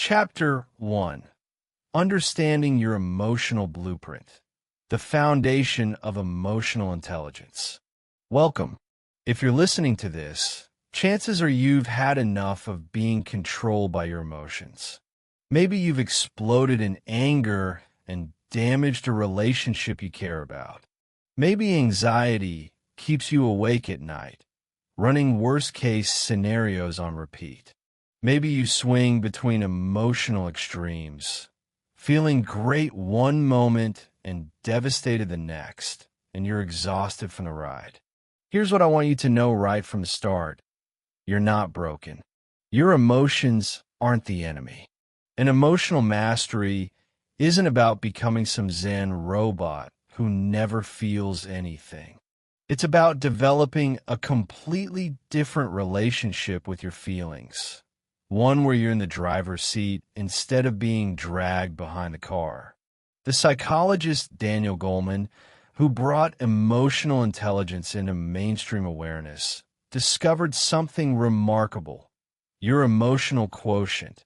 Chapter 1. Understanding Your Emotional Blueprint. The Foundation of Emotional Intelligence. Welcome. If you're listening to this, chances are you've had enough of being controlled by your emotions. Maybe you've exploded in anger and damaged a relationship you care about. Maybe anxiety keeps you awake at night, running worst-case scenarios on repeat. Maybe you swing between emotional extremes, feeling great one moment and devastated the next, and you're exhausted from the ride. Here's what I want you to know right from the start. You're not broken. Your emotions aren't the enemy. And emotional mastery isn't about becoming some Zen robot who never feels anything. It's about developing a completely different relationship with your feelings. One where you're in the driver's seat instead of being dragged behind the car. The psychologist Daniel Goleman, who brought emotional intelligence into mainstream awareness, discovered something remarkable. Your emotional quotient,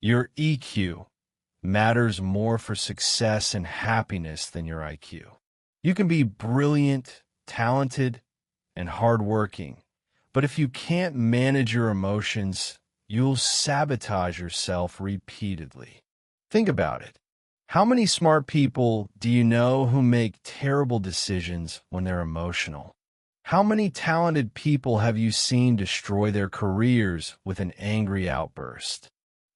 your EQ, matters more for success and happiness than your IQ. You can be brilliant, talented, and hardworking, but if you can't manage your emotions, you'll sabotage yourself repeatedly. Think about it. How many smart people do you know who make terrible decisions when they're emotional? How many talented people have you seen destroy their careers with an angry outburst?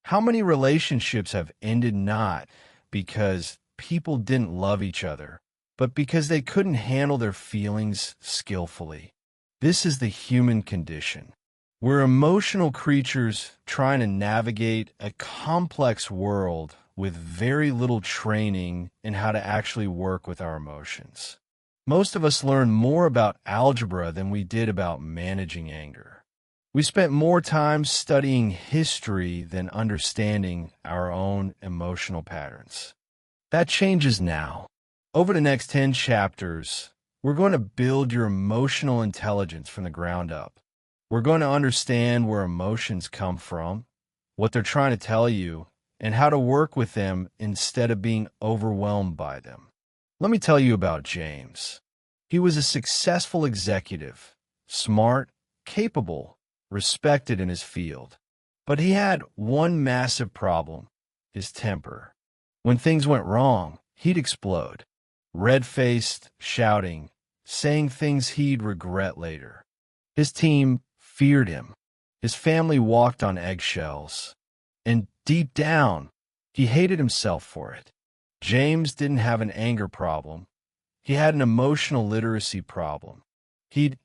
How many relationships have ended not because people didn't love each other, but because they couldn't handle their feelings skillfully? This is the human condition. We're emotional creatures trying to navigate a complex world with very little training in how to actually work with our emotions. Most of us learned more about algebra than we did about managing anger. We spent more time studying history than understanding our own emotional patterns. That changes now. Over the next 10 chapters, we're going to build your emotional intelligence from the ground up. We're going to understand where emotions come from, what they're trying to tell you, and how to work with them instead of being overwhelmed by them. Let me tell you about James. He was a successful executive, smart, capable, respected in his field. But he had one massive problem, his temper. When things went wrong, he'd explode, red-faced, shouting, saying things he'd regret later. His team feared him. His family walked on eggshells. And deep down, he hated himself for it. James didn't have an anger problem. He had an emotional literacy problem. He'd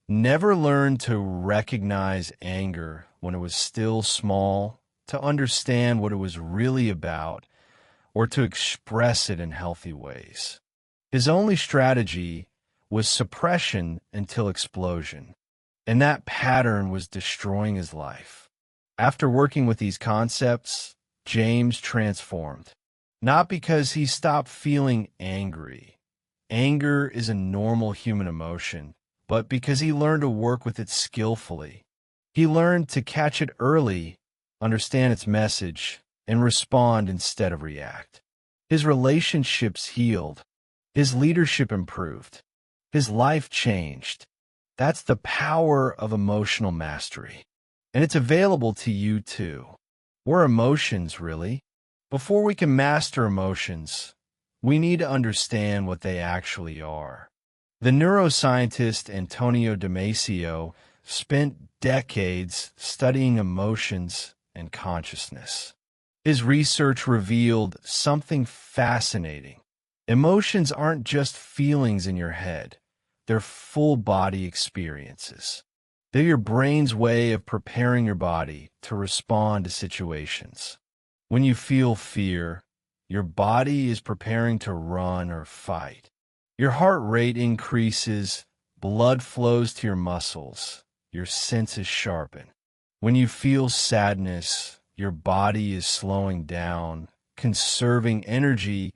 never learned to recognize anger when it was still small, to understand what it was really about, or to express it in healthy ways. His only strategy was suppression until explosion. And that pattern was destroying his life. After working with these concepts, James transformed. Not because he stopped feeling angry. Anger is a normal human emotion, but because he learned to work with it skillfully. He learned to catch it early, understand its message, and respond instead of react. His relationships healed. His leadership improved. His life changed. That's the power of emotional mastery. And it's available to you too. We're emotions, really. Before we can master emotions, we need to understand what they actually are. The neuroscientist Antonio Damasio spent decades studying emotions and consciousness. His research revealed something fascinating. Emotions aren't just feelings in your head. They're full-body experiences. They're your brain's way of preparing your body to respond to situations. When you feel fear, your body is preparing to run or fight. Your heart rate increases, blood flows to your muscles, your senses sharpen. When you feel sadness, your body is slowing down, conserving energy,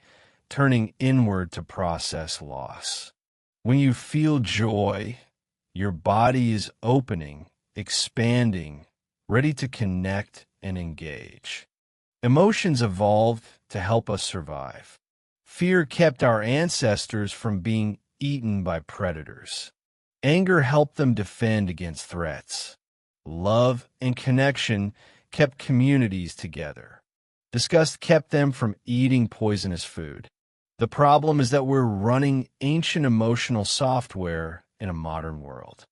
turning inward to process loss. When you feel joy, your body is opening, expanding, ready to connect and engage. Emotions evolved to help us survive. Fear kept our ancestors from being eaten by predators. Anger helped them defend against threats. Love and connection kept communities together. Disgust kept them from eating poisonous food. The problem is that we're running ancient emotional software in a modern world.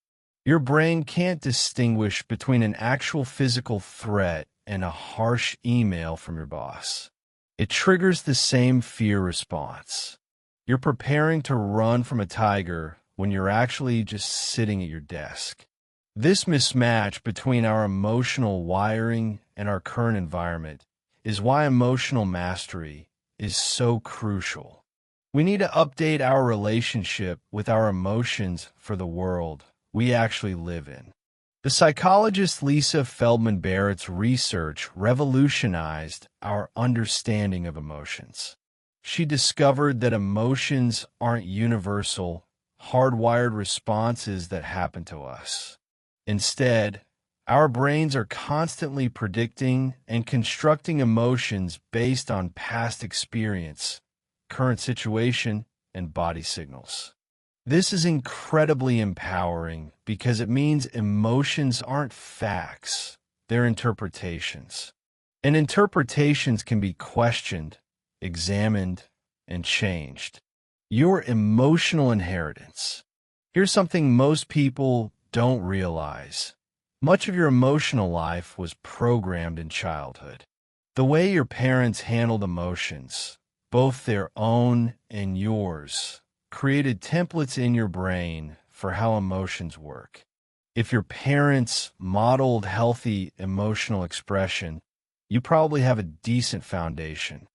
Your brain can't distinguish between an actual physical threat and a harsh email from your boss. It triggers the same fear response. You're preparing to run from a tiger when you're actually just sitting at your desk. This mismatch between our emotional wiring and our current environment is why emotional mastery is so crucial. We need to update our relationship with our emotions for the world we actually live in. The psychologist Lisa Feldman Barrett's research revolutionized our understanding of emotions. She discovered that emotions aren't universal, hardwired responses that happen to us. Instead, our brains are constantly predicting and constructing emotions based on past experience, current situation, and body signals. This is incredibly empowering because it means emotions aren't facts, they're interpretations. And interpretations can be questioned, examined, and changed. Your emotional inheritance. Here's something most people don't realize. Much of your emotional life was programmed in childhood. The way your parents handled emotions, both their own and yours, created templates in your brain for how emotions work. If your parents modeled healthy emotional expression, you probably have a decent foundation.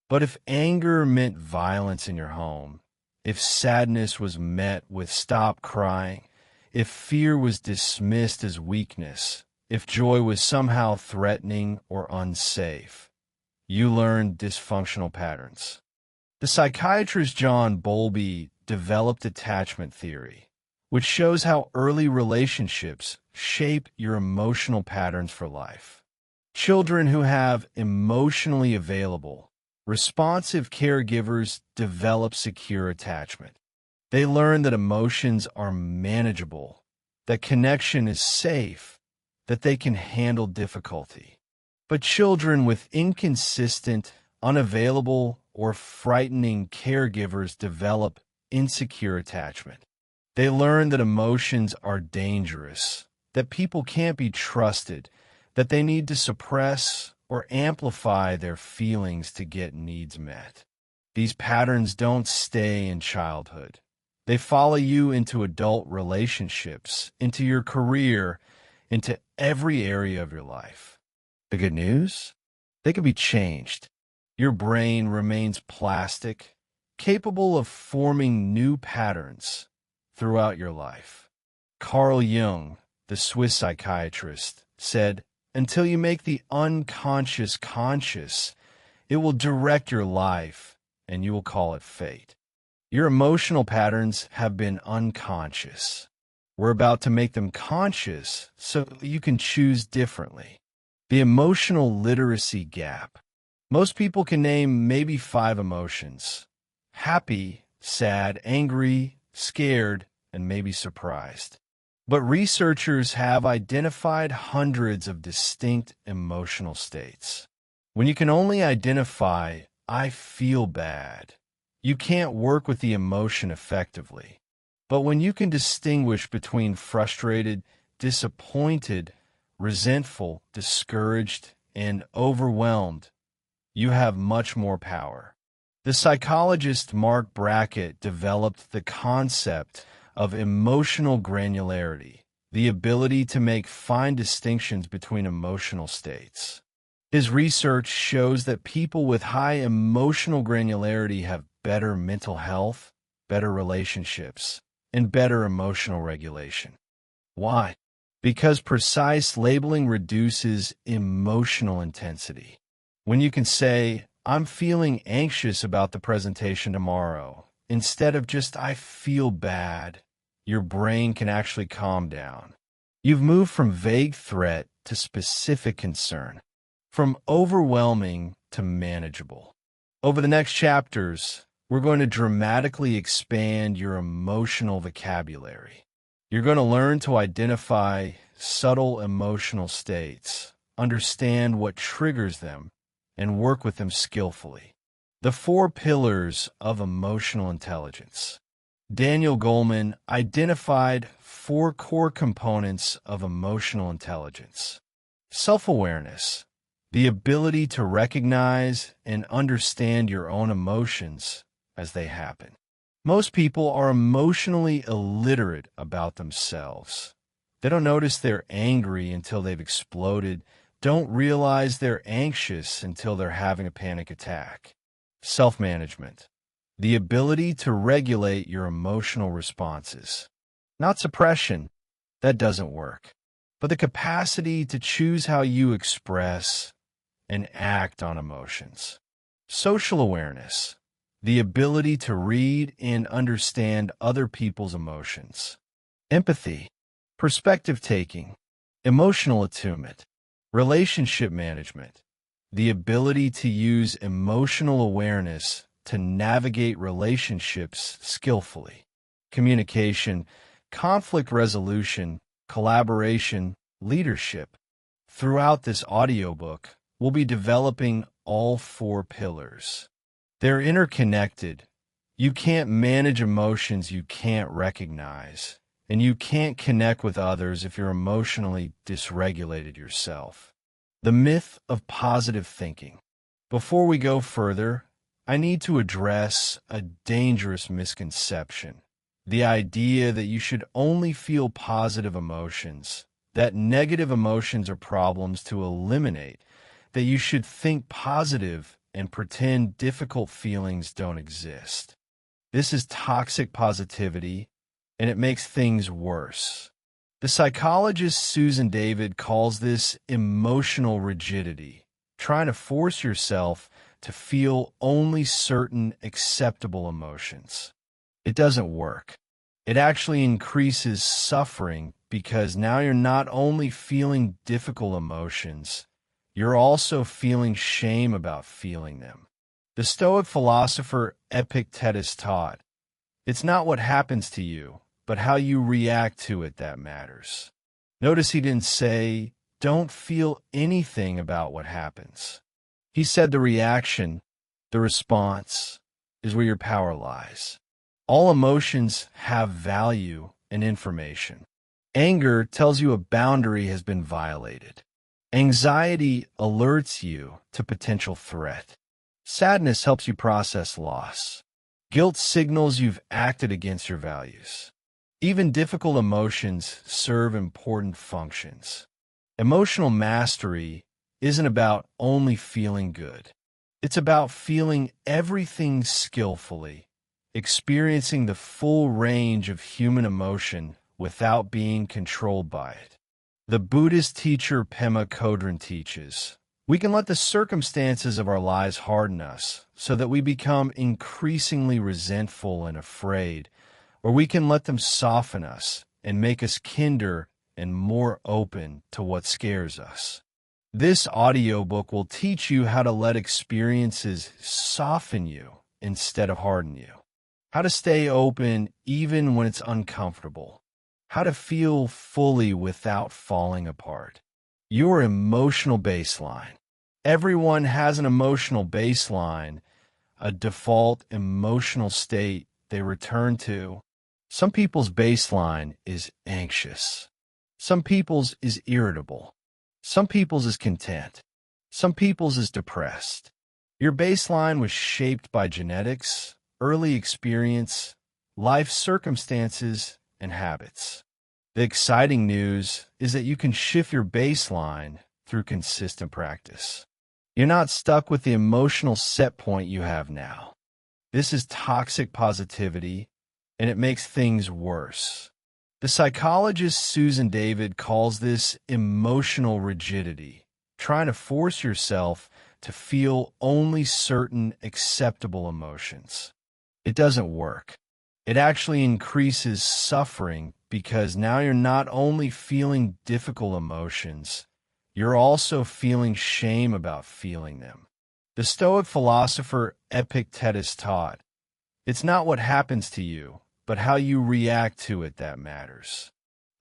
But if anger meant violence in your home, if sadness was met with "stop crying," if fear was dismissed as weakness, if joy was somehow threatening or unsafe, you learned dysfunctional patterns. The psychiatrist John Bowlby developed attachment theory, which shows how early relationships shape your emotional patterns for life. Children who have emotionally available, responsive caregivers develop secure attachment. They learn that emotions are manageable, that connection is safe, that they can handle difficulty. But children with inconsistent, unavailable, or frightening caregivers develop insecure attachment. They learn that emotions are dangerous, that people can't be trusted, that they need to suppress or amplify their feelings to get needs met. These patterns don't stay in childhood. They follow you into adult relationships, into your career, into every area of your life. The good news? They can be changed. Your brain remains plastic, capable of forming new patterns throughout your life. Carl Jung, the Swiss psychiatrist, said, "Until you make the unconscious conscious, it will direct your life, and you will call it fate." Your emotional patterns have been unconscious. We're about to make them conscious so you can choose differently. The emotional literacy gap. Most people can name maybe 5 emotions: happy, sad, angry, scared, and maybe surprised. But researchers have identified hundreds of distinct emotional states. When you can only identify, "I feel bad," you can't work with the emotion effectively. But when you can distinguish between frustrated, disappointed, resentful, discouraged, and overwhelmed, you have much more power. The psychologist Mark Brackett developed the concept of emotional granularity, the ability to make fine distinctions between emotional states. His research shows that people with high emotional granularity have better mental health, better relationships, and better emotional regulation. Why? Because precise labeling reduces emotional intensity. When you can say, "I'm feeling anxious about the presentation tomorrow," instead of just "I feel bad," your brain can actually calm down. You've moved from vague threat to specific concern. from overwhelming to manageable. Over the next chapters, we're going to dramatically expand your emotional vocabulary. You're going to learn to identify subtle emotional states, understand what triggers them, and work with them skillfully. The 4 pillars of emotional intelligence. Daniel Goleman identified 4 core components of emotional intelligence. Self-awareness, the ability to recognize and understand your own emotions as they happen. Most people are emotionally illiterate about themselves. They don't notice they're angry until they've exploded, don't realize they're anxious until they're having a panic attack. Self-management, the ability to regulate your emotional responses. Not suppression, that doesn't work, but the capacity to choose how you express and act on emotions. Social awareness, the ability to read and understand other people's emotions. Empathy, perspective taking, emotional attunement. Relationship management, the ability to use emotional awareness to navigate relationships skillfully. Communication, conflict resolution, collaboration, leadership. Throughout this audiobook, we'll be developing all 4 pillars. They're interconnected. You can't manage emotions you can't recognize, and you can't connect with others if you're emotionally dysregulated yourself. The myth of positive thinking. Before we go further, I need to address a dangerous misconception. The idea that you should only feel positive emotions, that negative emotions are problems to eliminate, that you should think positive and pretend difficult feelings don't exist. This is toxic positivity, and it makes things worse. The psychologist Susan David calls this emotional rigidity, trying to force yourself to feel only certain acceptable emotions. It doesn't work. It actually increases suffering because now you're not only feeling difficult emotions, you're also feeling shame about feeling them. The Stoic philosopher Epictetus taught, it's not what happens to you, but how you react to it that matters. Notice he didn't say, don't feel anything about what happens. He said the reaction, the response, is where your power lies. All emotions have value and information. Anger tells you a boundary has been violated. Anxiety alerts you to potential threat. Sadness helps you process loss. Guilt signals you've acted against your values. Even difficult emotions serve important functions. Emotional mastery isn't about only feeling good. It's about feeling everything skillfully, experiencing the full range of human emotion without being controlled by it. The Buddhist teacher Pema Chodron teaches, we can let the circumstances of our lives harden us so that we become increasingly resentful and afraid, or we can let them soften us and make us kinder and more open to what scares us. This audiobook will teach you how to let experiences soften you instead of harden you, how to stay open even when it's uncomfortable, how to feel fully without falling apart. Your emotional baseline. Everyone has an emotional baseline, a default emotional state they return to. Some people's baseline is anxious. Some people's is irritable. Some people's is content. Some people's is depressed. Your baseline was shaped by genetics, early experience, life circumstances, and habits. The exciting news is that you can shift your baseline through consistent practice. You're not stuck with the emotional set point you have now. This is toxic positivity, and it makes things worse. The psychologist Susan David calls this emotional rigidity, trying to force yourself to feel only certain acceptable emotions. It doesn't work. It actually increases suffering because now you're not only feeling difficult emotions, you're also feeling shame about feeling them. The Stoic philosopher Epictetus taught, it's not what happens to you, but how you react to it that matters.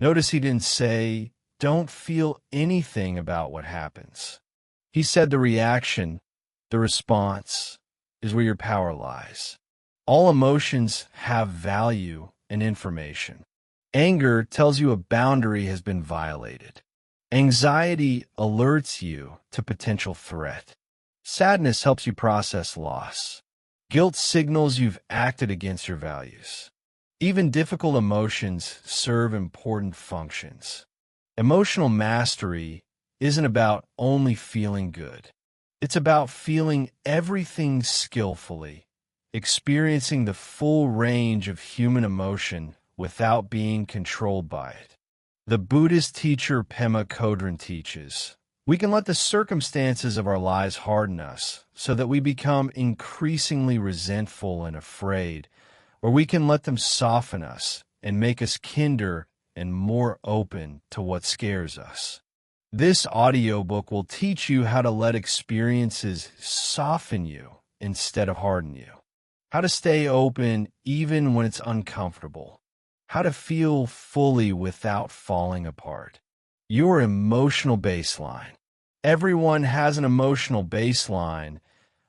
Notice he didn't say, don't feel anything about what happens. He said the reaction, the response, is where your power lies. All emotions have value and information. Anger tells you a boundary has been violated. Anxiety alerts you to potential threat. Sadness helps you process loss. Guilt signals you've acted against your values. Even difficult emotions serve important functions. Emotional mastery isn't about only feeling good. It's about feeling everything skillfully, experiencing the full range of human emotion without being controlled by it. The Buddhist teacher Pema Chodron teaches, we can let the circumstances of our lives harden us so that we become increasingly resentful and afraid, or we can let them soften us and make us kinder and more open to what scares us. This audiobook will teach you how to let experiences soften you instead of harden you, how to stay open even when it's uncomfortable, how to feel fully without falling apart. Your emotional baseline. Everyone has an emotional baseline,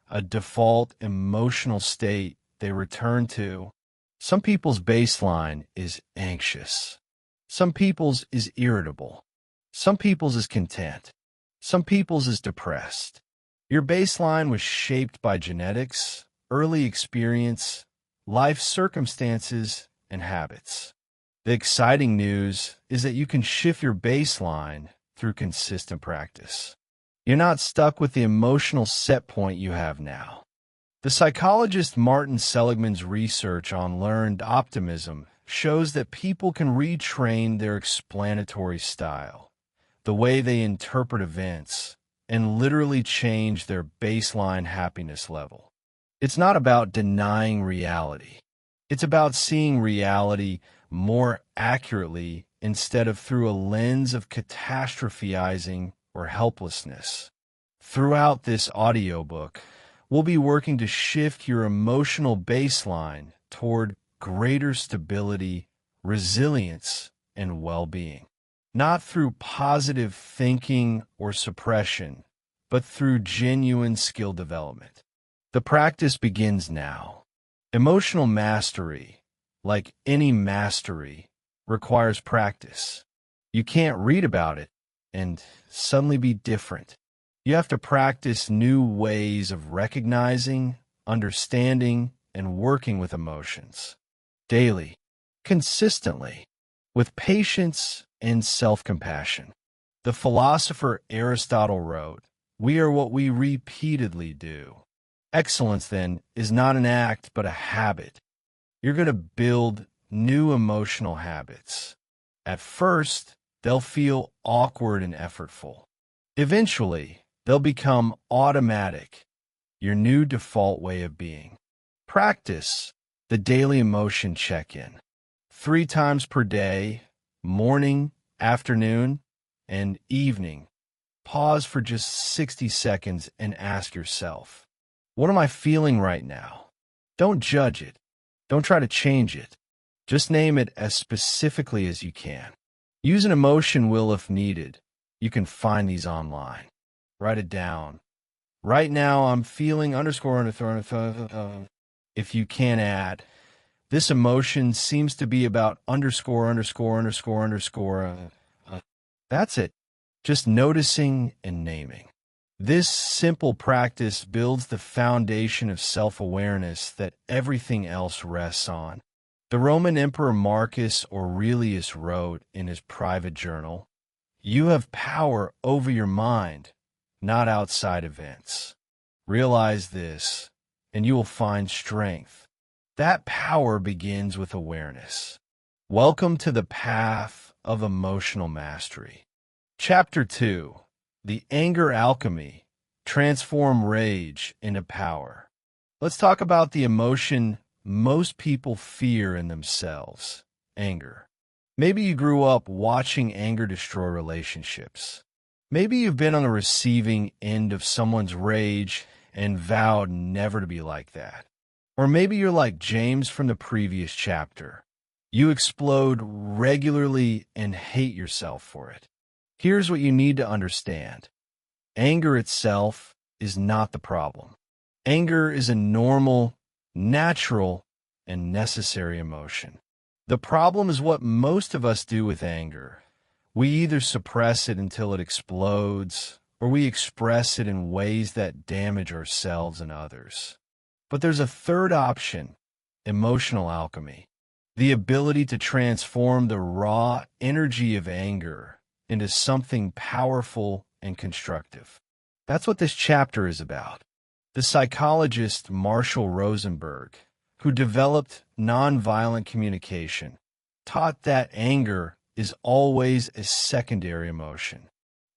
a default emotional state they return to. Some people's baseline is anxious. Some people's is irritable. Some people's is content. Some people's is depressed. Your baseline was shaped by genetics, early experience, life circumstances, and habits. The exciting news is that you can shift your baseline through consistent practice. You're not stuck with the emotional set point you have now. The psychologist Martin Seligman's research on learned optimism shows that people can retrain their explanatory style, the way they interpret events, and literally change their baseline happiness level. It's not about denying reality. It's about seeing reality more accurately instead of through a lens of catastrophizing or helplessness. Throughout this audiobook, we'll be working to shift your emotional baseline toward greater stability, resilience, and well-being. Not through positive thinking or suppression, but through genuine skill development. The practice begins now. Emotional mastery, like any mastery, requires practice. You can't read about it and suddenly be different. You have to practice new ways of recognizing, understanding, and working with emotions. Daily, consistently, with patience and self-compassion. The philosopher Aristotle wrote, "We are what we repeatedly do." Excellence, then, is not an act but a habit. You're going to build new emotional habits. At first, they'll feel awkward and effortful. Eventually, they'll become automatic, your new default way of being. Practice the daily emotion check-in. 3 times per day, morning, afternoon, and evening. Pause for just 60 seconds and ask yourself, what am I feeling right now? Don't judge it. Don't try to change it. Just name it as specifically as you can. Use an emotion wheel if needed. You can find these online. Write it down. Right now, I'm feeling _. If you can add, this emotion seems to be about _. That's it. Just noticing and naming. This simple practice builds the foundation of self-awareness that everything else rests on. The Roman Emperor Marcus Aurelius wrote in his private journal, "You have power over your mind, not outside events. Realize this, and you will find strength. That power begins with awareness." Welcome to the path of emotional mastery. Chapter 2. The Anger Alchemy. Transform rage into power. Let's talk about the emotion most people fear in themselves, anger. Maybe you grew up watching anger destroy relationships. Maybe you've been on the receiving end of someone's rage and vowed never to be like that. Or maybe you're like James from the previous chapter. You explode regularly and hate yourself for it. Here's what you need to understand. Anger itself is not the problem. Anger is a normal, natural, and necessary emotion. The problem is what most of us do with anger. We either suppress it until it explodes, or we express it in ways that damage ourselves and others. But there's a third option: emotional alchemy. The ability to transform the raw energy of anger into something powerful and constructive. That's what this chapter is about. The psychologist Marshall Rosenberg, who developed nonviolent communication, taught that anger is always a secondary emotion.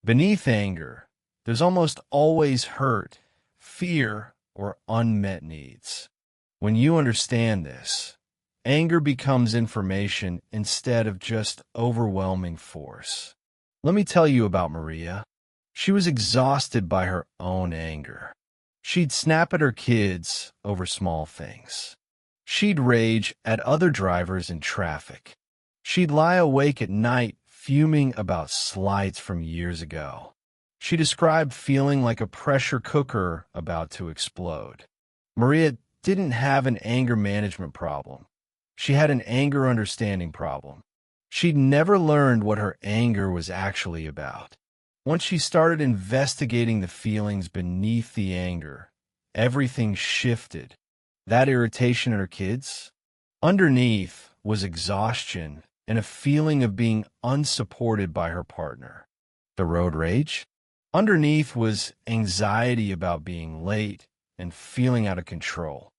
Beneath anger, there's almost always hurt, fear, or unmet needs. When you understand this, anger becomes information instead of just overwhelming force. Let me tell you about Maria. She was exhausted by her own anger. She'd snap at her kids over small things. She'd rage at other drivers in traffic. She'd lie awake at night fuming about slights from years ago. She described feeling like a pressure cooker about to explode. Maria didn't have an anger management problem. She had an anger understanding problem. She'd never learned what her anger was actually about. Once she started investigating the feelings beneath the anger, everything shifted. That irritation at her kids? Underneath was exhaustion and a feeling of being unsupported by her partner. The road rage? Underneath was anxiety about being late and feeling out of control.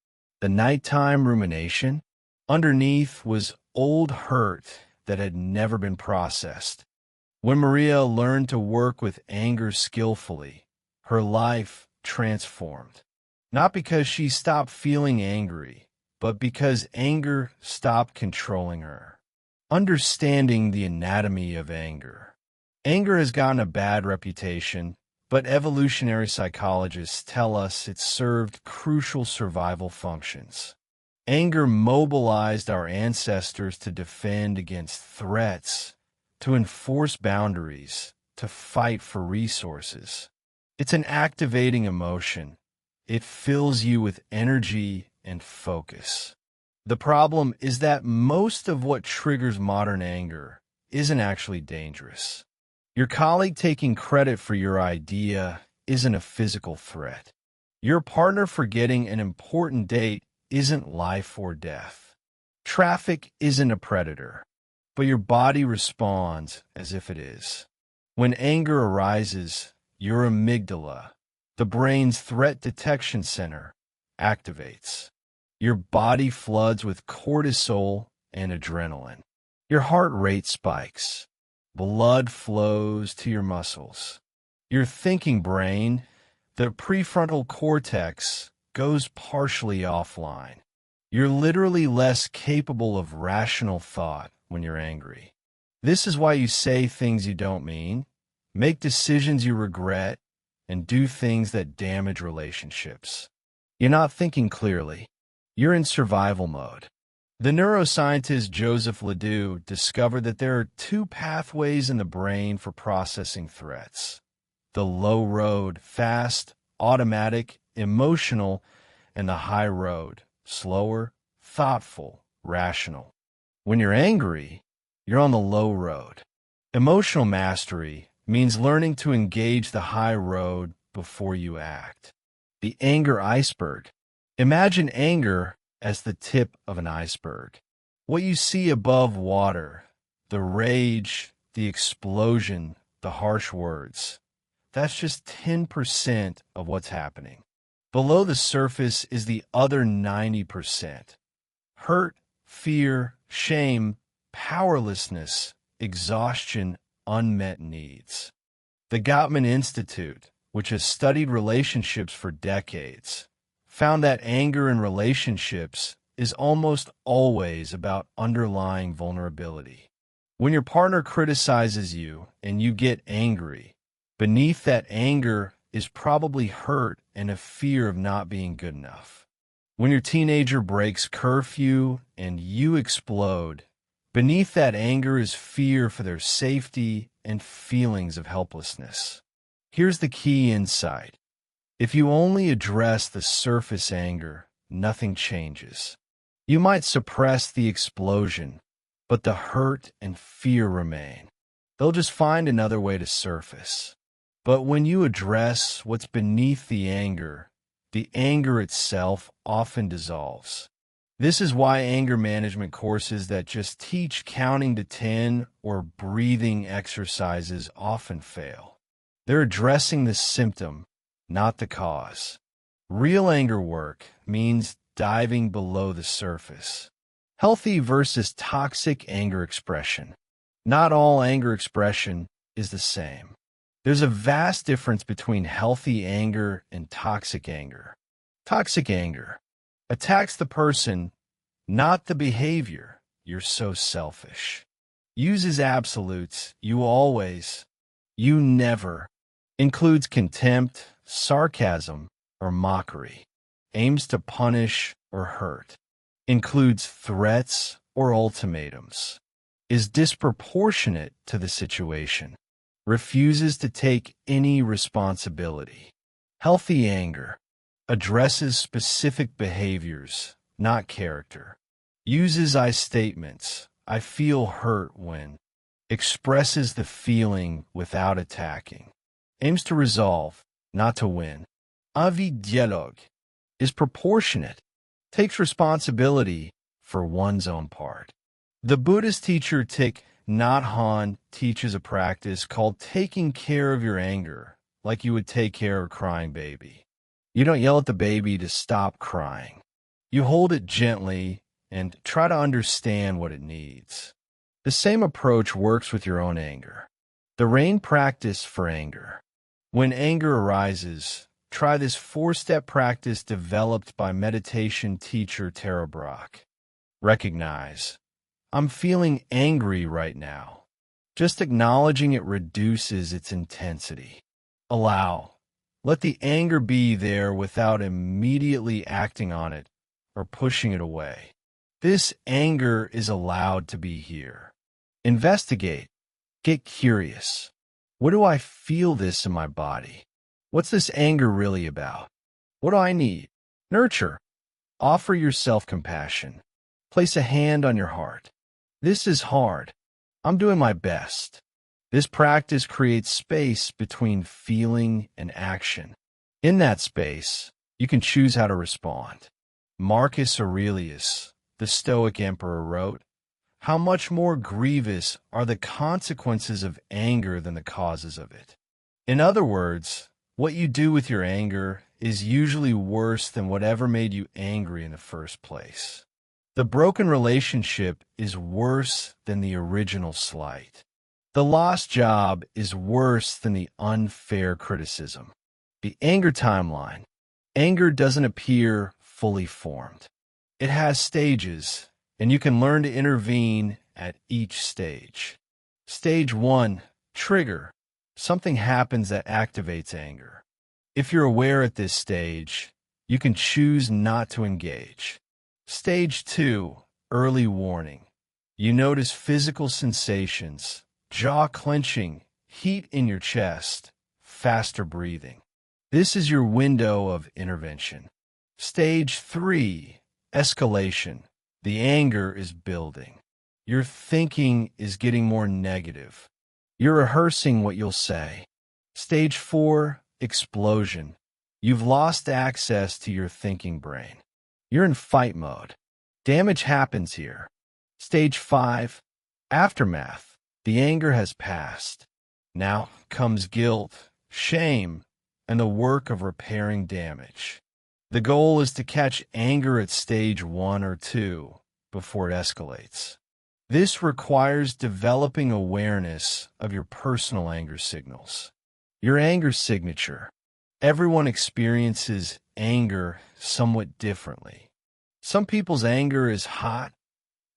The nighttime rumination? Underneath was old hurt that had never been processed. When Maria learned to work with anger skillfully, her life transformed. Not because she stopped feeling angry, but because anger stopped controlling her. Understanding the anatomy of anger. Anger has gotten a bad reputation, but evolutionary psychologists tell us it served crucial survival functions. Anger mobilized our ancestors to defend against threats, to enforce boundaries, to fight for resources. It's an activating emotion. It fills you with energy and focus. The problem is that most of what triggers modern anger isn't actually dangerous. Your colleague taking credit for your idea isn't a physical threat. Your partner forgetting an important date isn't life or death. Traffic isn't a predator, but your body responds as if it is. When anger arises, your amygdala, the brain's threat detection center, activates. Your body floods with cortisol and adrenaline. Your heart rate spikes. Blood flows to your muscles. Your thinking brain, the prefrontal cortex, goes partially offline. You're literally less capable of rational thought when you're angry. This is why you say things you don't mean, make decisions you regret, and do things that damage relationships. You're not thinking clearly. You're in survival mode. The neuroscientist Joseph Ledoux discovered that there are two pathways in the brain for processing threats: the low road, fast, automatic, emotional, and the high road, slower, thoughtful, rational. When you're angry, you're on the low road. Emotional mastery means learning to engage the high road before you act. The anger iceberg. Imagine anger as the tip of an iceberg. What you see above water, the rage, the explosion, the harsh words, that's just 10% of what's happening. Below the surface is the other 90%. Hurt, fear, shame, powerlessness, exhaustion, unmet needs. The Gottman Institute, which has studied relationships for decades, found that anger in relationships is almost always about underlying vulnerability. When your partner criticizes you and you get angry, Beneath that anger is probably hurt and a fear of not being good enough. When your teenager breaks curfew and you explode, beneath that anger is fear for their safety and feelings of helplessness. Here's the key insight. If you only address the surface anger, nothing changes. You might suppress the explosion, but the hurt and fear remain. They'll just find another way to surface. But when you address what's beneath the anger itself often dissolves. This is why anger management courses that just teach counting to 10 or breathing exercises often fail. They're addressing the symptom, not the cause. Real anger work means diving below the surface. Healthy versus toxic anger expression. Not all anger expression is the same. There's a vast difference between healthy anger and toxic anger. Toxic anger attacks the person, not the behavior. You're so selfish. Uses absolutes. You always. You never. Includes contempt, sarcasm, or mockery. Aims to punish or hurt. Includes threats or ultimatums. Is disproportionate to the situation. Refuses to take any responsibility. Healthy anger addresses specific behaviors, not character. Uses I statements. I feel hurt when. Expresses the feeling without attacking. Aims to resolve, not to win. Envie dialogue. Is proportionate. Takes responsibility for one's own part. The Buddhist teacher Thich Nhat Hanh teaches a practice called taking care of your anger, like you would take care of a crying baby. You don't yell at the baby to stop crying. You hold it gently and try to understand what it needs. The same approach works with your own anger. The RAIN practice for anger. When anger arises, try this 4-step practice developed by meditation teacher Tara Brach. Recognize. I'm feeling angry right now. Just acknowledging it reduces its intensity. Allow. Let the anger be there without immediately acting on it or pushing it away. This anger is allowed to be here. Investigate. Get curious. What do I feel this in my body? What's this anger really about? What do I need? Nurture. Offer yourself compassion. Place a hand on your heart. This is hard. I'm doing my best. This practice creates space between feeling and action. In that space, you can choose how to respond. Marcus Aurelius, the Stoic emperor, wrote, "How much more grievous are the consequences of anger than the causes of it." In other words, what you do with your anger is usually worse than whatever made you angry in the first place. The broken relationship is worse than the original slight. The lost job is worse than the unfair criticism. The anger timeline. Anger doesn't appear fully formed. It has stages, and you can learn to intervene at each stage. Stage 1, trigger. Something happens that activates anger. If you're aware at this stage, you can choose not to engage. Stage 2, early warning. You notice physical sensations, jaw clenching, heat in your chest, faster breathing. This is your window of intervention. Stage 3, escalation. The anger is building. Your thinking is getting more negative. You're rehearsing what you'll say. Stage 4, explosion. You've lost access to your thinking brain. You're in fight mode. Damage happens here. Stage 5, aftermath. The anger has passed. Now comes guilt, shame, and the work of repairing damage. The goal is to catch anger at stage 1 or 2 before it escalates. This requires developing awareness of your personal anger signals. Your anger signature. Everyone experiences anger somewhat differently. Some people's anger is hot,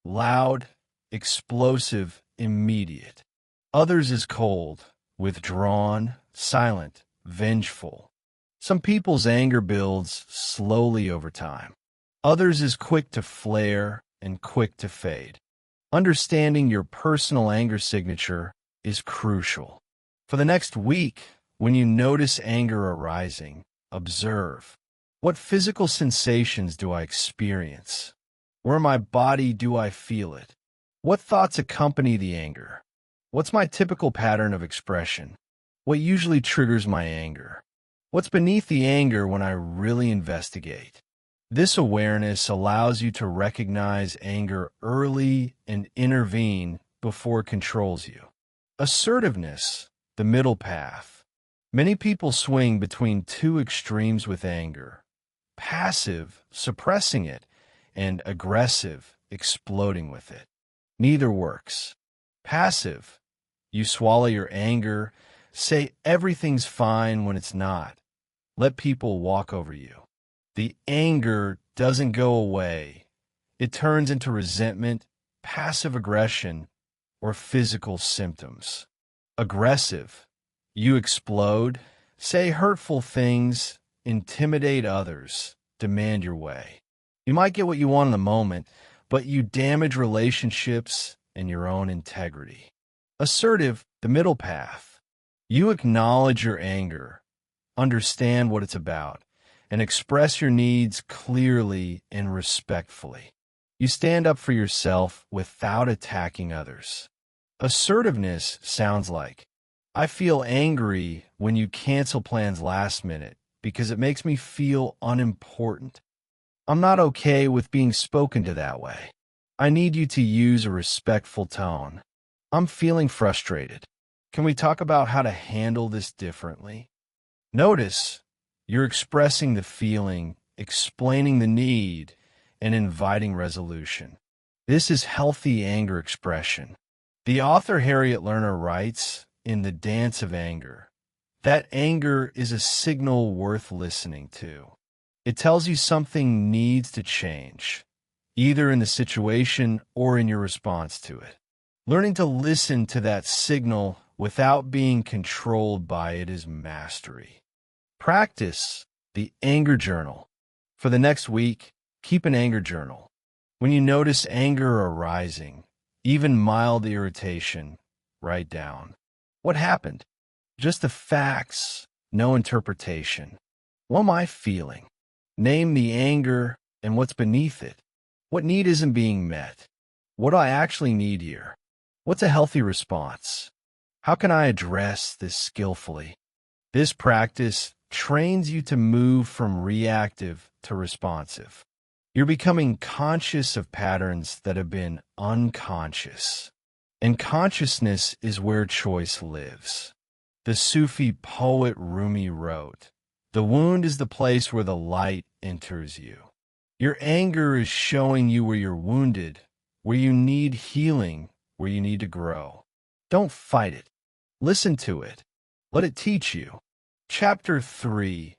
loud, explosive, immediate. Others is cold, withdrawn, silent, vengeful. Some people's anger builds slowly over time. Others is quick to flare and quick to fade. Understanding your personal anger signature is crucial. For the next week, when you notice anger arising, observe. What physical sensations do I experience? Where in my body do I feel it? What thoughts accompany the anger? What's my typical pattern of expression? What usually triggers my anger? What's beneath the anger when I really investigate? This awareness allows you to recognize anger early and intervene before it controls you. Assertiveness, the middle path. Many people swing between two extremes with anger: passive, suppressing it, and aggressive, exploding with it. Neither works. Passive, you swallow your anger, say everything's fine when it's not. Let people walk over you. The anger doesn't go away. It turns into resentment, passive aggression, or physical symptoms. Aggressive, you explode, say hurtful things, intimidate others, demand your way. You might get what you want in the moment, but you damage relationships and your own integrity. Assertive, the middle path. You acknowledge your anger, understand what it's about, and express your needs clearly and respectfully. You stand up for yourself without attacking others. Assertiveness sounds like, I feel angry when you cancel plans last minute because it makes me feel unimportant. I'm not okay with being spoken to that way. I need you to use a respectful tone. I'm feeling frustrated. Can we talk about how to handle this differently? Notice you're expressing the feeling, explaining the need, and inviting resolution. This is healthy anger expression. The author Harriet Lerner writes in The Dance of Anger that anger is a signal worth listening to. It tells you something needs to change, either in the situation or in your response to it. Learning to listen to that signal without being controlled by it is mastery. Practice the anger journal. For the next week, keep an anger journal. When you notice anger arising, even mild irritation, write down. What happened? Just the facts, no interpretation. What am I feeling? Name the anger and what's beneath it. What need isn't being met? What do I actually need here? What's a healthy response? How can I address this skillfully? This practice trains you to move from reactive to responsive. You're becoming conscious of patterns that have been unconscious. And consciousness is where choice lives. The Sufi poet Rumi wrote, "The wound is the place where the light enters you." Your anger is showing you where you're wounded, where you need healing, where you need to grow. Don't fight it. Listen to it. Let it teach you. Chapter 3,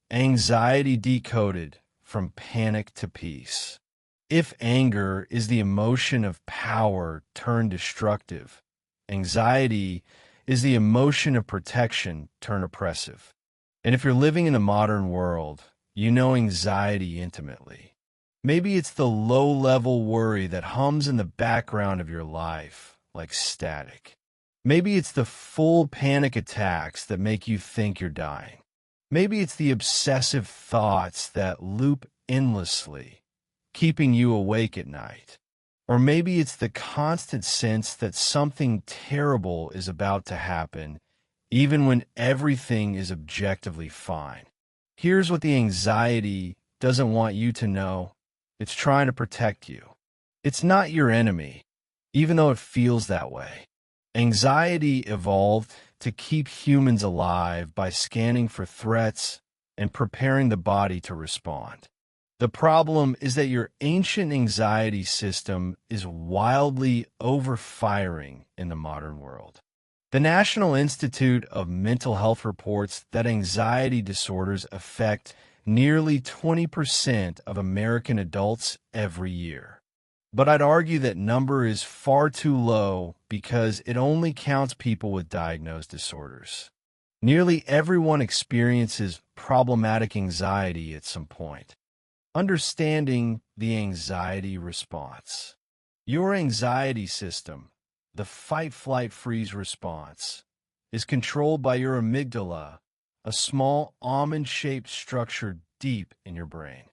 Anxiety Decoded from Panic to Peace. If anger is the emotion of power turned destructive, anxiety is the emotion of protection turned oppressive. And if you're living in the modern world, you know anxiety intimately. Maybe it's the low-level worry that hums in the background of your life, like static. Maybe it's the full panic attacks that make you think you're dying. Maybe it's the obsessive thoughts that loop endlessly, keeping you awake at night. Or maybe it's the constant sense that something terrible is about to happen, even when everything is objectively fine. Here's what the anxiety doesn't want you to know. It's trying to protect you. It's not your enemy, even though it feels that way. Anxiety evolved to keep humans alive by scanning for threats and preparing the body to respond. The problem is that your ancient anxiety system is wildly overfiring in the modern world. The National Institute of Mental Health reports that anxiety disorders affect nearly 20% of American adults every year. But I'd argue that number is far too low because it only counts people with diagnosed disorders. Nearly everyone experiences problematic anxiety at some point. Understanding the anxiety response. Your anxiety system, the fight-flight-freeze response, is controlled by your amygdala, a small almond-shaped structure deep in your brain.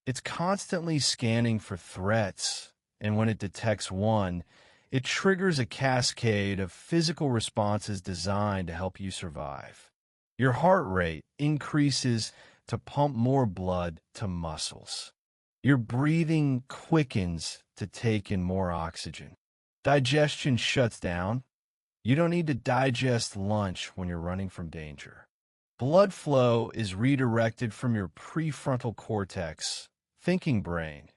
It's constantly scanning for threats, and when it detects one, it triggers a cascade of physical responses designed to help you survive. Your heart rate increases to pump more blood to muscles. Your breathing quickens to take in more oxygen. Digestion shuts down. You don't need to digest lunch when you're running from danger. Blood flow is redirected from your prefrontal cortex, thinking brain,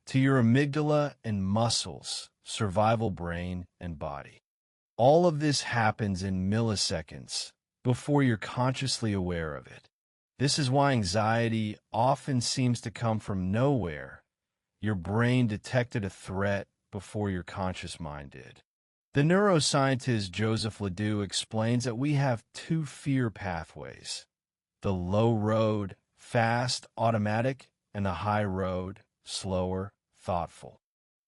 to your amygdala and muscles, survival brain and body. All of this happens in milliseconds before you're consciously aware of it. This is why anxiety often seems to come from nowhere. Your brain detected a threat before your conscious mind did. The neuroscientist Joseph Ledoux explains that we have two fear pathways: the low road, fast, automatic, and the high road, slower, thoughtful.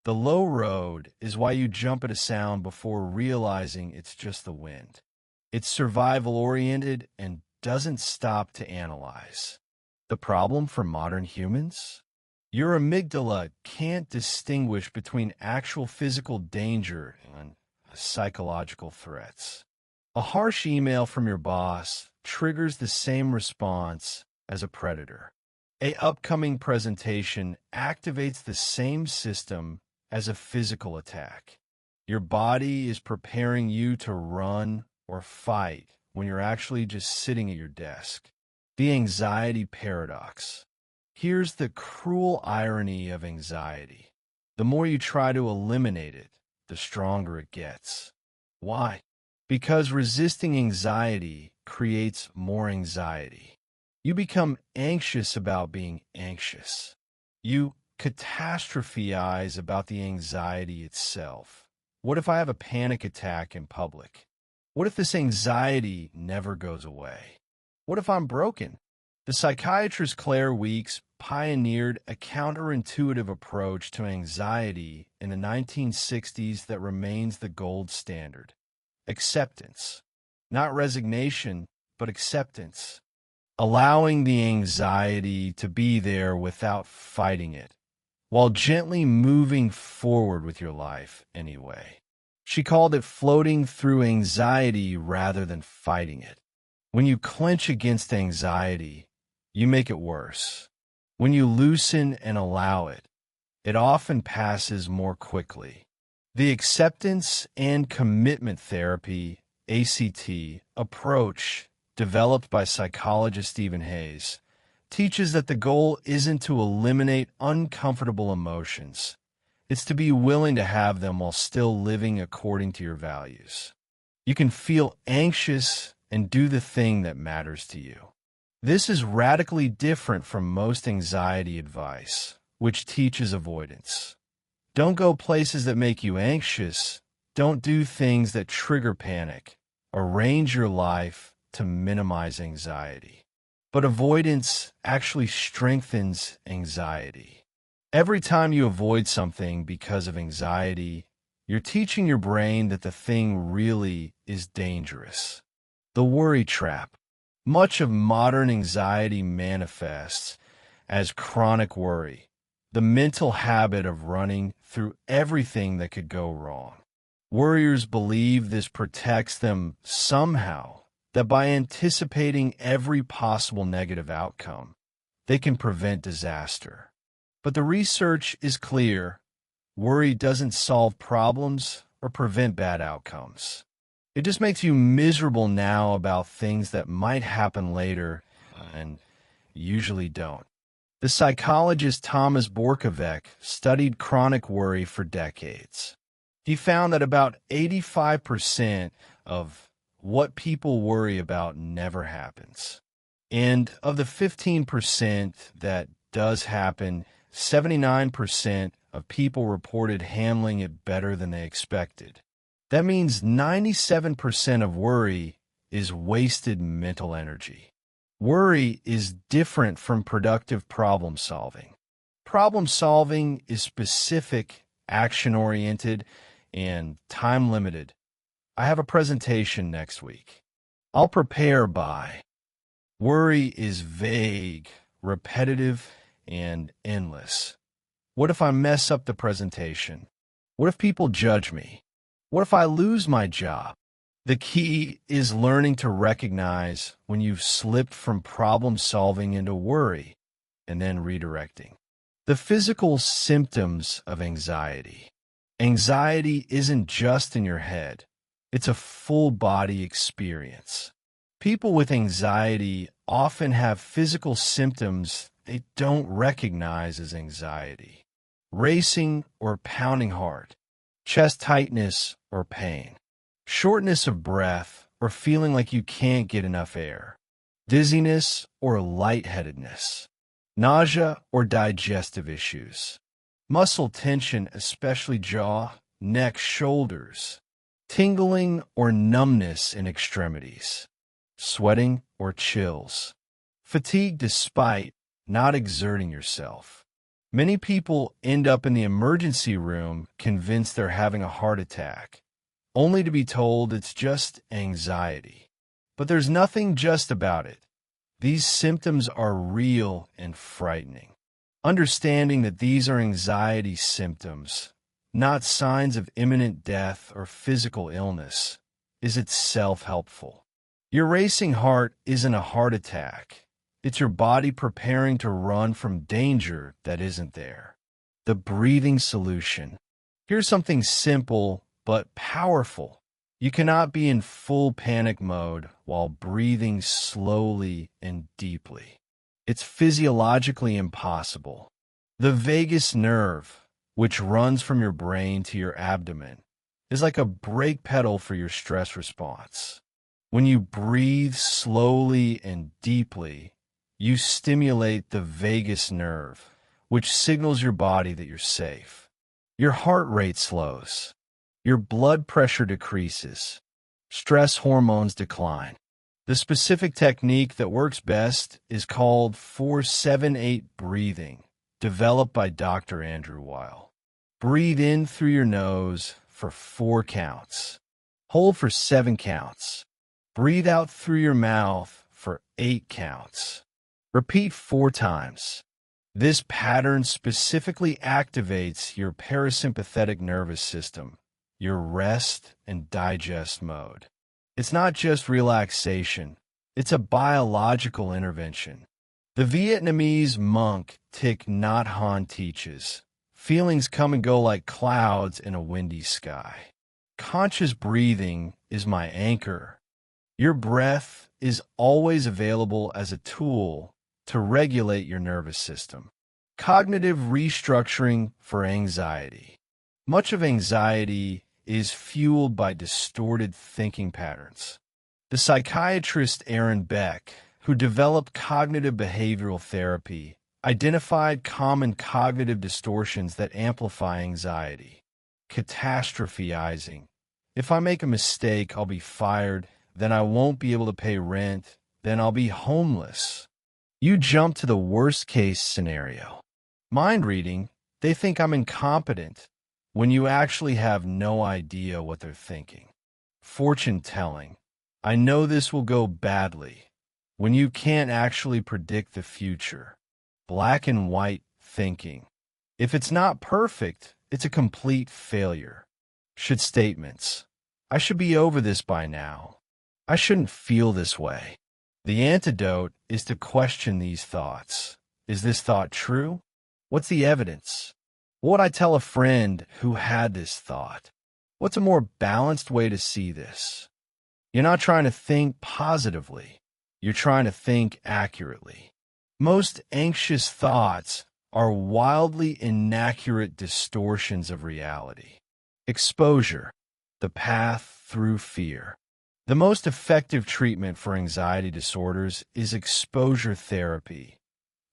The low road is why you jump at a sound before realizing it's just the wind. It's survival-oriented and doesn't stop to analyze. The problem for modern humans? Your amygdala can't distinguish between actual physical danger and psychological threats. A harsh email from your boss triggers the same response as a predator. An upcoming presentation activates the same system as a physical attack. Your body is preparing you to run or fight when you're actually just sitting at your desk. The anxiety paradox. Here's the cruel irony of anxiety. The more you try to eliminate it, the stronger it gets. Why? Because resisting anxiety creates more anxiety. You become anxious about being anxious. You catastrophize about the anxiety itself. What if I have a panic attack in public? What if this anxiety never goes away? What if I'm broken? The psychiatrist Claire Weeks pioneered a counterintuitive approach to anxiety in the 1960s that remains the gold standard. Acceptance. Not resignation, but acceptance. Allowing the anxiety to be there without fighting it, while gently moving forward with your life anyway. She called it floating through anxiety rather than fighting it. When you clench against anxiety, you make it worse. When you loosen and allow it, it often passes more quickly. The acceptance and commitment therapy, ACT, approach, developed by psychologist Stephen Hayes, teaches that the goal isn't to eliminate uncomfortable emotions. It's to be willing to have them while still living according to your values. You can feel anxious and do the thing that matters to you. This is radically different from most anxiety advice, which teaches avoidance. Don't go places that make you anxious. Don't do things that trigger panic. Arrange your life to minimize anxiety. But avoidance actually strengthens anxiety. Every time you avoid something because of anxiety, you're teaching your brain that the thing really is dangerous. The worry trap. Much of modern anxiety manifests as chronic worry, the mental habit of running through everything that could go wrong. Worriers believe this protects them somehow, that by anticipating every possible negative outcome, they can prevent disaster. But the research is clear. Worry doesn't solve problems or prevent bad outcomes. It just makes you miserable now about things that might happen later and usually don't. The psychologist Thomas Borkovec studied chronic worry for decades. He found that about 85% of what people worry about never happens. And of the 15% that does happen, 79% of people reported handling it better than they expected. That means 97% of worry is wasted mental energy. Worry is different from productive problem solving. Problem solving is specific, action-oriented, and time-limited. I have a presentation next week. I'll prepare by. Worry is vague, repetitive, and endless. What if I mess up the presentation? What if people judge me? What if I lose my job? The key is learning to recognize when you've slipped from problem solving into worry and then redirecting. The physical symptoms of anxiety. Anxiety isn't just in your head. It's a full body experience. People with anxiety often have physical symptoms they don't recognize as anxiety. Racing or pounding heart, chest tightness or pain, shortness of breath or feeling like you can't get enough air, dizziness or lightheadedness, nausea or digestive issues, muscle tension, especially jaw, neck, shoulders, tingling or numbness in extremities, sweating or chills, fatigue despite not exerting yourself. Many people end up in the emergency room convinced they're having a heart attack, only to be told it's just anxiety. But there's nothing just about it. These symptoms are real and frightening. Understanding that these are anxiety symptoms, not signs of imminent death or physical illness, is itself helpful. Your racing heart isn't a heart attack. It's your body preparing to run from danger that isn't there. The breathing solution. Here's something simple but powerful. You cannot be in full panic mode while breathing slowly and deeply. It's physiologically impossible. The vagus nerve, which runs from your brain to your abdomen, is like a brake pedal for your stress response. When you breathe slowly and deeply, you stimulate the vagus nerve, which signals your body that you're safe. Your heart rate slows. Your blood pressure decreases. Stress hormones decline. The specific technique that works best is called 4-7-8 breathing, developed by Dr. Andrew Weil. Breathe in through your nose for 4 counts. Hold for 7 counts. Breathe out through your mouth for 8 counts. Repeat 4 times. This pattern specifically activates your parasympathetic nervous system, your rest and digest mode. It's not just relaxation, it's a biological intervention. The Vietnamese monk Thich Nhat Hanh teaches, feelings come and go like clouds in a windy sky. Conscious breathing is my anchor. Your breath is always available as a tool to regulate your nervous system. Cognitive restructuring for anxiety. Much of anxiety is fueled by distorted thinking patterns. The psychiatrist Aaron Beck, who developed cognitive behavioral therapy, identified common cognitive distortions that amplify anxiety. Catastrophizing. If I make a mistake, I'll be fired, then I won't be able to pay rent, then I'll be homeless. You jump to the worst-case scenario. Mind reading, they think I'm incompetent, when you actually have no idea what they're thinking. Fortune telling, I know this will go badly, when you can't actually predict the future. Black and white thinking. If it's not perfect, it's a complete failure. Should statements. I should be over this by now. I shouldn't feel this way. The antidote is to question these thoughts. Is this thought true? What's the evidence? What would I tell a friend who had this thought? What's a more balanced way to see this? You're not trying to think positively. You're trying to think accurately. Most anxious thoughts are wildly inaccurate distortions of reality. Exposure, the path through fear. The most effective treatment for anxiety disorders is exposure therapy.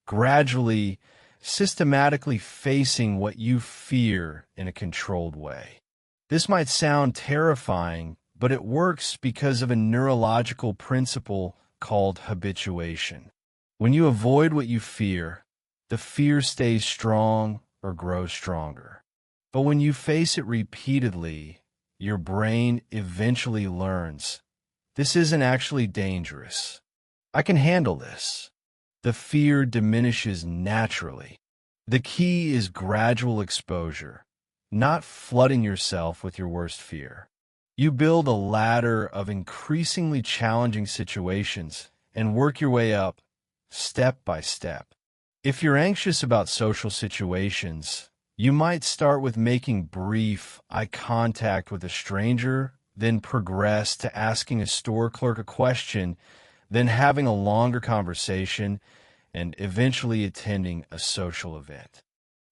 Gradually, systematically facing what you fear in a controlled way. This might sound terrifying, but it works because of a neurological principle called habituation. When you avoid what you fear, the fear stays strong or grows stronger. But when you face it repeatedly, your brain eventually learns, this isn't actually dangerous. I can handle this. The fear diminishes naturally. The key is gradual exposure, not flooding yourself with your worst fear. You build a ladder of increasingly challenging situations and work your way up step by step. If you're anxious about social situations, you might start with making brief eye contact with a stranger, then progress to asking a store clerk a question, then having a longer conversation, and eventually attending a social event.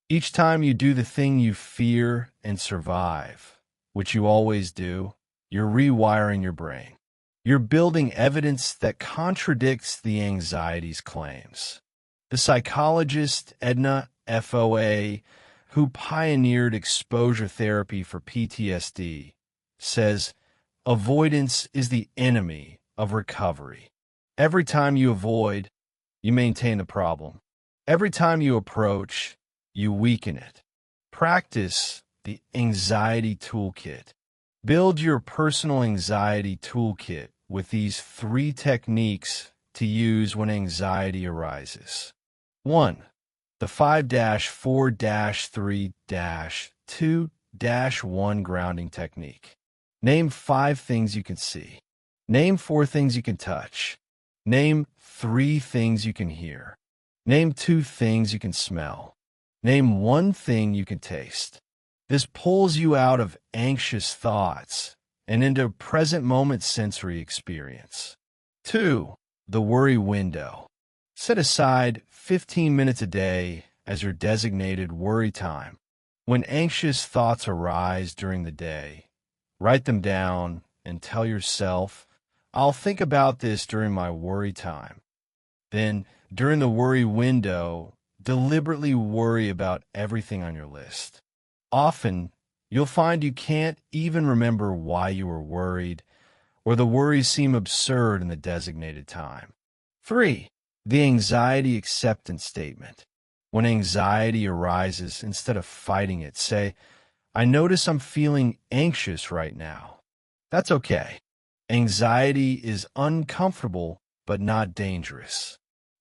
Each time you do the thing you fear and survive, which you always do, you're rewiring your brain. You're building evidence that contradicts the anxiety's claims. The psychologist Edna FOA, who pioneered exposure therapy for PTSD, says, avoidance is the enemy of recovery. Every time you avoid, you maintain the problem. Every time you approach, you weaken it. Practice the anxiety toolkit. Build your personal anxiety toolkit with these 3 techniques to use when anxiety arises. 1. The 5-4-3-2-1 grounding technique. Name 5 things you can see. Name 4 things you can touch. Name 3 things you can hear. Name 2 things you can smell. Name 1 thing you can taste. This pulls you out of anxious thoughts and into present moment sensory experience. 2. The worry window. Set aside 15 minutes a day as your designated worry time. When anxious thoughts arise during the day, write them down and tell yourself, I'll think about this during my worry time. Then, during the worry window, deliberately worry about everything on your list. Often, you'll find you can't even remember why you were worried, or the worries seem absurd in the designated time. 3. The anxiety acceptance statement. When anxiety arises, instead of fighting it, say, I notice I'm feeling anxious right now. That's okay. Anxiety is uncomfortable, but not dangerous.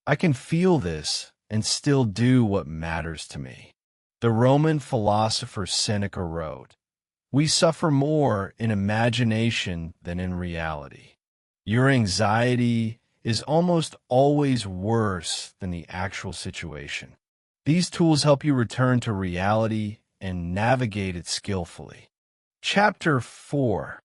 I can feel this and still do what matters to me. The Roman philosopher Seneca wrote, we suffer more in imagination than in reality. Your anxiety is almost always worse than the actual situation. These tools help you return to reality and navigate it skillfully. Chapter 4.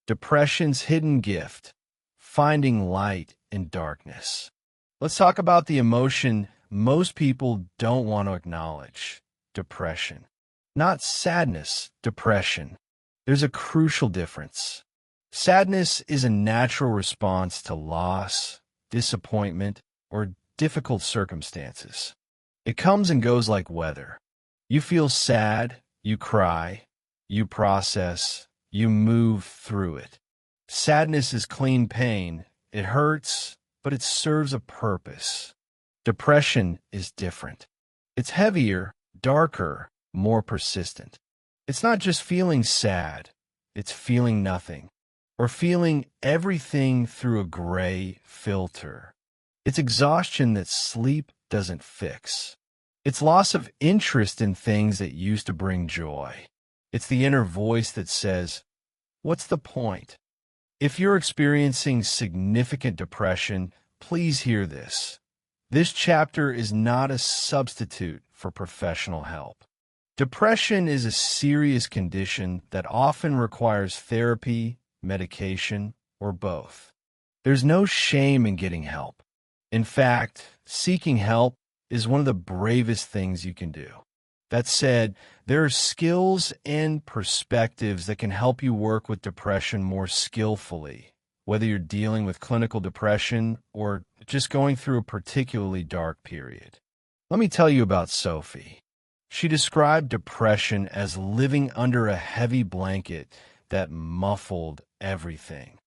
Depression's Hidden Gift, Finding Light in Darkness. Let's talk about the emotion most people don't want to acknowledge, depression. Not sadness, depression. There's a crucial difference. Sadness is a natural response to loss, disappointment, or difficult circumstances. It comes and goes like weather. You feel sad, you cry, you process, you move through it. Sadness is clean pain. It hurts, but it serves a purpose. Depression is different. It's heavier, darker, more persistent. It's not just feeling sad, it's feeling nothing, or feeling everything through a gray filter. It's exhaustion that sleep doesn't fix. It's loss of interest in things that used to bring joy. It's the inner voice that says, what's the point? If you're experiencing significant depression, please hear this. This chapter is not a substitute for professional help. Depression is a serious condition that often requires therapy, medication, or both. There's no shame in getting help. In fact, seeking help is one of the bravest things you can do. That said, there are skills and perspectives that can help you work with depression more skillfully, whether you're dealing with clinical depression or just going through a particularly dark period. Let me tell you about Sophie. She described depression as living under a heavy blanket that muffled everything.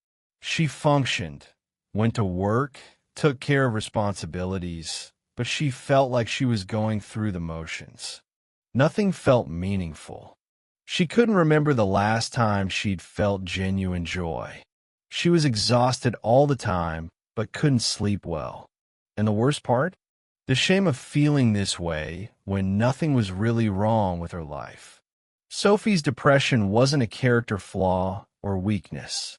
She functioned, went to work, took care of responsibilities, but she felt like she was going through the motions. Nothing felt meaningful. She couldn't remember the last time she'd felt genuine joy. She was exhausted all the time, but couldn't sleep well. And the worst part? The shame of feeling this way when nothing was really wrong with her life. Sophie's depression wasn't a character flaw or weakness.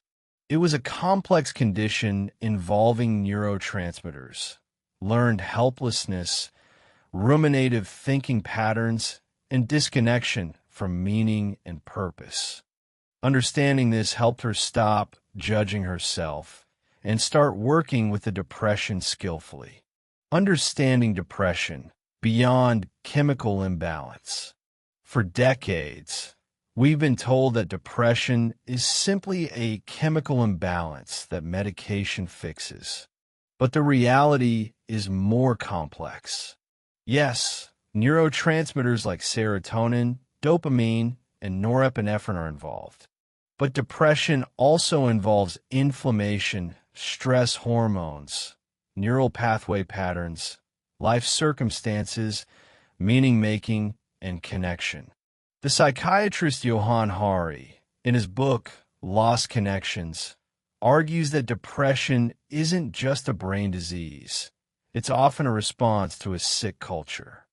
It was a complex condition involving neurotransmitters, learned helplessness, ruminative thinking patterns, and disconnection from meaning and purpose. Understanding this helped her stop judging herself and start working with the depression skillfully. Understanding depression beyond chemical imbalance. For decades, we've been told that depression is simply a chemical imbalance that medication fixes. But the reality is more complex. Yes, neurotransmitters like serotonin, dopamine, and norepinephrine are involved. But depression also involves inflammation, stress hormones, neural pathway patterns, life circumstances, meaning-making, and connection. The psychiatrist Johann Hari, in his book Lost Connections, argues that depression isn't just a brain disease. It's often a response to a sick culture.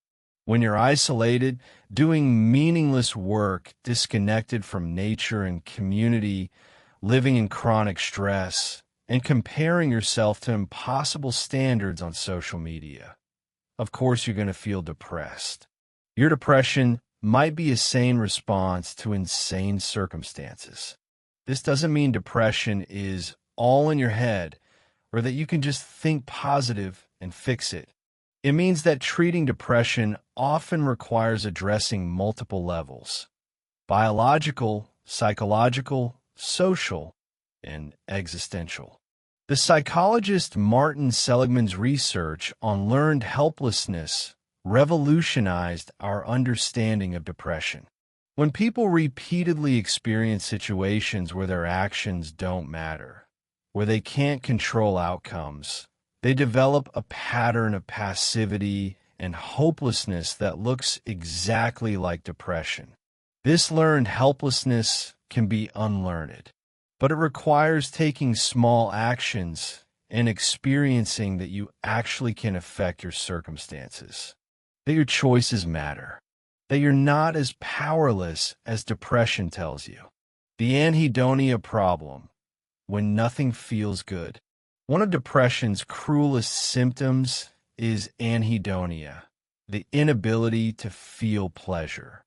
When you're isolated, doing meaningless work, disconnected from nature and community, living in chronic stress, and comparing yourself to impossible standards on social media, of course you're going to feel depressed. Your depression might be a sane response to insane circumstances. This doesn't mean depression is all in your head or that you can just think positive and fix it. It means that treating depression often requires addressing multiple levels: biological, psychological, social, and existential. The psychologist Martin Seligman's research on learned helplessness revolutionized our understanding of depression. When people repeatedly experience situations where their actions don't matter, where they can't control outcomes, they develop a pattern of passivity and hopelessness that looks exactly like depression. This learned helplessness can be unlearned, but it requires taking small actions and experiencing that you actually can affect your circumstances, that your choices matter, that you're not as powerless as depression tells you. The anhedonia problem, when nothing feels good. One of depression's cruelest symptoms is anhedonia, the inability to feel pleasure.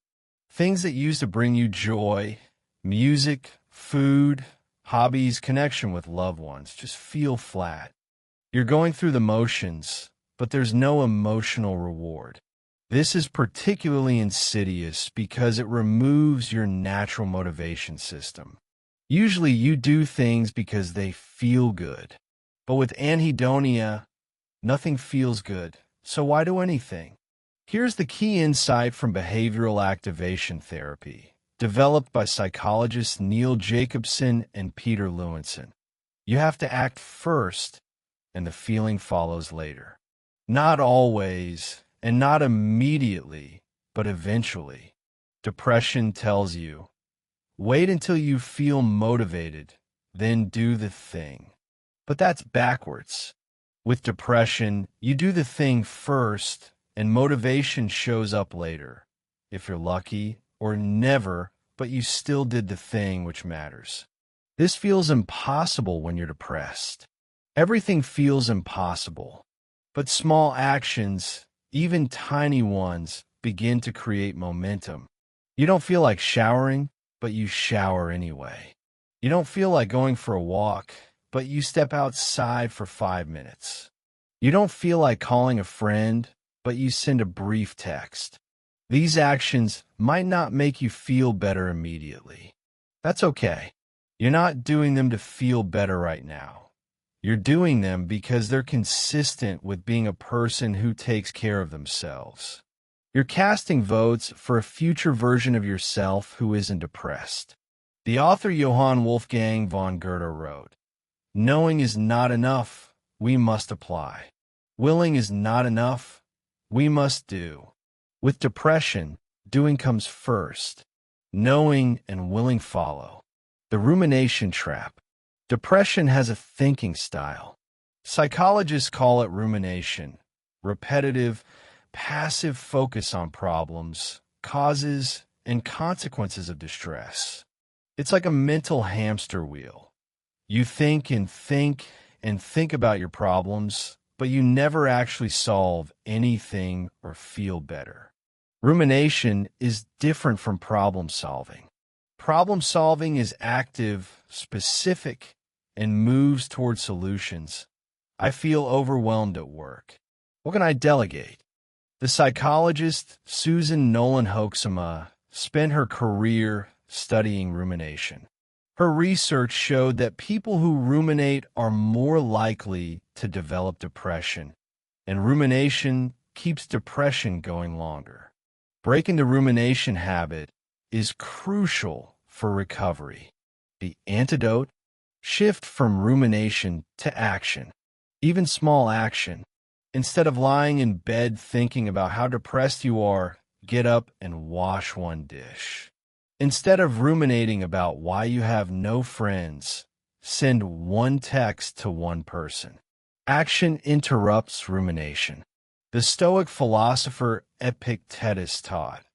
Things that used to bring you joy, music, food, hobbies, connection with loved ones, just feel flat. You're going through the motions, but there's no emotional reward. This is particularly insidious because it removes your natural motivation system. Usually you do things because they feel good. But with anhedonia, nothing feels good, so why do anything? Here's the key insight from behavioral activation therapy, developed by psychologists Neil Jacobson and Peter Lewinson. You have to act first, and the feeling follows later. Not always, and not immediately, but eventually. Depression tells you, wait until you feel motivated, then do the thing. But that's backwards. With depression, you do the thing first, and motivation shows up later, if you're lucky, or never, but you still did the thing which matters. This feels impossible when you're depressed. Everything feels impossible, but small actions, even tiny ones, begin to create momentum. You don't feel like showering, but you shower anyway. You don't feel like going for a walk, but you step outside for 5 minutes. You don't feel like calling a friend, but you send a brief text. These actions might not make you feel better immediately. That's okay. You're not doing them to feel better right now. You're doing them because they're consistent with being a person who takes care of themselves. You're casting votes for a future version of yourself who isn't depressed. The author Johann Wolfgang von Goethe wrote, "Knowing is not enough, we must apply. Willing is not enough, we must do." With depression, doing comes first. Knowing and willing follow. The rumination trap. Depression has a thinking style. Psychologists call it rumination, repetitive, passive focus on problems, causes, and consequences of distress. It's like a mental hamster wheel. You think and think and think about your problems, but you never actually solve anything or feel better. Rumination is different from problem solving. Problem solving is active, specific, and moves toward solutions. I feel overwhelmed at work. What can I delegate? The psychologist Susan Nolan Hoeksema spent her career studying rumination. Her research showed that people who ruminate are more likely to develop depression, and rumination keeps depression going longer. Breaking the rumination habit is crucial for recovery. The antidote? Shift from rumination to action. Even small action. Instead of lying in bed thinking about how depressed you are, get up and wash one dish. Instead of ruminating about why you have no friends, send one text to one person. Action interrupts rumination. The Stoic philosopher Epictetus taught,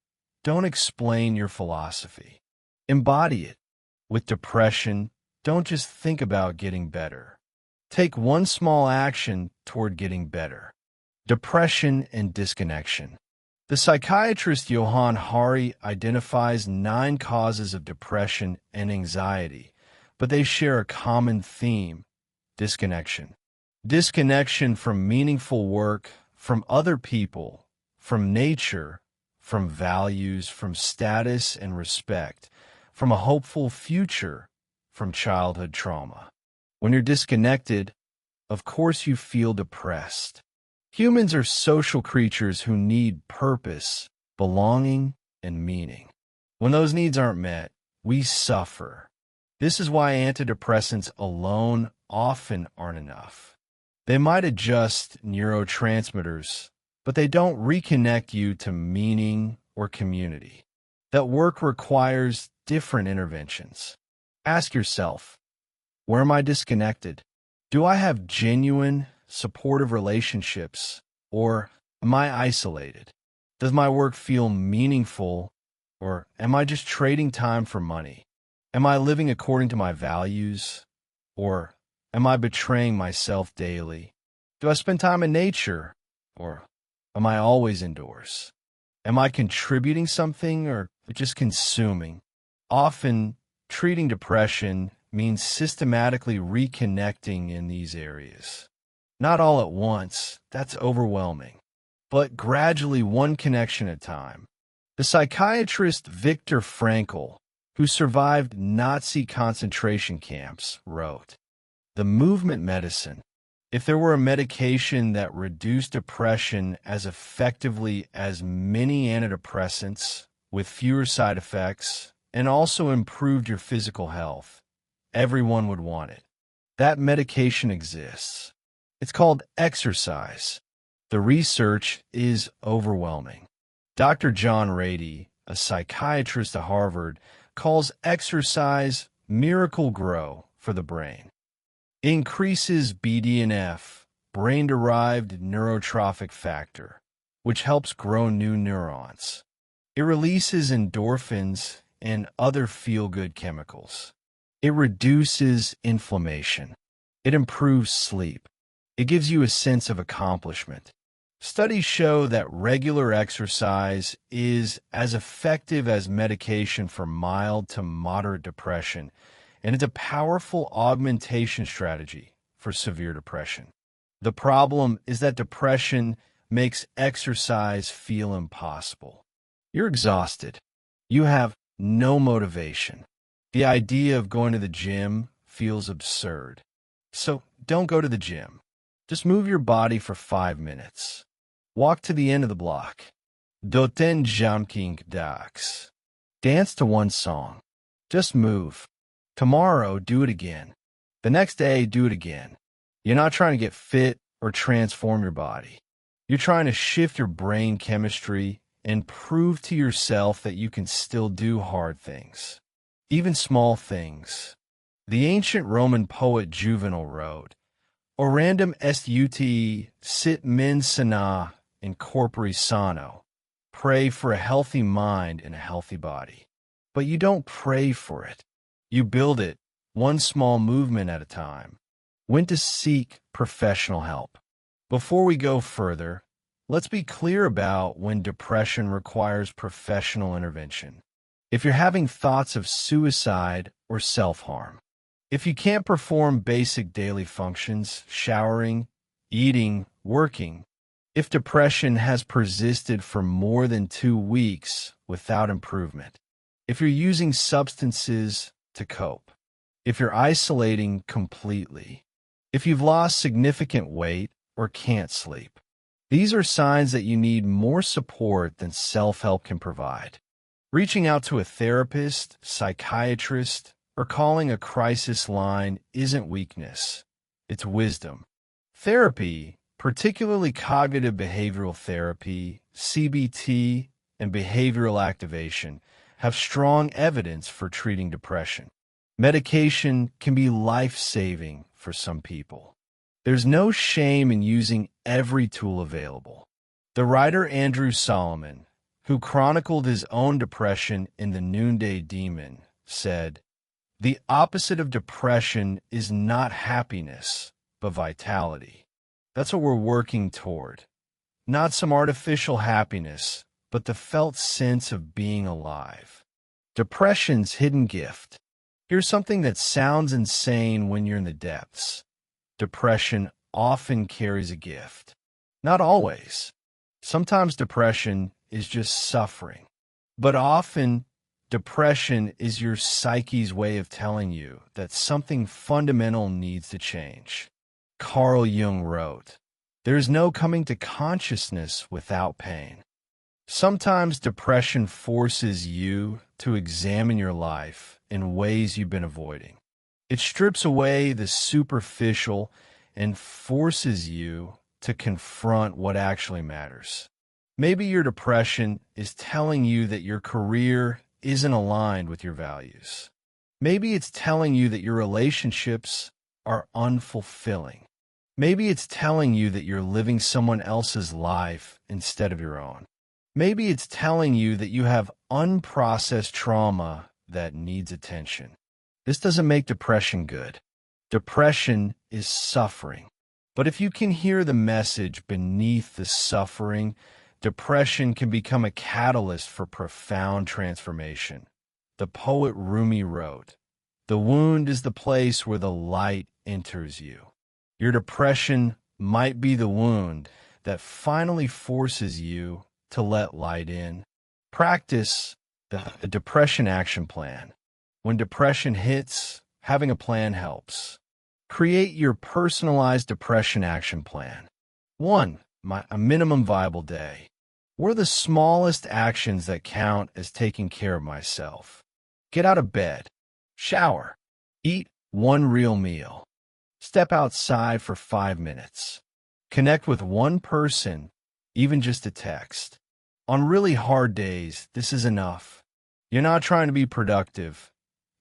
"Don't explain your philosophy. Embody it." With depression, don't just think about getting better. Take one small action toward getting better. Depression and disconnection. The psychiatrist Johann Hari identifies 9 causes of depression and anxiety, but they share a common theme: disconnection. Disconnection from meaningful work, from other people, from nature, from values, from status and respect, from a hopeful future, from childhood trauma. When you're disconnected, of course you feel depressed. Humans are social creatures who need purpose, belonging, and meaning. When those needs aren't met, we suffer. This is why antidepressants alone often aren't enough. They might adjust neurotransmitters, but they don't reconnect you to meaning or community. That work requires different interventions. Ask yourself, where am I disconnected? Do I have genuine, supportive relationships, or am I isolated? Does my work feel meaningful, or am I just trading time for money? Am I living according to my values, or am I betraying myself daily? Do I spend time in nature, or am I always indoors? Am I contributing something or just consuming? Often, treating depression means systematically reconnecting in these areas. Not all at once, that's overwhelming, but gradually, one connection at a time. The psychiatrist Viktor Frankl, who survived Nazi concentration camps, wrote, "The movement medicine, if there were a medication that reduced depression as effectively as many antidepressants with fewer side effects and also improved your physical health, everyone would want it. That medication exists. It's called exercise. The research is overwhelming." Dr. John Rady, a psychiatrist at Harvard, calls exercise miracle grow for the brain. It increases BDNF, brain-derived neurotrophic factor, which helps grow new neurons. It releases endorphins and other feel-good chemicals. It reduces inflammation. It improves sleep. It gives you a sense of accomplishment. Studies show that regular exercise is as effective as medication for mild to moderate depression, and it's a powerful augmentation strategy for severe depression. The problem is that depression makes exercise feel impossible. You're exhausted. You have no motivation. The idea of going to the gym feels absurd. So don't go to the gym. Just move your body for 5 minutes. Walk to the end of the block. Doten jumping ducks. Dance to one song. Just move. Tomorrow, do it again. The next day, do it again. You're not trying to get fit or transform your body. You're trying to shift your brain chemistry and prove to yourself that you can still do hard things, even small things. The ancient Roman poet Juvenal wrote, Orandum est uti sit mens sana in corpore sano. Pray for a healthy mind and a healthy body. But you don't pray for it. You build it, one small movement at a time. When to seek professional help. Before we go further, let's be clear about when depression requires professional intervention. If you're having thoughts of suicide or self-harm, if you can't perform basic daily functions, showering, eating, working, if depression has persisted for more than 2 weeks without improvement, if you're using substances to cope, if you're isolating completely, if you've lost significant weight or can't sleep, these are signs that you need more support than self-help can provide. Reaching out to a therapist, psychiatrist, or calling a crisis line isn't weakness, it's wisdom. Therapy, particularly cognitive behavioral therapy, CBT, and behavioral activation, have strong evidence for treating depression. Medication can be life-saving for some people. There's no shame in using every tool available. The writer Andrew Solomon, who chronicled his own depression in The Noonday Demon, said, "The opposite of depression is not happiness, but vitality." That's what we're working toward. Not some artificial happiness, but the felt sense of being alive. Depression's hidden gift. Here's something that sounds insane when you're in the depths. Depression often carries a gift. Not always. Sometimes depression is just suffering. But often, depression is your psyche's way of telling you that something fundamental needs to change. Carl Jung wrote, "There's no coming to consciousness without pain." Sometimes depression forces you to examine your life in ways you've been avoiding. It strips away the superficial and forces you to confront what actually matters. Maybe your depression is telling you that your career isn't aligned with your values. Maybe it's telling you that your relationships are unfulfilling. Maybe it's telling you that you're living someone else's life instead of your own. Maybe it's telling you that you have unprocessed trauma that needs attention. This doesn't make depression good. Depression is suffering. But if you can hear the message beneath the suffering, depression can become a catalyst for profound transformation. The poet Rumi wrote, "The wound is the place where the light enters you." Your depression might be the wound that finally forces you to let light in. Practice the depression action plan. When depression hits, having a plan helps. Create your personalized depression action plan. 1. A minimum viable day. What are the smallest actions that count as taking care of myself? Get out of bed. Shower. Eat one real meal. Step outside for 5 minutes. Connect with one person, even just a text. On really hard days, this is enough. You're not trying to be productive.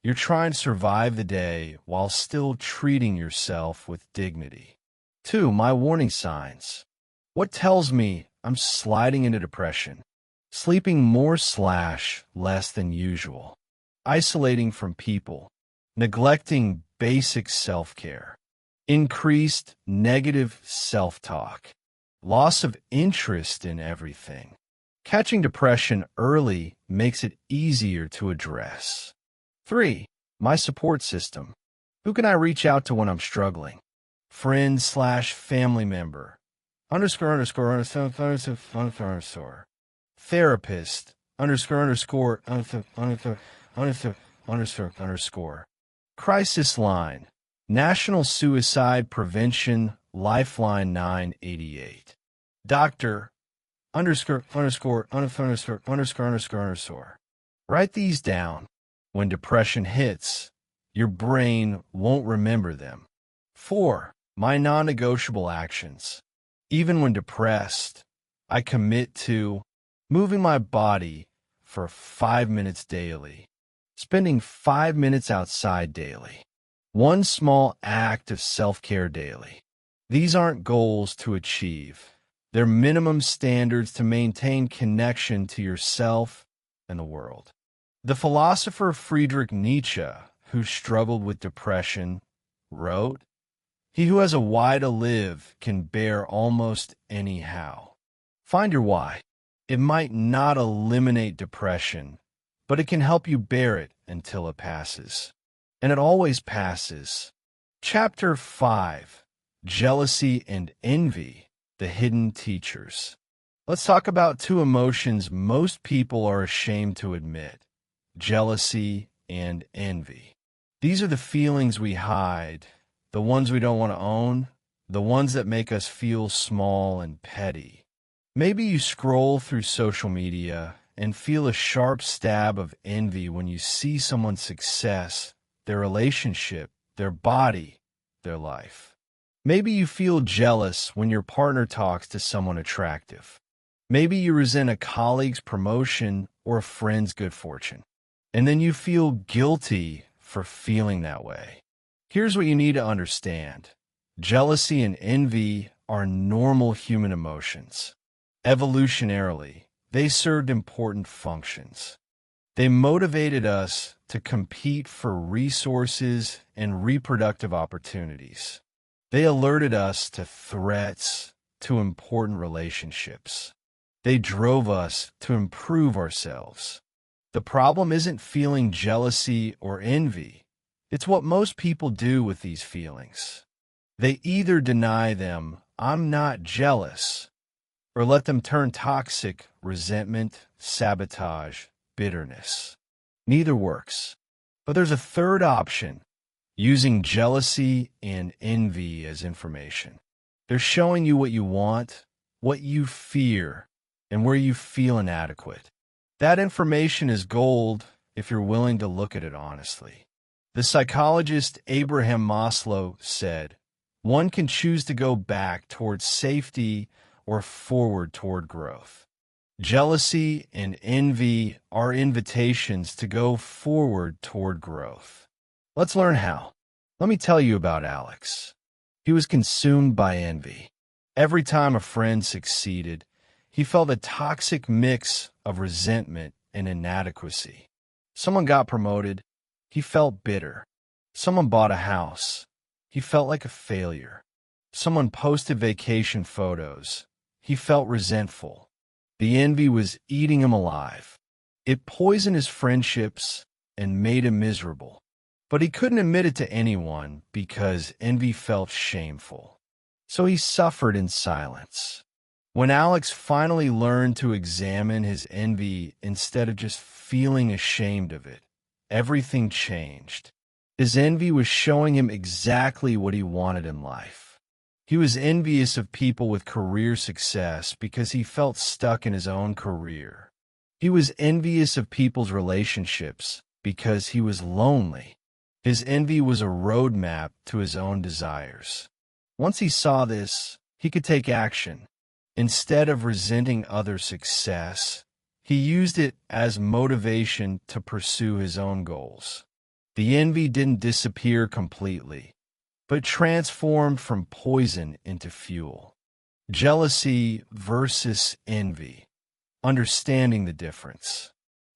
You're trying to survive the day while still treating yourself with dignity. 2. My warning signs. What tells me I'm sliding into depression? Sleeping more/less than usual. Isolating from people. Neglecting basic self-care. Increased negative self-talk. Loss of interest in everything. Catching depression early makes it easier to address. 3. My support system. Who can I reach out to when I'm struggling? Friend/family member. ________. Therapist. _________. Crisis line. National Suicide Prevention Lifeline 988. Doctor. ____________. Write these down. When depression hits, your brain won't remember them. 4. My non-negotiable actions. Even when depressed, I commit to moving my body for 5 minutes daily, spending 5 minutes outside daily, one small act of self-care daily. These aren't goals to achieve. They're minimum standards to maintain connection to yourself and the world. The philosopher Friedrich Nietzsche, who struggled with depression, wrote, "He who has a why to live can bear almost anyhow." Find your why. It might not eliminate depression, but it can help you bear it until it passes. And it always passes. Chapter 5. Jealousy and Envy, the Hidden Teachers. Let's talk about two emotions most people are ashamed to admit: jealousy and envy. These are the feelings we hide, the ones we don't want to own, the ones that make us feel small and petty. Maybe you scroll through social media and feel a sharp stab of envy when you see someone's success, their relationship, their body, their life. Maybe you feel jealous when your partner talks to someone attractive. Maybe you resent a colleague's promotion or a friend's good fortune. And then you feel guilty for feeling that way. Here's what you need to understand. Jealousy and envy are normal human emotions. Evolutionarily, they served important functions. They motivated us to compete for resources and reproductive opportunities. They alerted us to threats, to important relationships. They drove us to improve ourselves. The problem isn't feeling jealousy or envy. It's what most people do with these feelings. They either deny them, "I'm not jealous," or let them turn toxic: resentment, sabotage, bitterness. Neither works. But there's a third option: using jealousy and envy as information. They're showing you what you want, what you fear, and where you feel inadequate. That information is gold if you're willing to look at it honestly. The psychologist Abraham Maslow said, "One can choose to go back towards safety or forward toward growth." Jealousy and envy are invitations to go forward toward growth. Let's learn how. Let me tell you about Alex. He was consumed by envy. Every time a friend succeeded, he felt a toxic mix of resentment and inadequacy. Someone got promoted, he felt bitter. Someone bought a house, he felt like a failure. Someone posted vacation photos, he felt resentful. The envy was eating him alive. It poisoned his friendships and made him miserable. But he couldn't admit it to anyone because envy felt shameful. So he suffered in silence. When Alex finally learned to examine his envy instead of just feeling ashamed of it, everything changed. His envy was showing him exactly what he wanted in life. He was envious of people with career success because he felt stuck in his own career. He was envious of people's relationships because he was lonely. His envy was a roadmap to his own desires. Once he saw this, he could take action. Instead of resenting others' success, he used it as motivation to pursue his own goals. The envy didn't disappear completely, but transformed from poison into fuel. Jealousy versus envy. Understanding the difference.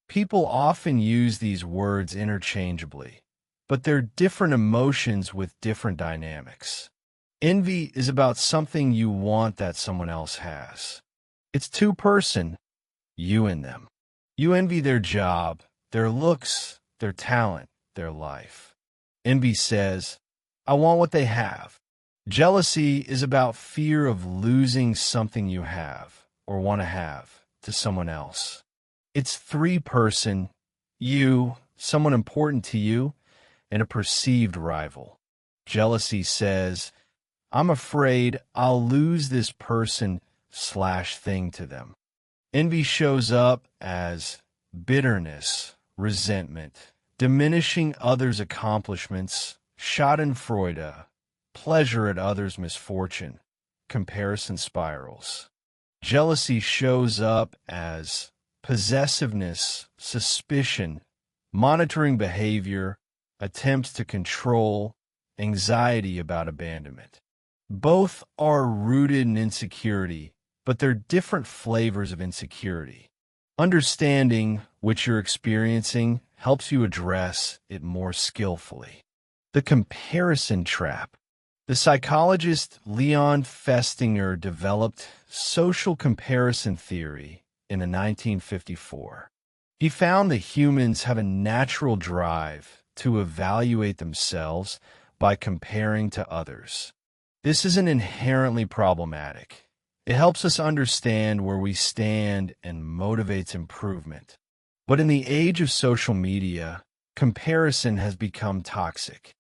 People often use these words interchangeably, but they're different emotions with different dynamics. Envy is about something you want that someone else has. It's two-person, you and them. You envy their job, their looks, their talent, their life. Envy says, "I want what they have." Jealousy is about fear of losing something you have or want to have to someone else. It's three-person, you, someone important to you, and a perceived rival. Jealousy says, "I'm afraid I'll lose this person/thing to them." Envy shows up as bitterness, resentment, diminishing others' accomplishments, Schadenfreude, pleasure at others' misfortune, comparison spirals. Jealousy shows up as possessiveness, suspicion, monitoring behavior, attempts to control, anxiety about abandonment. Both are rooted in insecurity, but they're different flavors of insecurity. Understanding which you're experiencing helps you address it more skillfully. The comparison trap. The psychologist Leon Festinger developed social comparison theory in 1954. He found that humans have a natural drive to evaluate themselves by comparing to others. This isn't inherently problematic. It helps us understand where we stand and motivates improvement. But in the age of social media, comparison has become toxic.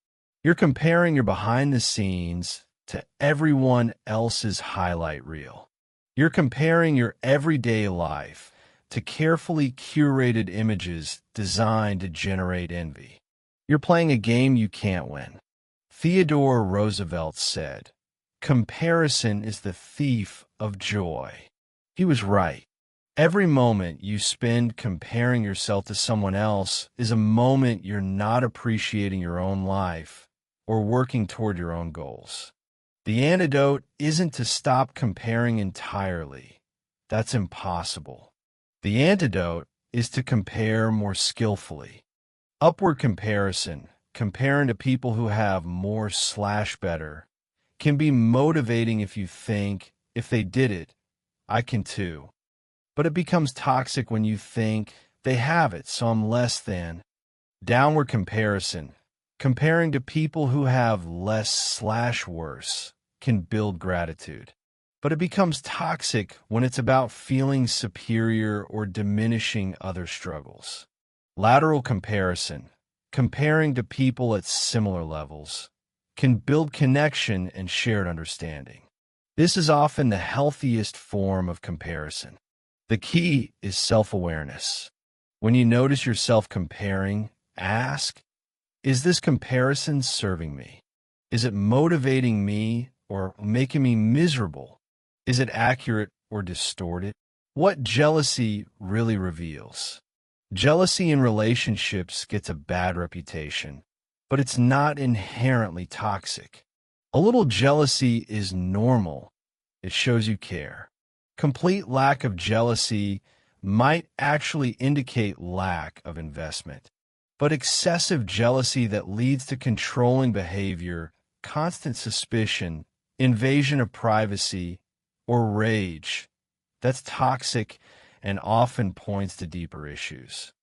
You're comparing your behind the scenes to everyone else's highlight reel. You're comparing your everyday life to carefully curated images designed to generate envy. You're playing a game you can't win. Theodore Roosevelt said, "Comparison is the thief of joy." He was right. Every moment you spend comparing yourself to someone else is a moment you're not appreciating your own life or working toward your own goals. The antidote isn't to stop comparing entirely. That's impossible. The antidote is to compare more skillfully. Upward comparison, comparing to people who have more/better, can be motivating if you think, if they did it, I can too. But it becomes toxic when you think, they have it, so I'm less than. Downward comparison, comparing to people who have less/worse, can build gratitude. But it becomes toxic when it's about feeling superior or diminishing other struggles. Lateral comparison, comparing to people at similar levels, can build connection and shared understanding. This is often the healthiest form of comparison. The key is self-awareness. When you notice yourself comparing, ask, is this comparison serving me? Is it motivating me or making me miserable? Is it accurate or distorted? What jealousy really reveals. Jealousy in relationships gets a bad reputation, but it's not inherently toxic. A little jealousy is normal. It shows you care. Complete lack of jealousy might actually indicate lack of investment. But excessive jealousy that leads to controlling behavior, constant suspicion, invasion of privacy, or rage, that's toxic and often points to deeper issues.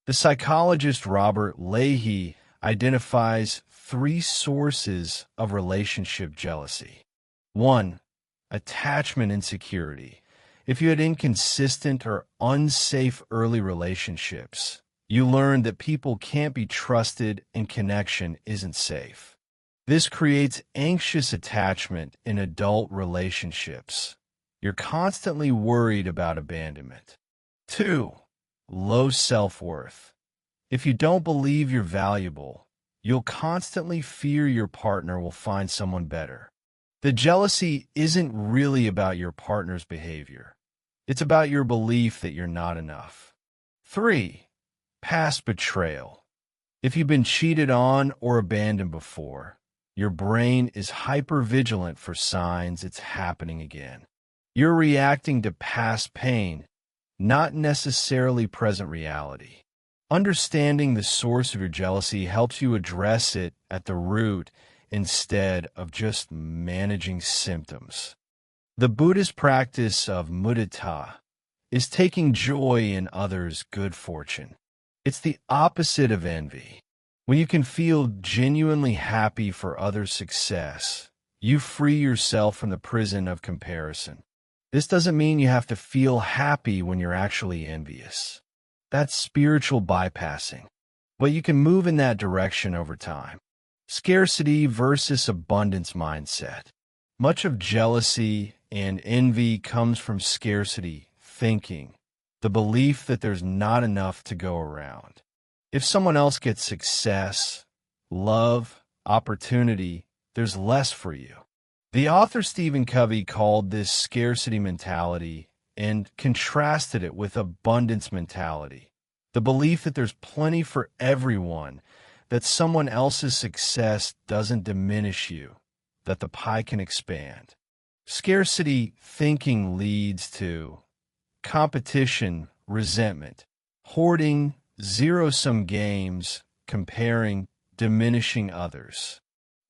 The psychologist Robert Leahy identifies 3 sources of relationship jealousy. 1. Attachment insecurity. If you had inconsistent or unsafe early relationships, you learned that people can't be trusted and connection isn't safe. This creates anxious attachment in adult relationships. You're constantly worried about abandonment. 2. Low self-worth. If you don't believe you're valuable, you'll constantly fear your partner will find someone better. The jealousy isn't really about your partner's behavior. It's about your belief that you're not enough. 3. Past betrayal. If you've been cheated on or abandoned before, your brain is hypervigilant for signs it's happening again. You're reacting to past pain, not necessarily present reality. Understanding the source of your jealousy helps you address it at the root instead of just managing symptoms. The Buddhist practice of mudita is taking joy in others' good fortune. It's the opposite of envy. When you can feel genuinely happy for others' success, you free yourself from the prison of comparison. This doesn't mean you have to feel happy when you're actually envious. That's spiritual bypassing. But you can move in that direction over time. Scarcity versus abundance mindset. Much of jealousy and envy comes from scarcity thinking, the belief that there's not enough to go around. If someone else gets success, love, opportunity, there's less for you. The author Stephen Covey called this scarcity mentality and contrasted it with abundance mentality, the belief that there's plenty for everyone, that someone else's success doesn't diminish you, that the pie can expand. Scarcity thinking leads to competition, resentment, hoarding, zero-sum games, comparing, diminishing others.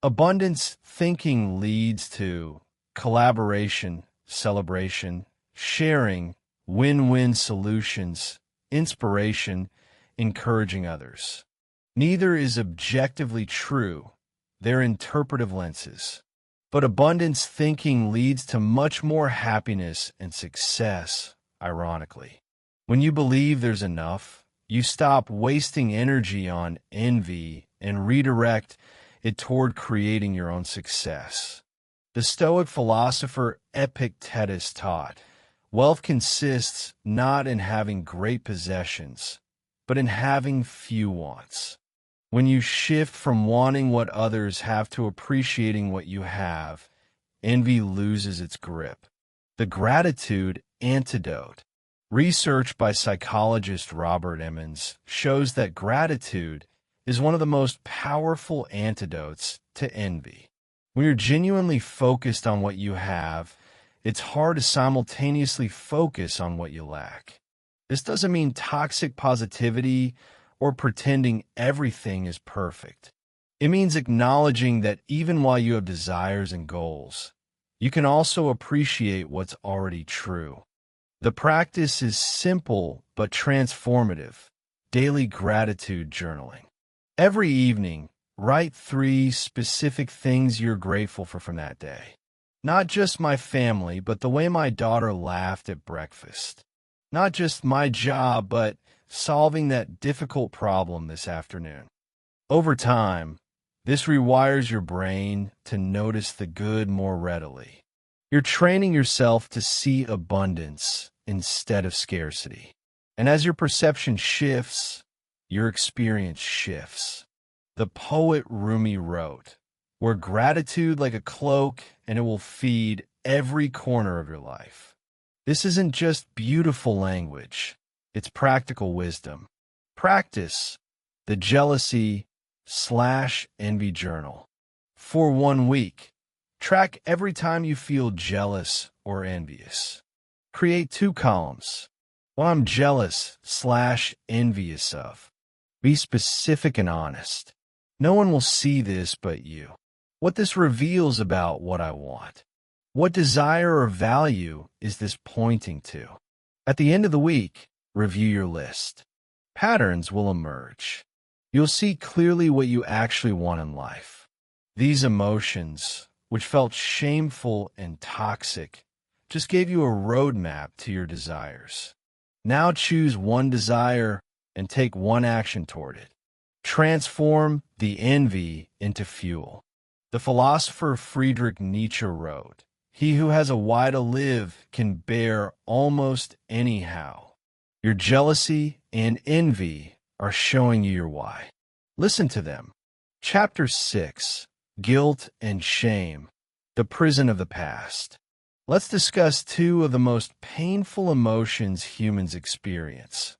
Abundance thinking leads to collaboration, celebration, sharing, win-win solutions, inspiration, encouraging others. Neither is objectively true. They're interpretive lenses. But abundance thinking leads to much more happiness and success, ironically. When you believe there's enough, you stop wasting energy on envy and redirect it toward creating your own success. The Stoic philosopher Epictetus taught, wealth consists not in having great possessions, but in having few wants. When you shift from wanting what others have to appreciating what you have, envy loses its grip. The gratitude antidote. Research by psychologist Robert Emmons shows that gratitude is one of the most powerful antidotes to envy. When you're genuinely focused on what you have, it's hard to simultaneously focus on what you lack. This doesn't mean toxic positivity or pretending everything is perfect. It means acknowledging that even while you have desires and goals, you can also appreciate what's already true. The practice is simple but transformative. Daily gratitude journaling. Every evening, write 3 specific things you're grateful for from that day. Not just my family, but the way my daughter laughed at breakfast. Not just my job, but solving that difficult problem this afternoon. Over time, this rewires your brain to notice the good more readily. You're training yourself to see abundance instead of scarcity. And as your perception shifts, your experience shifts. The poet Rumi wrote, "Wear gratitude like a cloak, and it will feed every corner of your life." This isn't just beautiful language. It's practical wisdom. Practice the jealousy/envy journal. For 1 week, track every time you feel jealous or envious. Create 2 columns. What I'm jealous/envious of. Be specific and honest. No one will see this but you. What this reveals about what I want. What desire or value is this pointing to? At the end of the week, review your list. Patterns will emerge. You'll see clearly what you actually want in life. These emotions, which felt shameful and toxic, just gave you a roadmap to your desires. Now choose one desire and take one action toward it. Transform the envy into fuel. The philosopher Friedrich Nietzsche wrote, "He who has a why to live can bear almost anyhow." Your jealousy and envy are showing you your why. Listen to them. Chapter 6, Guilt and Shame, the Prison of the Past. Let's discuss 2 of the most painful emotions humans experience,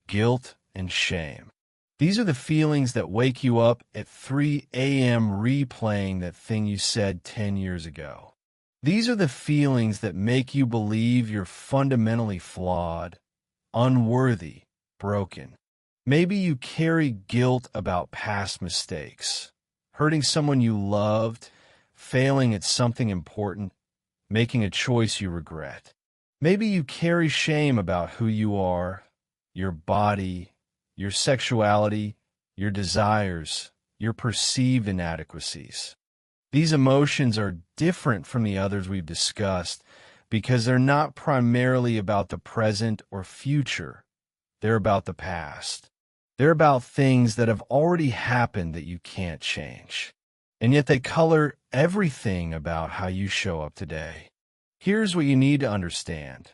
guilt and shame. These are the feelings that wake you up at 3 a.m. replaying that thing you said 10 years ago. These are the feelings that make you believe you're fundamentally flawed, unworthy, broken. Maybe you carry guilt about past mistakes, hurting someone you loved, failing at something important, making a choice you regret. Maybe you carry shame about who you are, your body, your sexuality, your desires, your perceived inadequacies. These emotions are different from the others we've discussed because they're not primarily about the present or future. They're about the past. They're about things that have already happened that you can't change. And yet they color everything about how you show up today. Here's what you need to understand.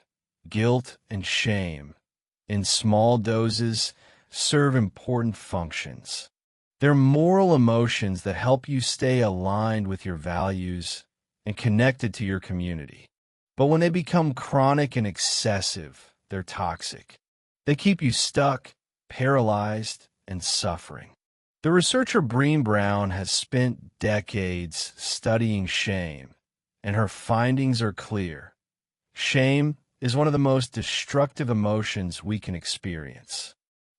Guilt and shame, in small doses, serve important functions. They're moral emotions that help you stay aligned with your values and connected to your community. But when they become chronic and excessive, they're toxic. They keep you stuck, paralyzed, and suffering. The researcher Brené Brown has spent decades studying shame, and her findings are clear. Shame is one of the most destructive emotions we can experience.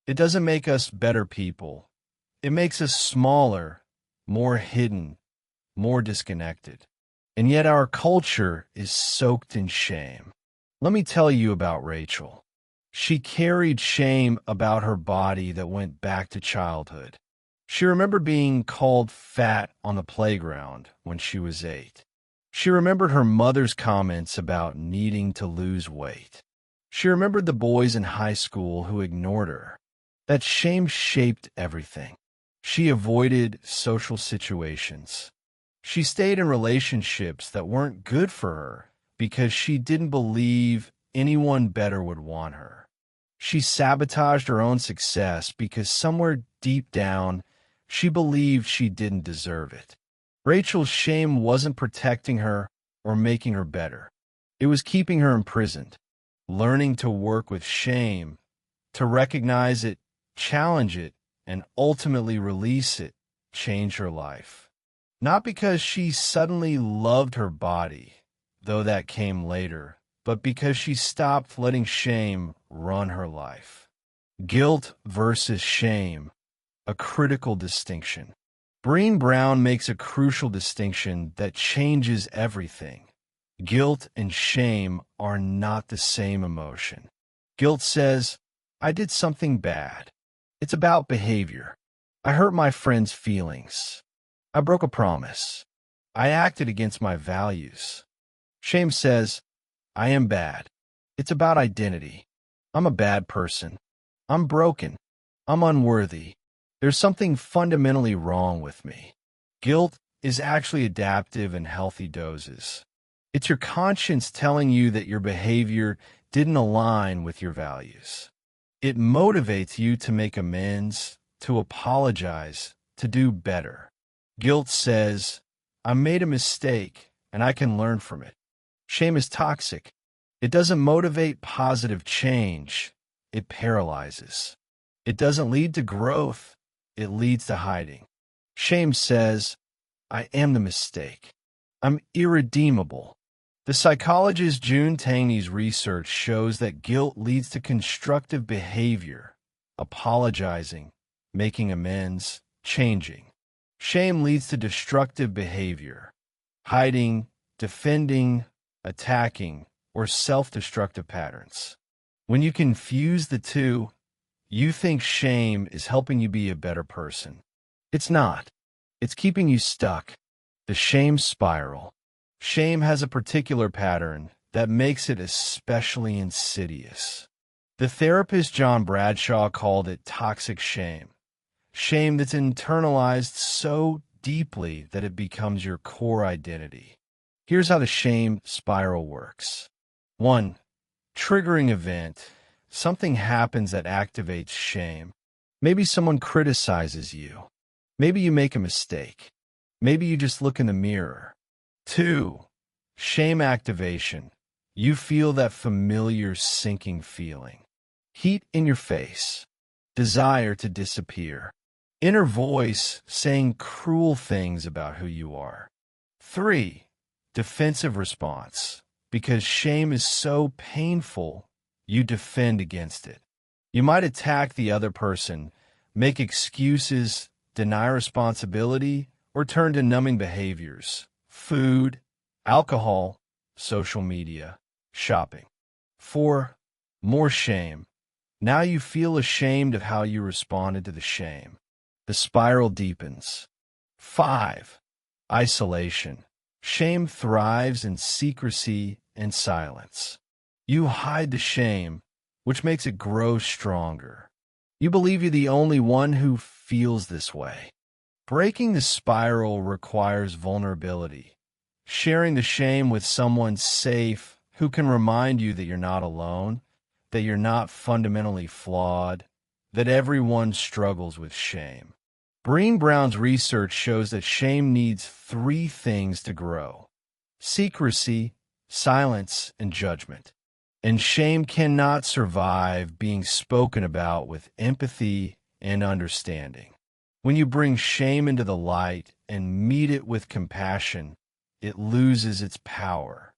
It doesn't make us better people. It makes us smaller, more hidden, more disconnected. And yet our culture is soaked in shame. Let me tell you about Rachel. She carried shame about her body that went back to childhood. She remembered being called fat on the playground when she was 8. She remembered her mother's comments about needing to lose weight. She remembered the boys in high school who ignored her. That shame shaped everything. She avoided social situations. She stayed in relationships that weren't good for her because she didn't believe anyone better would want her. She sabotaged her own success because somewhere deep down, she believed she didn't deserve it. Rachel's shame wasn't protecting her or making her better. It was keeping her imprisoned. Learning to work with shame, to recognize it, challenge it, and ultimately release it, changed her life. Not because she suddenly loved her body, though that came later, but because she stopped letting shame run her life. Guilt versus shame, a critical distinction. Brené Brown makes a crucial distinction that changes everything. Guilt and shame are not the same emotion. Guilt says, I did something bad. It's about behavior. I hurt my friend's feelings. I broke a promise. I acted against my values. Shame says, I am bad. It's about identity. I'm a bad person. I'm broken. I'm unworthy. There's something fundamentally wrong with me. Guilt is actually adaptive in healthy doses. It's your conscience telling you that your behavior didn't align with your values. It motivates you to make amends, to apologize, to do better. Guilt says, I made a mistake and I can learn from it. Shame is toxic. It doesn't motivate positive change. It paralyzes. It doesn't lead to growth. It leads to hiding. Shame says, I am the mistake. I'm irredeemable. The psychologist June Tangney's research shows that guilt leads to constructive behavior, apologizing, making amends, changing. Shame leads to destructive behavior, hiding, defending, attacking, or self-destructive patterns. When you confuse the two, you think shame is helping you be a better person. It's not. It's keeping you stuck. The shame spiral. Shame has a particular pattern that makes it especially insidious. The therapist John Bradshaw called it toxic shame. Shame that's internalized so deeply that it becomes your core identity. Here's how the shame spiral works. 1. Triggering event. Something happens that activates shame. Maybe someone criticizes you. Maybe you make a mistake. Maybe you just look in the mirror. 2. Shame activation. You feel that familiar sinking feeling. Heat in your face. Desire to disappear. Inner voice saying cruel things about who you are. 3. Defensive response. Because shame is so painful, you defend against it. You might attack the other person, make excuses, deny responsibility, or turn to numbing behaviors. Food, alcohol, social media, shopping. 4. More shame. Now you feel ashamed of how you responded to the shame. The spiral deepens. 5. Isolation. Shame thrives in secrecy and silence. You hide the shame, which makes it grow stronger. You believe you're the only one who feels this way. Breaking the spiral requires vulnerability. Sharing the shame with someone safe who can remind you that you're not alone, that you're not fundamentally flawed, that everyone struggles with shame. Brené Brown's research shows that shame needs three things to grow: secrecy, silence, and judgment. And shame cannot survive being spoken about with empathy and understanding. When you bring shame into the light and meet it with compassion, it loses its power.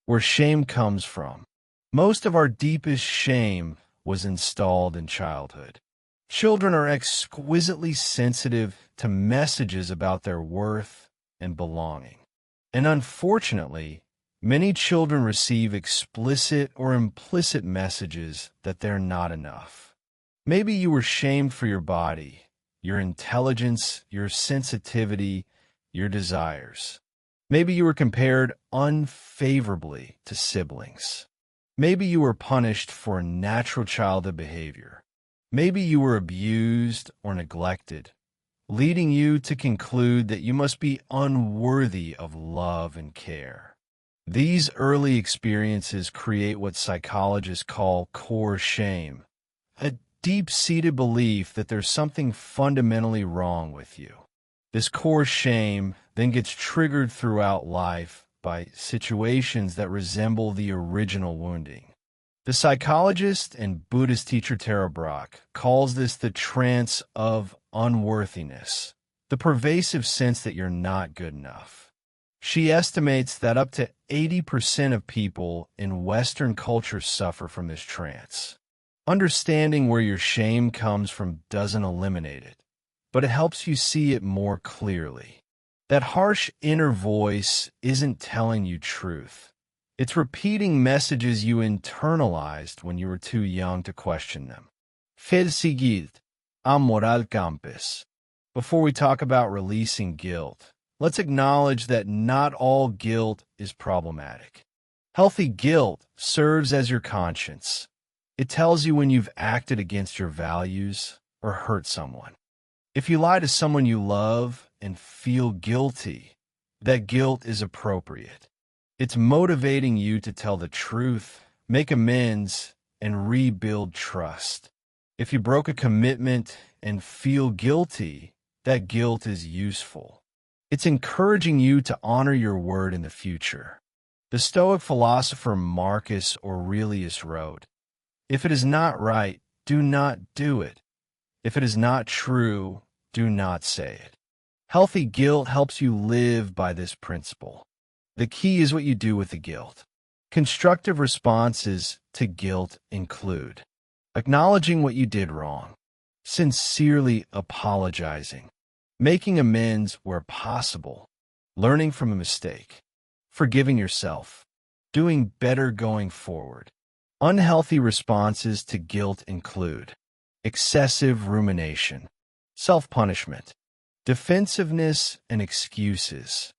Where shame comes from. Most of our deepest shame was installed in childhood. Children are exquisitely sensitive to messages about their worth and belonging. And unfortunately, many children receive explicit or implicit messages that they're not enough. Maybe you were shamed for your body, your intelligence, your sensitivity, your desires. Maybe you were compared unfavorably to siblings. Maybe you were punished for natural childhood behavior. Maybe you were abused or neglected, leading you to conclude that you must be unworthy of love and care. These early experiences create what psychologists call core shame, a deep-seated belief that there's something fundamentally wrong with you. This core shame then gets triggered throughout life by situations that resemble the original wounding. The psychologist and Buddhist teacher Tara Brach calls this the trance of unworthiness, the pervasive sense that you're not good enough. She estimates that up to 80% of people in Western culture suffer from this trance. Understanding where your shame comes from doesn't eliminate it, but it helps you see it more clearly. That harsh inner voice isn't telling you truth. It's repeating messages you internalized when you were too young to question them. Fel seguid, a moral campus. Before we talk about releasing guilt, let's acknowledge that not all guilt is problematic. Healthy guilt serves as your conscience. It tells you when you've acted against your values or hurt someone. If you lie to someone you love and feel guilty, that guilt is appropriate. It's motivating you to tell the truth, make amends, and rebuild trust. If you broke a commitment and feel guilty, that guilt is useful. It's encouraging you to honor your word in the future. The Stoic philosopher Marcus Aurelius wrote, "If it is not right, do not do it. If it is not true, do not say it." Healthy guilt helps you live by this principle. The key is what you do with the guilt. Constructive responses to guilt include acknowledging what you did wrong, sincerely apologizing, making amends where possible, learning from a mistake, forgiving yourself, doing better going forward. Unhealthy responses to guilt include excessive rumination, self-punishment, defensiveness and excuses,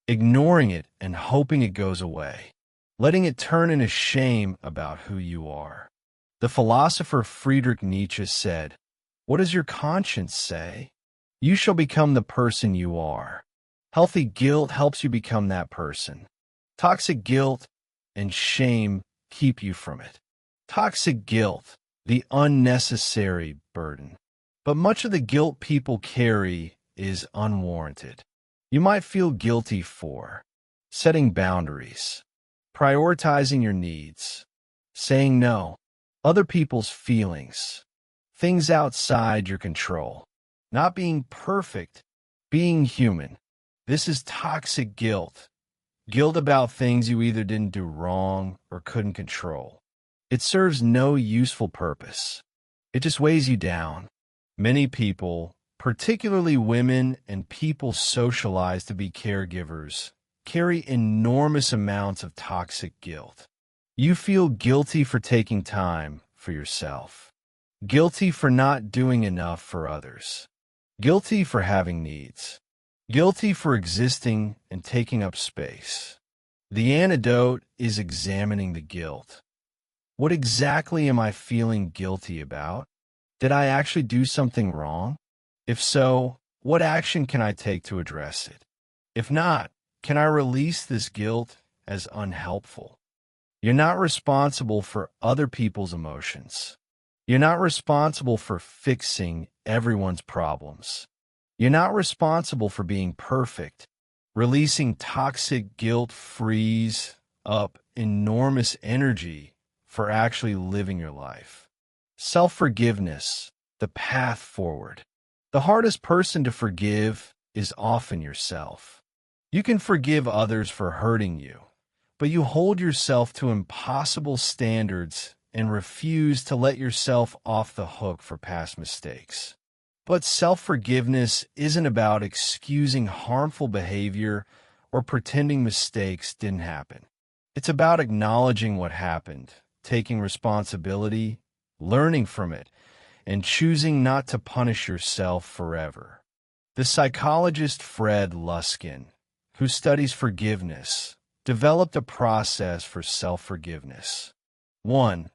ignoring it and hoping it goes away, letting it turn into shame about who you are. The philosopher Friedrich Nietzsche said, "What does your conscience say? You shall become the person you are." Healthy guilt helps you become that person. Toxic guilt and shame keep you from it. Toxic guilt, the unnecessary burden. But much of the guilt people carry is unwarranted. You might feel guilty for setting boundaries, prioritizing your needs, saying no, other people's feelings, things outside your control, not being perfect, being human. This is toxic guilt. Guilt about things you either didn't do wrong or couldn't control. It serves no useful purpose. It just weighs you down. Many people, particularly women and people socialized to be caregivers, carry enormous amounts of toxic guilt. You feel guilty for taking time for yourself, guilty for not doing enough for others, guilty for having needs, guilty for existing and taking up space. The antidote is examining the guilt. What exactly am I feeling guilty about? Did I actually do something wrong? If so, what action can I take to address it? If not, can I release this guilt as unhelpful? You're not responsible for other people's emotions. You're not responsible for fixing everyone's problems. You're not responsible for being perfect. Releasing toxic guilt frees up enormous energy for actually living your life. Self-forgiveness, the path forward. The hardest person to forgive is often yourself. You can forgive others for hurting you, but you hold yourself to impossible standards and refuse to let yourself off the hook for past mistakes. But self-forgiveness isn't about excusing harmful behavior or pretending mistakes didn't happen. It's about acknowledging what happened, taking responsibility, learning from it, and choosing not to punish yourself forever. The psychologist Fred Luskin, who studies forgiveness, developed a process for self-forgiveness. 1.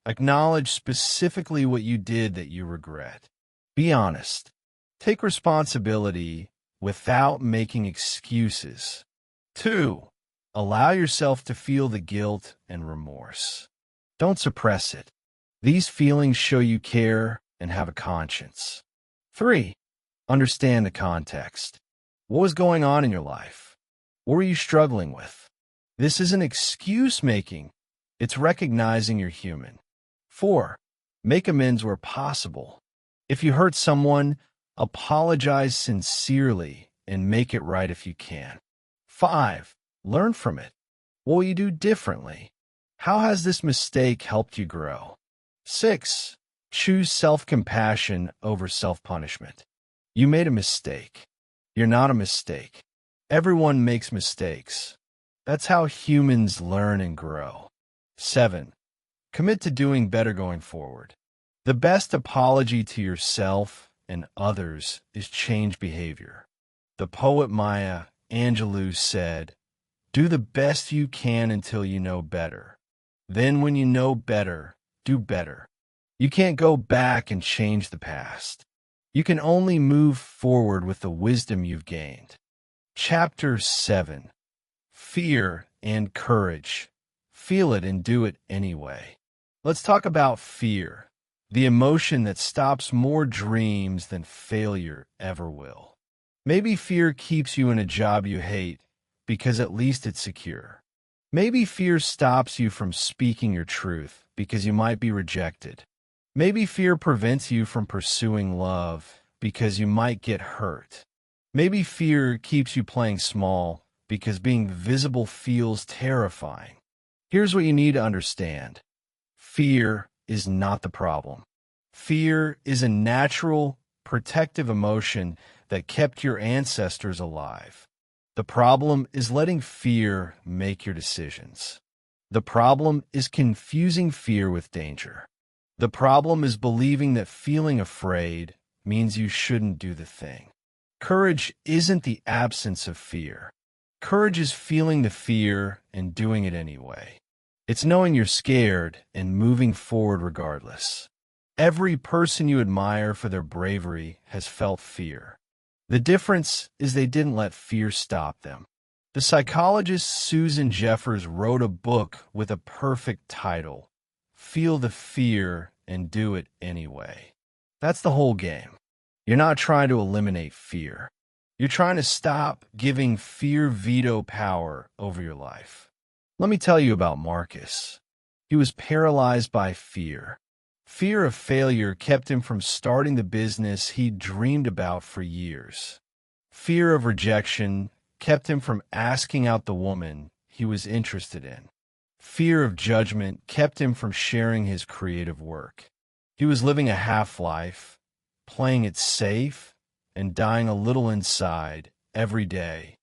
Acknowledge specifically what you did that you regret. Be honest. Take responsibility without making excuses. 2. Allow yourself to feel the guilt and remorse. Don't suppress it. These feelings show you care and have a conscience. 3. Understand the context. What was going on in your life? What were you struggling with? This isn't excuse-making. It's recognizing you're human. 4. Make amends where possible. If you hurt someone, apologize sincerely and make it right if you can. 5. Learn from it. What will you do differently? How has this mistake helped you grow? 6. Choose self-compassion over self-punishment. You made a mistake. You're not a mistake. Everyone makes mistakes. That's how humans learn and grow. 7. Commit to doing better going forward. The best apology to yourself and others is change behavior. The poet Maya Angelou said, "Do the best you can until you know better. Then when you know better, do better." You can't go back and change the past. You can only move forward with the wisdom you've gained. Chapter 7. Fear and Courage. Feel it and do it anyway. Let's talk about fear, the emotion that stops more dreams than failure ever will. Maybe fear keeps you in a job you hate because at least it's secure. Maybe fear stops you from speaking your truth because you might be rejected. Maybe fear prevents you from pursuing love because you might get hurt. Maybe fear keeps you playing small because being visible feels terrifying. Here's what you need to understand. Fear is not the problem. Fear is a natural, protective emotion that kept your ancestors alive. The problem is letting fear make your decisions. The problem is confusing fear with danger. The problem is believing that feeling afraid means you shouldn't do the thing. Courage isn't the absence of fear. Courage is feeling the fear and doing it anyway. It's knowing you're scared and moving forward regardless. Every person you admire for their bravery has felt fear. The difference is they didn't let fear stop them. The psychologist Susan Jeffers wrote a book with a perfect title, Feel the Fear and Do It Anyway. That's the whole game. You're not trying to eliminate fear. You're trying to stop giving fear veto power over your life. Let me tell you about Marcus. He was paralyzed by fear. Fear of failure kept him from starting the business he'd dreamed about for years. Fear of rejection kept him from asking out the woman he was interested in. Fear of judgment kept him from sharing his creative work. He was living a half-life, playing it safe, and dying a little inside every day.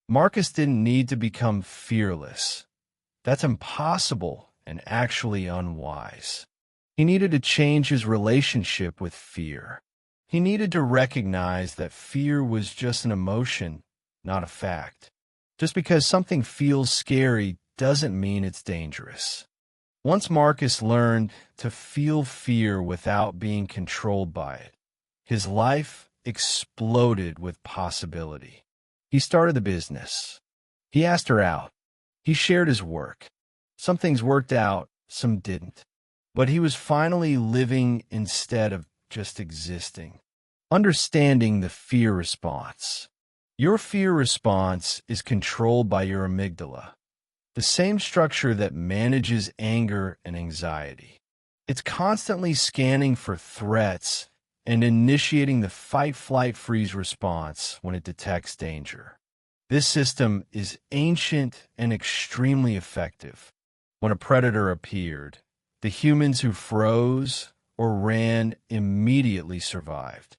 Marcus didn't need to become fearless. That's impossible and actually unwise. He needed to change his relationship with fear. He needed to recognize that fear was just an emotion, not a fact. Just because something feels scary doesn't mean it's dangerous. Once Marcus learned to feel fear without being controlled by it, his life exploded with possibility. He started the business. He asked her out. He shared his work. Some things worked out, some didn't. but he was finally living instead of just existing. Understanding the fear response. Your fear response is controlled by your amygdala, the same structure that manages anger and anxiety. It's constantly scanning for threats and initiating the fight, flight, freeze response when it detects danger. This system is ancient and extremely effective. When a predator appeared, the humans who froze or ran immediately survived.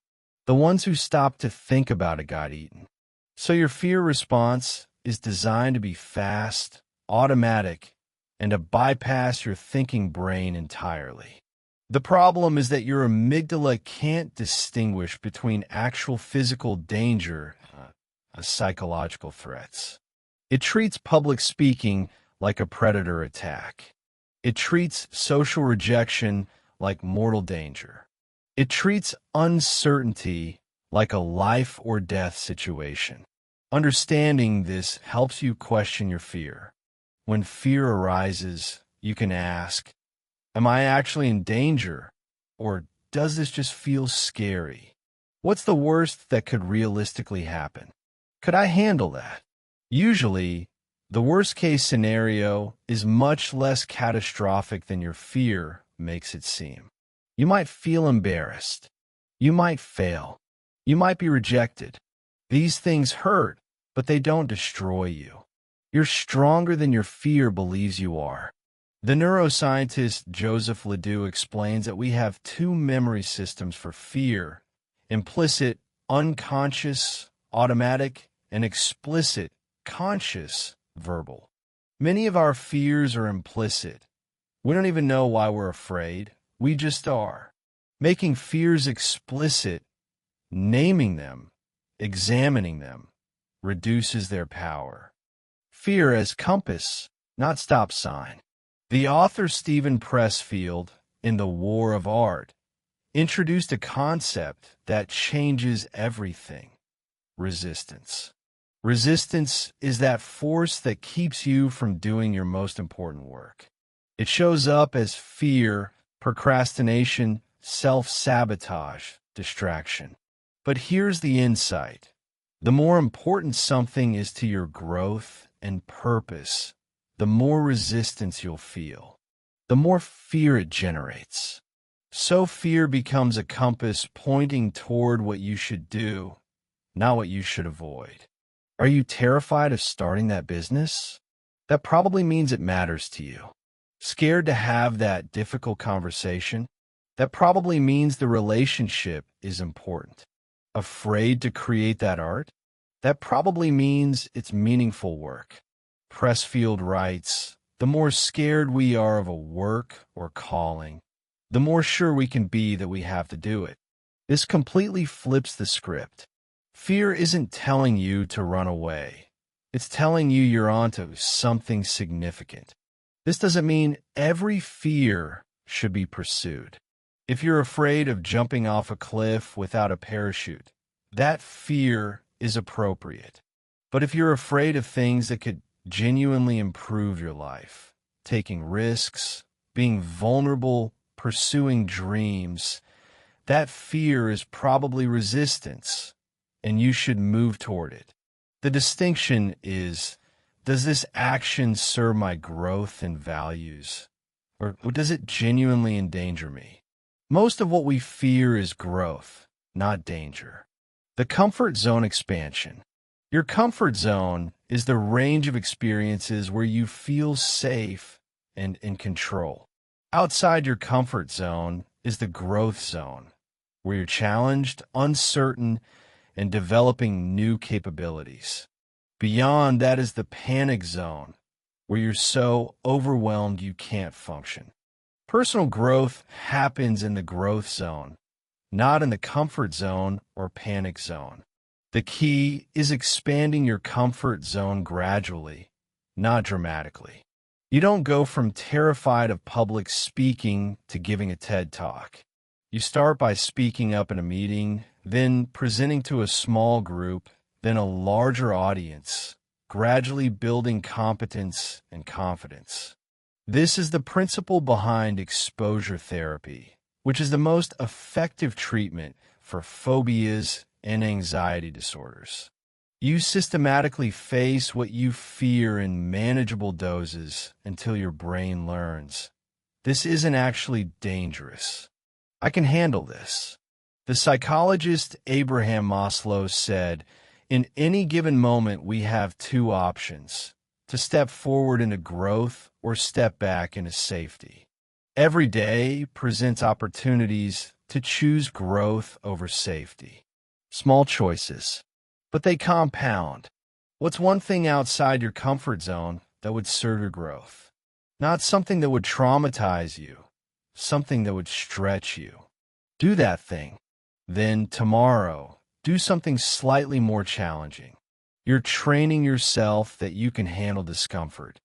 The ones who stopped to think about it got eaten. So your fear response is designed to be fast, automatic, and to bypass your thinking brain entirely. The problem is that your amygdala can't distinguish between actual physical danger and psychological threats. It treats public speaking like a predator attack. It treats social rejection like mortal danger. It treats uncertainty like a life or death situation. Understanding this helps you question your fear. When fear arises, you can ask, am I actually in danger? Or does this just feel scary? What's the worst that could realistically happen? Could I handle that? Usually, the worst-case scenario is much less catastrophic than your fear makes it seem. You might feel embarrassed. You might fail. You might be rejected. These things hurt, but they don't destroy you. You're stronger than your fear believes you are. The neuroscientist Joseph Ledoux explains that we have two memory systems for fear: implicit, unconscious, automatic, and explicit, conscious, verbal. Many of our fears are implicit. We don't even know why we're afraid. We just are. Making fears explicit, naming them, examining them, reduces their power. Fear as compass, not stop sign. The author Stephen Pressfield, in The War of Art, introduced a concept that changes everything: resistance. Resistance is that force that keeps you from doing your most important work. It shows up as fear, procrastination, self-sabotage, distraction. But here's the insight. The more important something is to your growth and purpose, the more resistance you'll feel, the more fear it generates. So fear becomes a compass pointing toward what you should do, not what you should avoid. Are you terrified of starting that business? That probably means it matters to you. Scared to have that difficult conversation? That probably means the relationship is important. Afraid to create that art? That probably means it's meaningful work. Pressfield writes, the more scared we are of a work or calling, the more sure we can be that we have to do it. This completely flips the script. Fear isn't telling you to run away. It's telling you you're onto something significant. This doesn't mean every fear should be pursued. If you're afraid of jumping off a cliff without a parachute, that fear is appropriate. But if you're afraid of things that could genuinely improve your life, taking risks, being vulnerable, pursuing dreams, that fear is probably resistance, and you should move toward it. The distinction is, does this action serve my growth and values, or does it genuinely endanger me? Most of what we fear is growth, not danger. The comfort zone expansion. Your comfort zone is the range of experiences where you feel safe and in control. Outside your comfort zone is the growth zone, where you're challenged, uncertain, and developing new capabilities. Beyond that is the panic zone, where you're so overwhelmed you can't function. Personal growth happens in the growth zone, not in the comfort zone or panic zone. The key is expanding your comfort zone gradually, not dramatically. You don't go from terrified of public speaking to giving a TED Talk. You start by speaking up in a meeting, then presenting to a small group, then a larger audience, gradually building competence and confidence. This is the principle behind exposure therapy, which is the most effective treatment for phobias and anxiety disorders. You systematically face what you fear in manageable doses until your brain learns, this isn't actually dangerous. I can handle this. The psychologist Abraham Maslow said, in any given moment we have two options, to step forward into growth or step back into safety. Every day presents opportunities to choose growth over safety. Small choices, but they compound. What's one thing outside your comfort zone that would serve your growth? Not something that would traumatize you, something that would stretch you. Do that thing. Then tomorrow, do something slightly more challenging. You're training yourself that you can handle discomfort.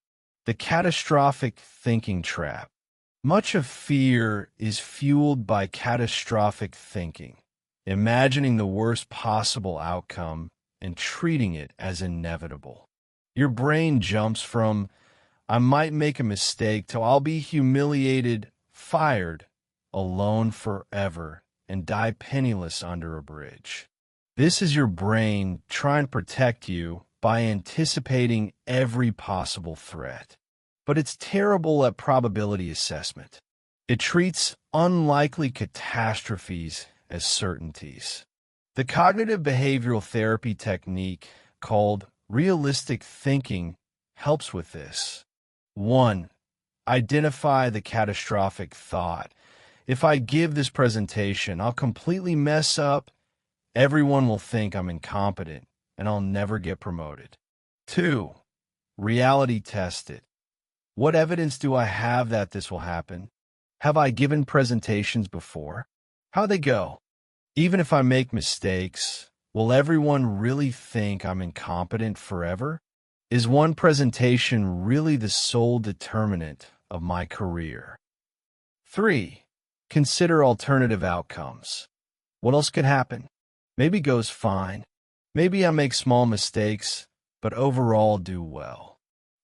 The catastrophic thinking trap. Much of fear is fueled by catastrophic thinking, imagining the worst possible outcome and treating it as inevitable. Your brain jumps from, I might make a mistake, to I'll be humiliated, fired, alone forever, and die penniless under a bridge. This is your brain trying to protect you by anticipating every possible threat. But it's terrible at probability assessment. It treats unlikely catastrophes as certainties. The cognitive behavioral therapy technique called realistic thinking helps with this. 1. Identify the catastrophic thought. If I give this presentation, I'll completely mess up. Everyone will think I'm incompetent, and I'll never get promoted. 2. Reality test it. What evidence do I have that this will happen? Have I given presentations before? How'd they go? Even if I make mistakes, will everyone really think I'm incompetent forever? Is one presentation really the sole determinant of my career? 3. Consider alternative outcomes. What else could happen? Maybe it goes fine. Maybe I make small mistakes, but overall do well.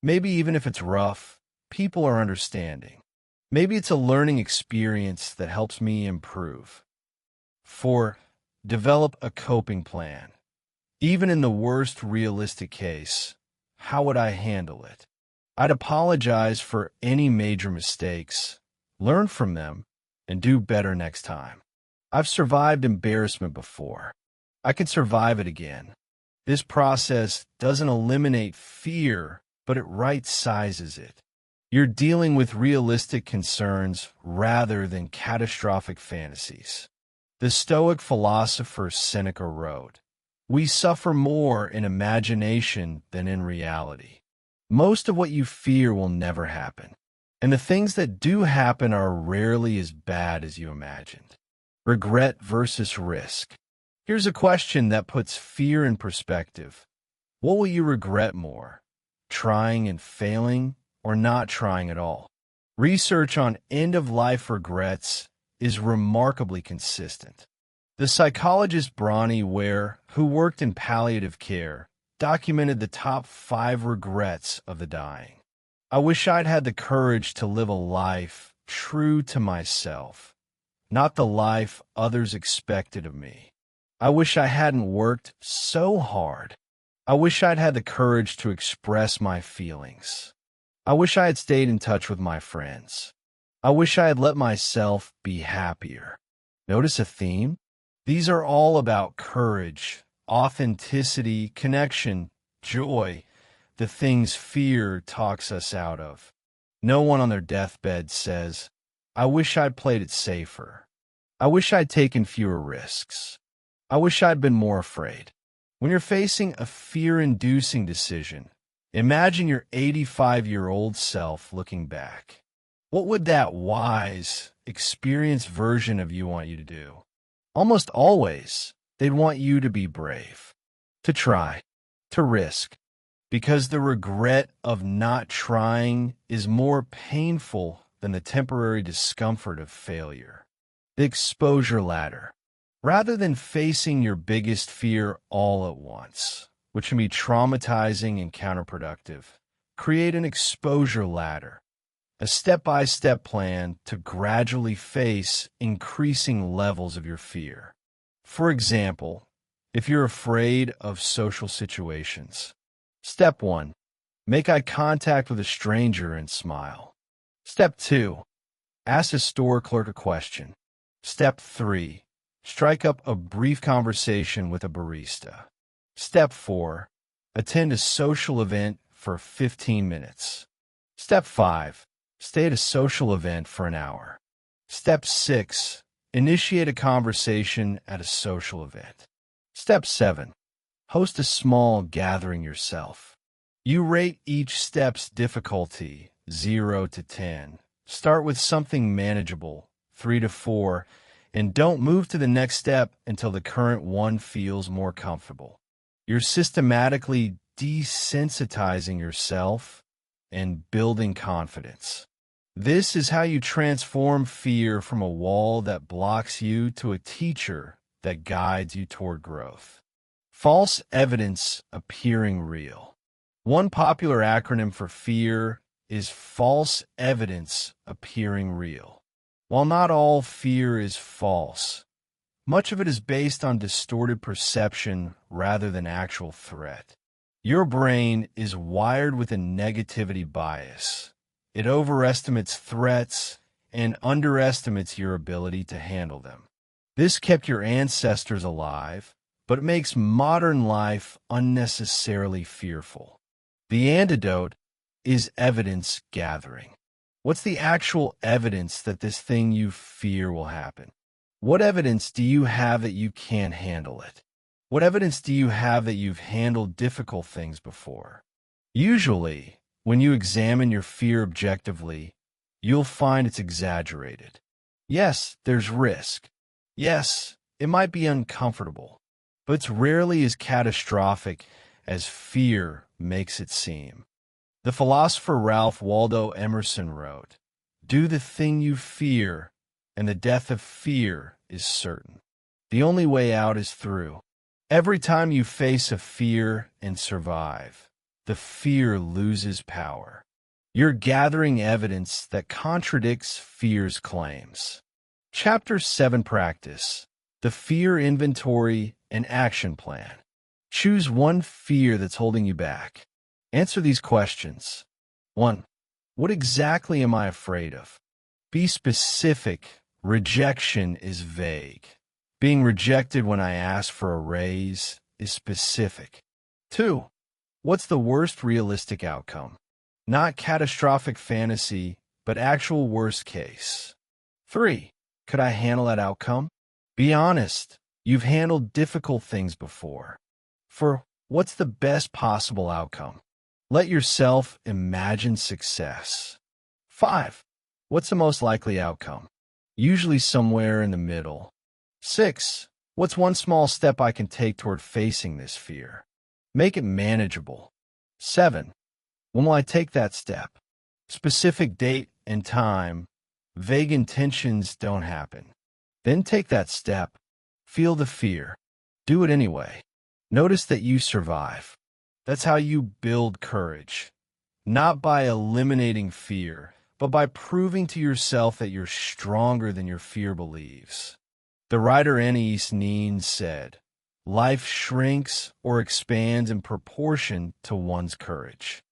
Maybe even if it's rough, people are understanding. Maybe it's a learning experience that helps me improve. 4. Develop a coping plan. Even in the worst realistic case, how would I handle it? I'd apologize for any major mistakes, learn from them, and do better next time. I've survived embarrassment before. I can survive it again. This process doesn't eliminate fear, but it right-sizes it. You're dealing with realistic concerns rather than catastrophic fantasies. The Stoic philosopher Seneca wrote, "We suffer more in imagination than in reality." Most of what you fear will never happen, and the things that do happen are rarely as bad as you imagined. Regret versus risk. Here's a question that puts fear in perspective. What will you regret more? Trying and failing, or not trying at all? Research on end-of-life regrets is remarkably consistent. The psychologist Bronnie Ware, who worked in palliative care, documented the top 5 regrets of the dying. I wish I'd had the courage to live a life true to myself, not the life others expected of me. I wish I hadn't worked so hard. I wish I'd had the courage to express my feelings. I wish I had stayed in touch with my friends. I wish I had let myself be happier. Notice a theme? These are all about courage, authenticity, connection, joy, the things fear talks us out of. No one on their deathbed says, I wish I'd played it safer. I wish I'd taken fewer risks. I wish I'd been more afraid. When you're facing a fear-inducing decision, imagine your 85-year-old self looking back. What would that wise, experienced version of you want you to do? Almost always, they'd want you to be brave, to try, to risk, because the regret of not trying is more painful than the temporary discomfort of failure. The exposure ladder. Rather than facing your biggest fear all at once, which can be traumatizing and counterproductive, create an exposure ladder. a step-by-step plan to gradually face increasing levels of your fear. For example, if you're afraid of social situations, Step 1. Make eye contact with a stranger and smile. Step 2. Ask a store clerk a question. Step 3. Strike up a brief conversation with a barista. Step 4. Attend a social event for 15 minutes. Step 5. Stay at a social event for an hour. Step 6. Initiate a conversation at a social event. Step 7. Host a small gathering yourself. You rate each step's difficulty 0 to 10. Start with something manageable, 3 to 4, and don't move to the next step until the current one feels more comfortable. You're systematically desensitizing yourself and building confidence. This is how you transform fear from a wall that blocks you to a teacher that guides you toward growth. False evidence appearing real. One popular acronym for fear is false evidence appearing real. While not all fear is false, much of it is based on distorted perception rather than actual threat. Your brain is wired with a negativity bias. It overestimates threats and underestimates your ability to handle them. This kept your ancestors alive, but it makes modern life unnecessarily fearful. The antidote is evidence gathering. What's the actual evidence that this thing you fear will happen? What evidence do you have that you can't handle it? What evidence do you have that you've handled difficult things before? Usually, when you examine your fear objectively, you'll find it's exaggerated. Yes, there's risk. Yes, it might be uncomfortable, but it's rarely as catastrophic as fear makes it seem. The philosopher Ralph Waldo Emerson wrote, "Do the thing you fear, and the death of fear is certain. The only way out is through." Every time you face a fear and survive, the fear loses power. You're gathering evidence that contradicts fear's claims. Chapter 7 Practice: The Fear Inventory and Action Plan. Choose one fear that's holding you back. Answer these questions. 1. What exactly am I afraid of? Be specific. Rejection is vague. Being rejected when I ask for a raise is specific. 2. What's the worst realistic outcome? Not catastrophic fantasy, but actual worst case. 3. Could I handle that outcome? Be honest. You've handled difficult things before. 4. What's the best possible outcome? Let yourself imagine success. 5. What's the most likely outcome? Usually somewhere in the middle. 6. What's one small step I can take toward facing this fear? Make it manageable. 7. When will I take that step? Specific date and time. Vague intentions don't happen. Then take that step. Feel the fear. Do it anyway. Notice that you survive. That's how you build courage. Not by eliminating fear, but by proving to yourself that you're stronger than your fear believes. The writer Anais Nin said, "Life shrinks or expands in proportion to one's courage."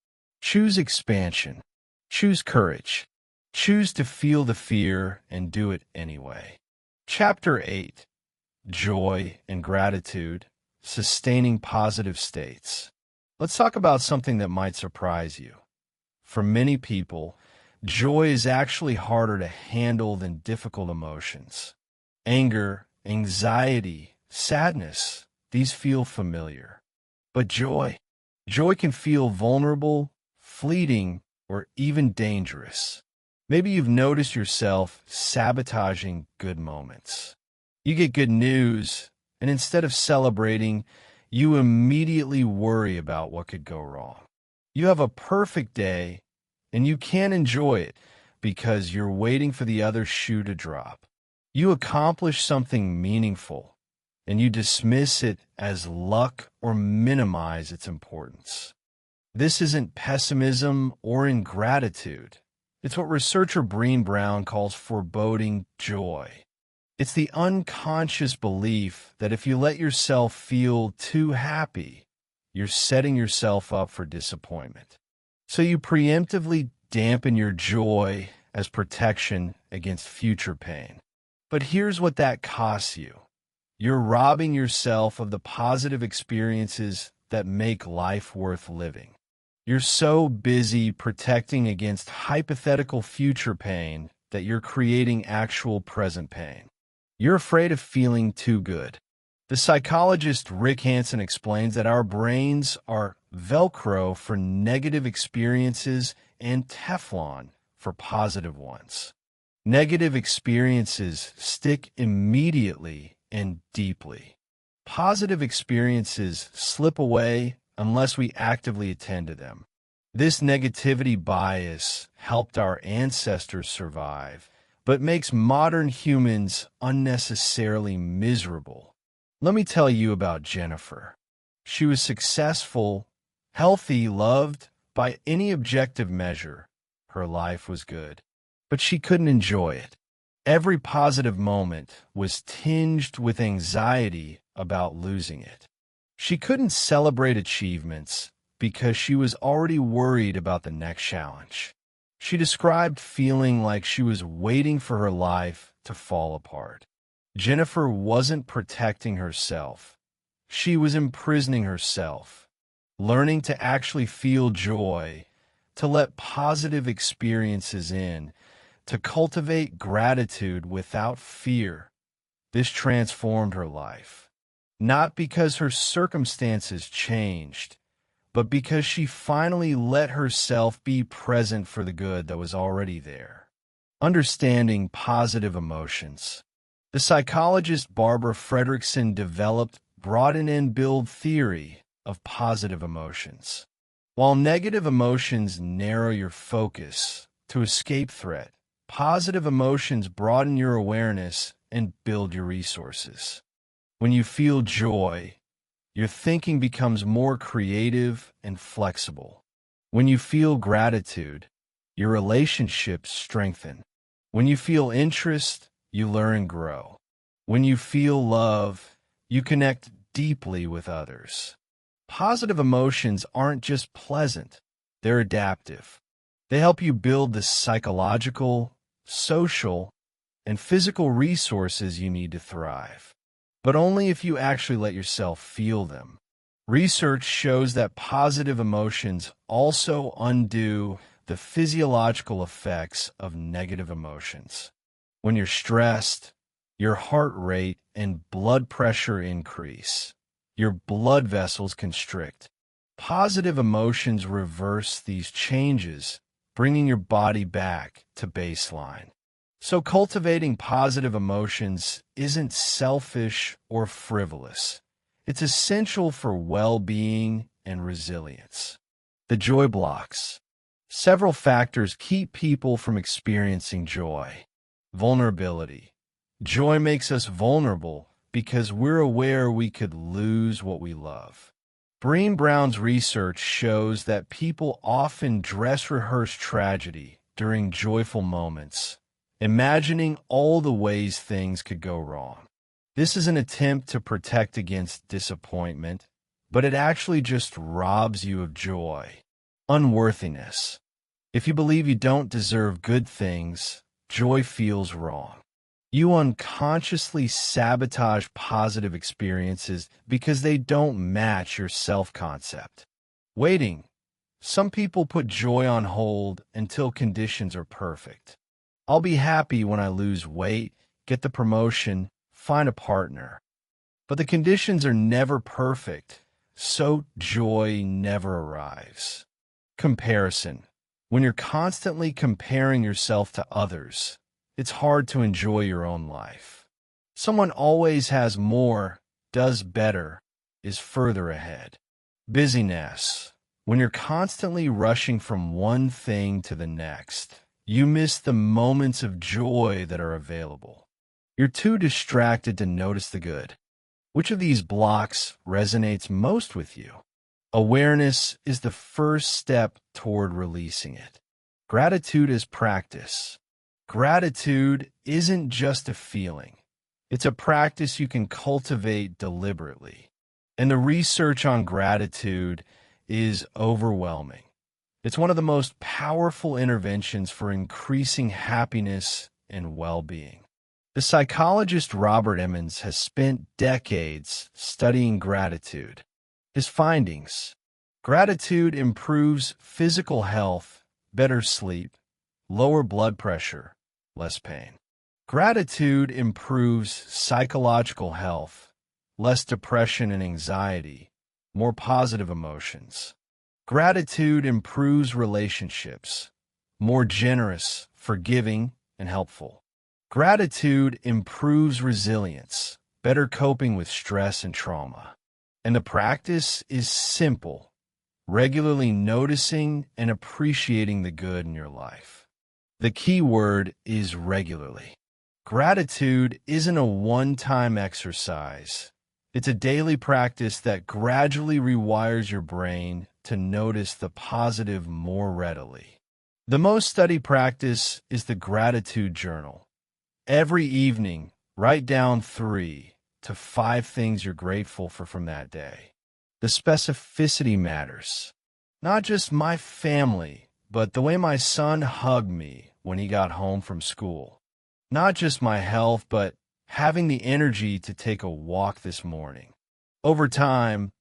Choose expansion. Choose courage. Choose to feel the fear and do it anyway. Chapter 8. Joy and Gratitude, Sustaining Positive States. Let's talk about something that might surprise you. For many people, joy is actually harder to handle than difficult emotions. Anger, anxiety, sadness, these feel familiar. But joy can feel vulnerable, fleeting, or even dangerous. Maybe you've noticed yourself sabotaging good moments. You get good news, and instead of celebrating, you immediately worry about what could go wrong. You have a perfect day, and you can't enjoy it because you're waiting for the other shoe to drop. You accomplish something meaningful, and you dismiss it as luck or minimize its importance. This isn't pessimism or ingratitude. It's what researcher Brené Brown calls foreboding joy. It's the unconscious belief that if you let yourself feel too happy, you're setting yourself up for disappointment. So you preemptively dampen your joy as protection against future pain. But here's what that costs you. You're robbing yourself of the positive experiences that make life worth living. You're so busy protecting against hypothetical future pain that you're creating actual present pain. You're afraid of feeling too good. The psychologist Rick Hanson explains that our brains are Velcro for negative experiences and Teflon for positive ones. Negative experiences stick immediately and deeply. Positive experiences slip away unless we actively attend to them. This negativity bias helped our ancestors survive, but makes modern humans unnecessarily miserable. Let me tell you about Jennifer. She was successful, healthy, loved by any objective measure. Her life was good, but she couldn't enjoy it. Every positive moment was tinged with anxiety about losing it. She couldn't celebrate achievements because she was already worried about the next challenge. She described feeling like she was waiting for her life to fall apart. Jennifer wasn't protecting herself. She was imprisoning herself, learning to actually feel joy, to let positive experiences in, to cultivate gratitude without fear. This transformed her life, not because her circumstances changed, but because she finally let herself be present for the good that was already there. Understanding positive emotions. The psychologist Barbara Fredrickson developed broaden and build theory of positive emotions. While negative emotions narrow your focus to escape threat, positive emotions broaden your awareness and build your resources. When you feel joy, your thinking becomes more creative and flexible. When you feel gratitude, your relationships strengthen. When you feel interest, you learn and grow. When you feel love, you connect deeply with others. Positive emotions aren't just pleasant, they're adaptive. They help you build the psychological, social, and physical resources you need to thrive, but only if you actually let yourself feel them. Research shows that positive emotions also undo the physiological effects of negative emotions. When you're stressed, your heart rate and blood pressure increase. Your blood vessels constrict. Positive emotions reverse these changes, bringing your body back to baseline. So cultivating positive emotions isn't selfish or frivolous. It's essential for well-being and resilience. The joy blocks. Several factors keep people from experiencing joy. Vulnerability. Joy makes us vulnerable because we're aware we could lose what we love. Brené Brown's research shows that people often dress rehearse tragedy during joyful moments, imagining all the ways things could go wrong. This is an attempt to protect against disappointment, but it actually just robs you of joy. Unworthiness. If you believe you don't deserve good things, joy feels wrong. You unconsciously sabotage positive experiences because they don't match your self-concept. Waiting. Some people put joy on hold until conditions are perfect. I'll be happy when I lose weight, get the promotion, find a partner. But the conditions are never perfect, so joy never arrives. Comparison. When you're constantly comparing yourself to others, it's hard to enjoy your own life. Someone always has more, does better, is further ahead. Busyness. When you're constantly rushing from one thing to the next, you miss the moments of joy that are available. You're too distracted to notice the good. Which of these blocks resonates most with you? Awareness is the first step toward releasing it. Gratitude is practice. Gratitude isn't just a feeling. It's a practice you can cultivate deliberately. And the research on gratitude is overwhelming. It's one of the most powerful interventions for increasing happiness and well-being. The psychologist Robert Emmons has spent decades studying gratitude. His findings: gratitude improves physical health, better sleep, lower blood pressure, less pain. Gratitude improves psychological health, less depression and anxiety, more positive emotions. Gratitude improves relationships, more generous, forgiving, and helpful. Gratitude improves resilience, better coping with stress and trauma. And the practice is simple: regularly noticing and appreciating the good in your life. The key word is regularly. Gratitude isn't a one-time exercise. It's a daily practice that gradually rewires your brain to notice the positive more readily. The most studied practice is the gratitude journal. Every evening, write down 3 to 5 things you're grateful for from that day. The specificity matters. Not just my family, but the way my son hugged me when he got home from school. Not just my health, but having the energy to take a walk this morning. Over time,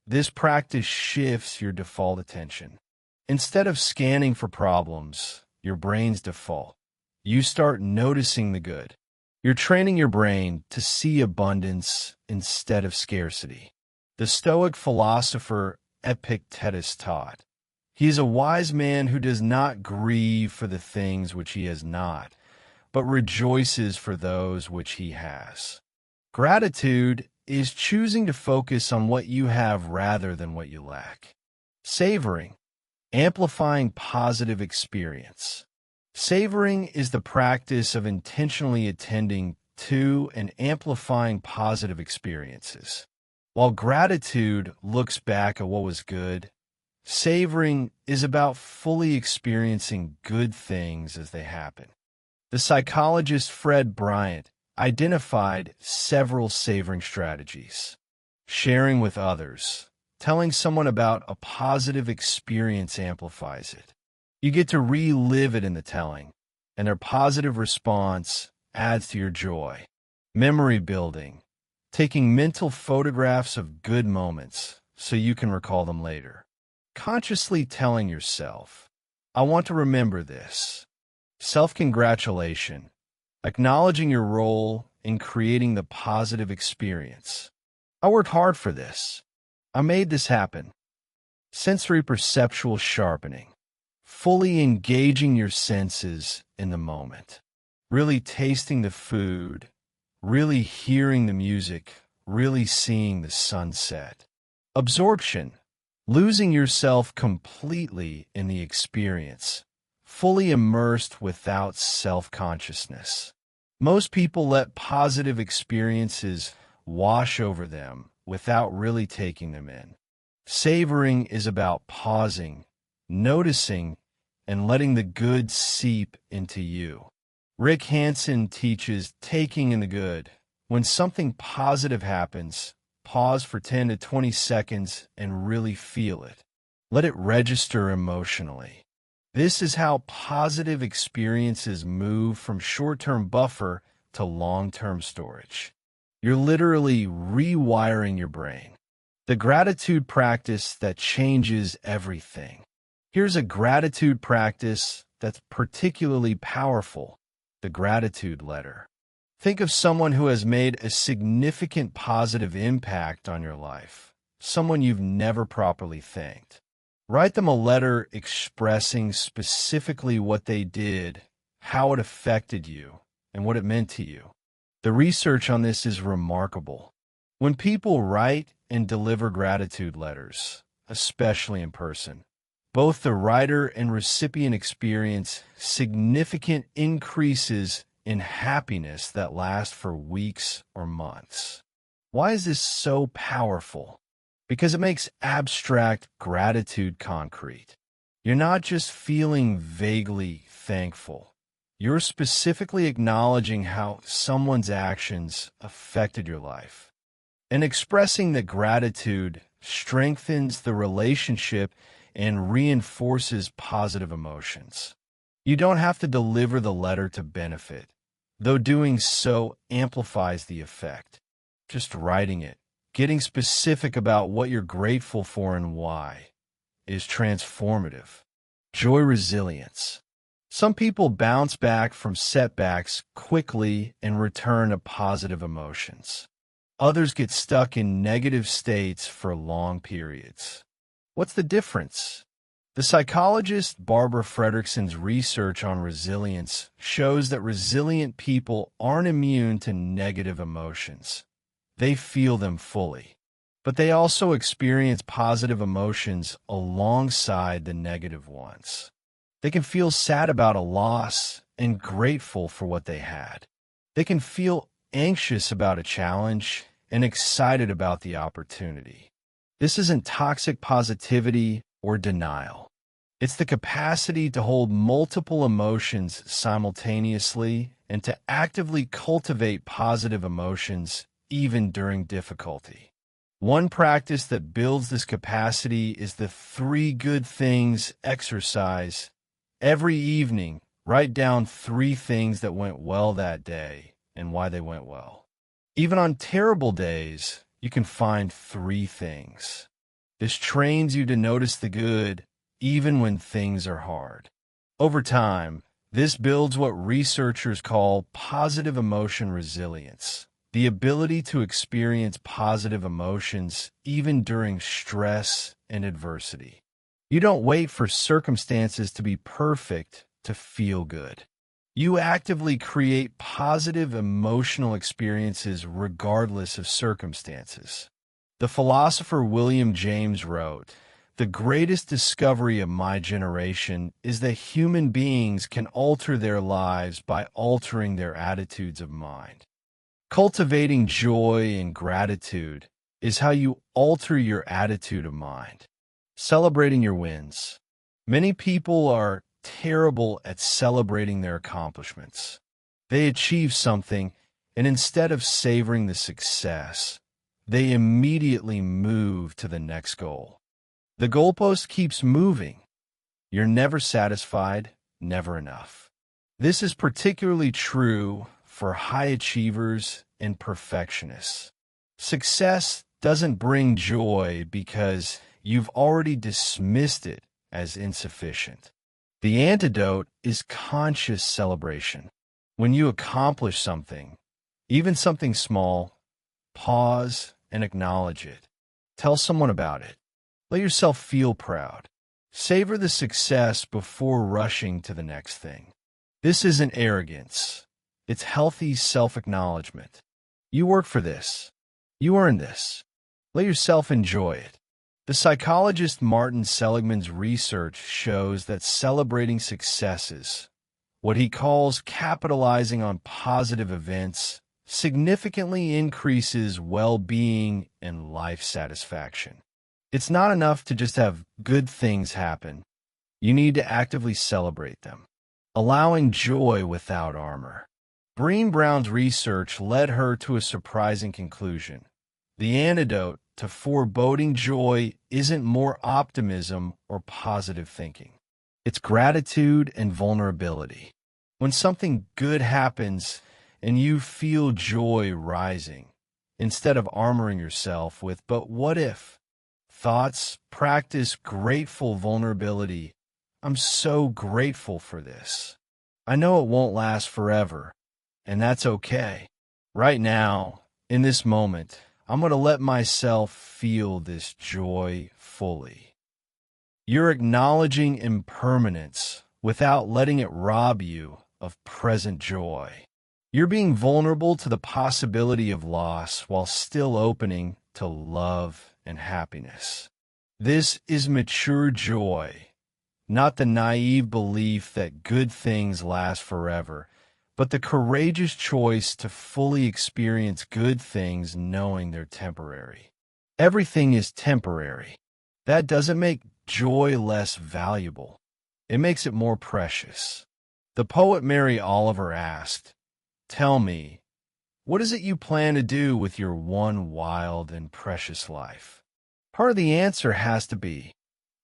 this practice shifts your default attention. Instead of scanning for problems, your brain's default, you start noticing the good. You're training your brain to see abundance instead of scarcity. The Stoic philosopher Epictetus taught, "He is a wise man who does not grieve for the things which he has not, but rejoices for those which he has." Gratitude is choosing to focus on what you have rather than what you lack. Savoring, amplifying positive experience. Savoring is the practice of intentionally attending to and amplifying positive experiences. While gratitude looks back at what was good, savoring is about fully experiencing good things as they happen. The psychologist Fred Bryant identified several savoring strategies: sharing with others. Telling someone about a positive experience amplifies it. You get to relive it in the telling, and their positive response adds to your joy. Memory building. Taking mental photographs of good moments so you can recall them later. Consciously telling yourself, "I want to remember this." Self-congratulation. Acknowledging your role in creating the positive experience. "I worked hard for this. I made this happen." Sensory perceptual sharpening. Fully engaging your senses in the moment. Really tasting the food, really hearing the music, really seeing the sunset. Absorption. Losing yourself completely in the experience. Fully immersed without self-consciousness. Most people let positive experiences wash over them without really taking them in. Savoring is about pausing, noticing, and letting the good seep into you. Rick Hansen teaches taking in the good. When something positive happens, pause for 10 to 20 seconds and really feel it. Let it register emotionally. This is how positive experiences move from short-term buffer to long-term storage. You're literally rewiring your brain. The gratitude practice that changes everything. Here's a gratitude practice that's particularly powerful: the gratitude letter. Think of someone who has made a significant positive impact on your life, someone you've never properly thanked. Write them a letter expressing specifically what they did, how it affected you, and what it meant to you. The research on this is remarkable. When people write and deliver gratitude letters, especially in person, both the writer and recipient experience significant increases in happiness that last for weeks or months. Why is this so powerful? Because it makes abstract gratitude concrete. You're not just feeling vaguely thankful. You're specifically acknowledging how someone's actions affected your life. And expressing that gratitude strengthens the relationship and reinforces positive emotions. You don't have to deliver the letter to benefit, though doing so amplifies the effect. Just writing it, getting specific about what you're grateful for and why, is transformative. Joy resilience. Some people bounce back from setbacks quickly and return to positive emotions. Others get stuck in negative states for long periods. What's the difference? The psychologist Barbara Fredrickson's research on resilience shows that resilient people aren't immune to negative emotions. They feel them fully. But they also experience positive emotions alongside the negative ones. They can feel sad about a loss and grateful for what they had. They can feel anxious about a challenge and excited about the opportunity. This isn't toxic positivity or denial. It's the capacity to hold multiple emotions simultaneously and to actively cultivate positive emotions even during difficulty. One practice that builds this capacity is the 3 good things exercise. Every evening, write down 3 things that went well that day and why they went well. Even on terrible days, you can find 3 things. This trains you to notice the good, even when things are hard. Over time, this builds what researchers call positive emotion resilience, the ability to experience positive emotions even during stress and adversity. You don't wait for circumstances to be perfect to feel good. You actively create positive emotional experiences regardless of circumstances. The philosopher William James wrote, "The greatest discovery of my generation is that human beings can alter their lives by altering their attitudes of mind." Cultivating joy and gratitude is how you alter your attitude of mind. Celebrating your wins. Many people are terrible at celebrating their accomplishments. They achieve something, and instead of savoring the success, they immediately move to the next goal. The goalpost keeps moving. You're never satisfied, never enough. This is particularly true for high achievers and perfectionists. Success doesn't bring joy because you've already dismissed it as insufficient. The antidote is conscious celebration. When you accomplish something, even something small, pause and acknowledge it. Tell someone about it. Let yourself feel proud. Savor the success before rushing to the next thing. This isn't arrogance. It's healthy self-acknowledgement. You work for this. You earn this. Let yourself enjoy it. The psychologist Martin Seligman's research shows that celebrating successes, what he calls capitalizing on positive events, significantly increases well-being and life satisfaction. It's not enough to just have good things happen. You need to actively celebrate them. Allowing joy without armor. Brené Brown's research led her to a surprising conclusion. The antidote to foreboding joy isn't more optimism or positive thinking. It's gratitude and vulnerability. When something good happens and you feel joy rising, instead of armoring yourself with, "But what if?" thoughts, practice grateful vulnerability. I'm so grateful for this. I know it won't last forever, and that's okay. Right now, in this moment, I'm going to let myself feel this joy fully. You're acknowledging impermanence without letting it rob you of present joy. You're being vulnerable to the possibility of loss while still opening to love and happiness. This is mature joy, not the naive belief that good things last forever, but the courageous choice to fully experience good things knowing they're temporary. Everything is temporary. That doesn't make joy less valuable. It makes it more precious. The poet Mary Oliver asked, "Tell me, what is it you plan to do with your one wild and precious life?" Part of the answer has to be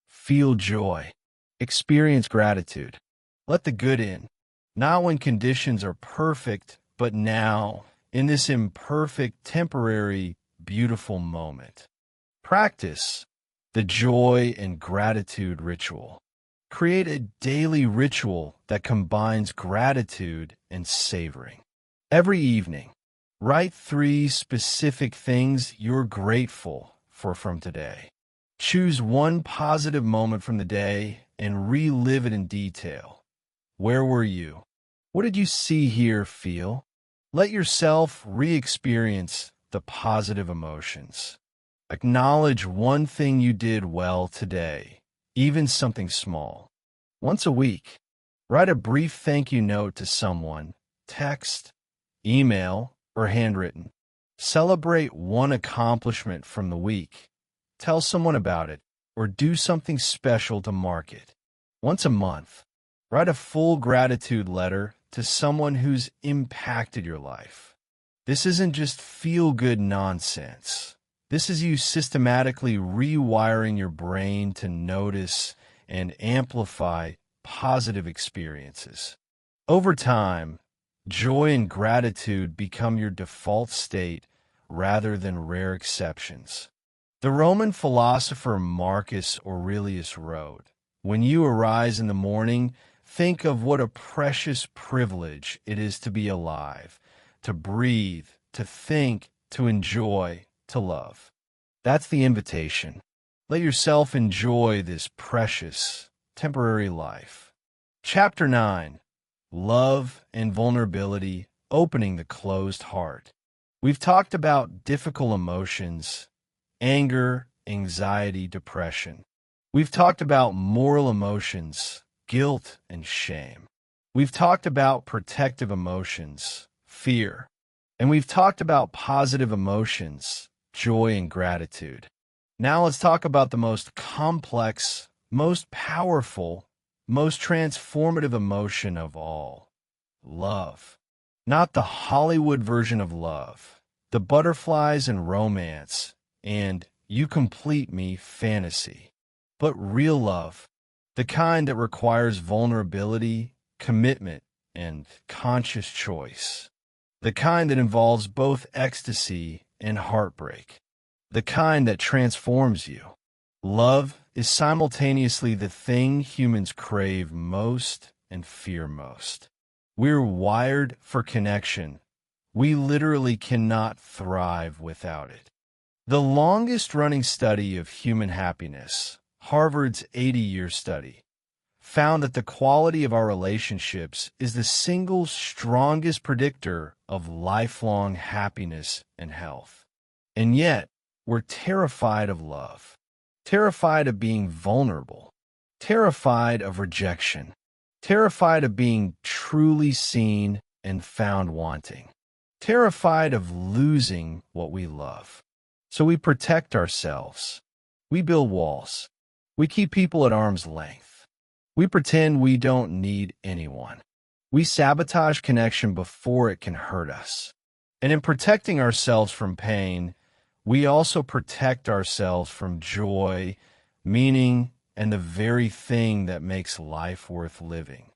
feel joy, experience gratitude, let the good in, not when conditions are perfect, but now, in this imperfect, temporary, beautiful moment. Practice the joy and gratitude ritual. Create a daily ritual that combines gratitude and savoring. Every evening, write 3 specific things you're grateful for from today. Choose one positive moment from the day and relive it in detail. Where were you? What did you see, hear, feel? Let yourself re-experience the positive emotions. Acknowledge one thing you did well today, even something small. Once a week, write a brief thank you note to someone, text, email, or handwritten. Celebrate one accomplishment from the week. Tell someone about it, or do something special to mark it. Once a month, write a full gratitude letter to someone who's impacted your life. This isn't just feel-good nonsense. This is you systematically rewiring your brain to notice and amplify positive experiences. Over time, joy and gratitude become your default state rather than rare exceptions. The Roman philosopher Marcus Aurelius wrote, "When you arise in the morning, think of what a precious privilege it is to be alive, to breathe, to think, to enjoy, to love." That's the invitation. Let yourself enjoy this precious, temporary life. Chapter 9. Love and Vulnerability, Opening the Closed Heart. We've talked about difficult emotions, anger, anxiety, depression. We've talked about moral emotions, guilt and shame. We've talked about protective emotions, fear. And we've talked about positive emotions, joy and gratitude. Now let's talk about the most complex, most powerful, most transformative emotion of all, love. Not the Hollywood version of love, the butterflies and romance, and you complete me fantasy, but real love, the kind that requires vulnerability, commitment, and conscious choice, the kind that involves both ecstasy and heartbreak, the kind that transforms you. Love is simultaneously the thing humans crave most and fear most. We're wired for connection. We literally cannot thrive without it. The longest-running study of human happiness, Harvard's 80-year study, found that the quality of our relationships is the single strongest predictor of lifelong happiness and health. And yet, we're terrified of love, terrified of being vulnerable, terrified of rejection, terrified of being truly seen and found wanting, terrified of losing what we love. So we protect ourselves. We build walls. We keep people at arm's length. We pretend we don't need anyone. We sabotage connection before it can hurt us. And in protecting ourselves from pain, we also protect ourselves from joy, meaning, and the very thing that makes life worth living.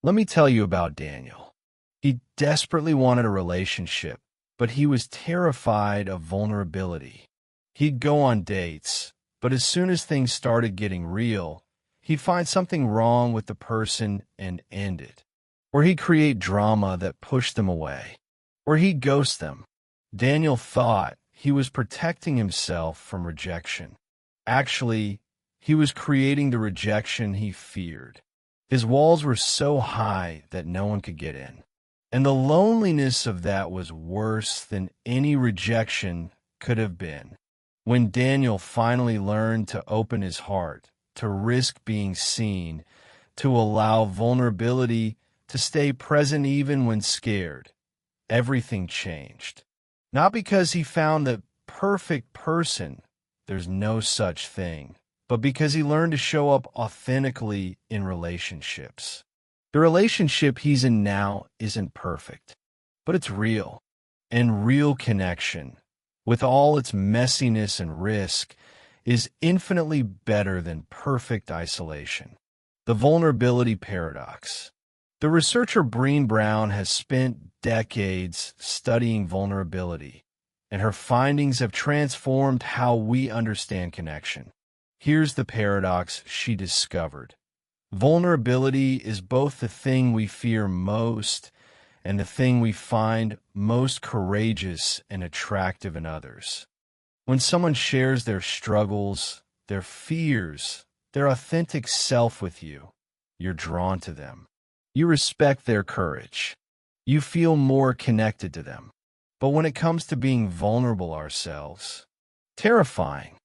Let me tell you about Daniel. He desperately wanted a relationship, but he was terrified of vulnerability. He'd go on dates, but as soon as things started getting real, he'd find something wrong with the person and end it. Or he'd create drama that pushed them away. Or he'd ghost them. Daniel thought he was protecting himself from rejection. Actually, he was creating the rejection he feared. His walls were so high that no one could get in. And the loneliness of that was worse than any rejection could have been. When Daniel finally learned to open his heart, to risk being seen, to allow vulnerability to stay present even when scared, everything changed. Not because he found the perfect person, there's no such thing, but because he learned to show up authentically in relationships. The relationship he's in now isn't perfect, but it's real. And real connection, with all its messiness and risk, is infinitely better than perfect isolation. The vulnerability paradox. The researcher Brené Brown has spent decades studying vulnerability, and her findings have transformed how we understand connection. Here's the paradox she discovered. Vulnerability is both the thing we fear most and the thing we find most courageous and attractive in others. When someone shares their struggles, their fears, their authentic self with you, you're drawn to them. You respect their courage. You feel more connected to them. But when it comes to being vulnerable ourselves, terrifying.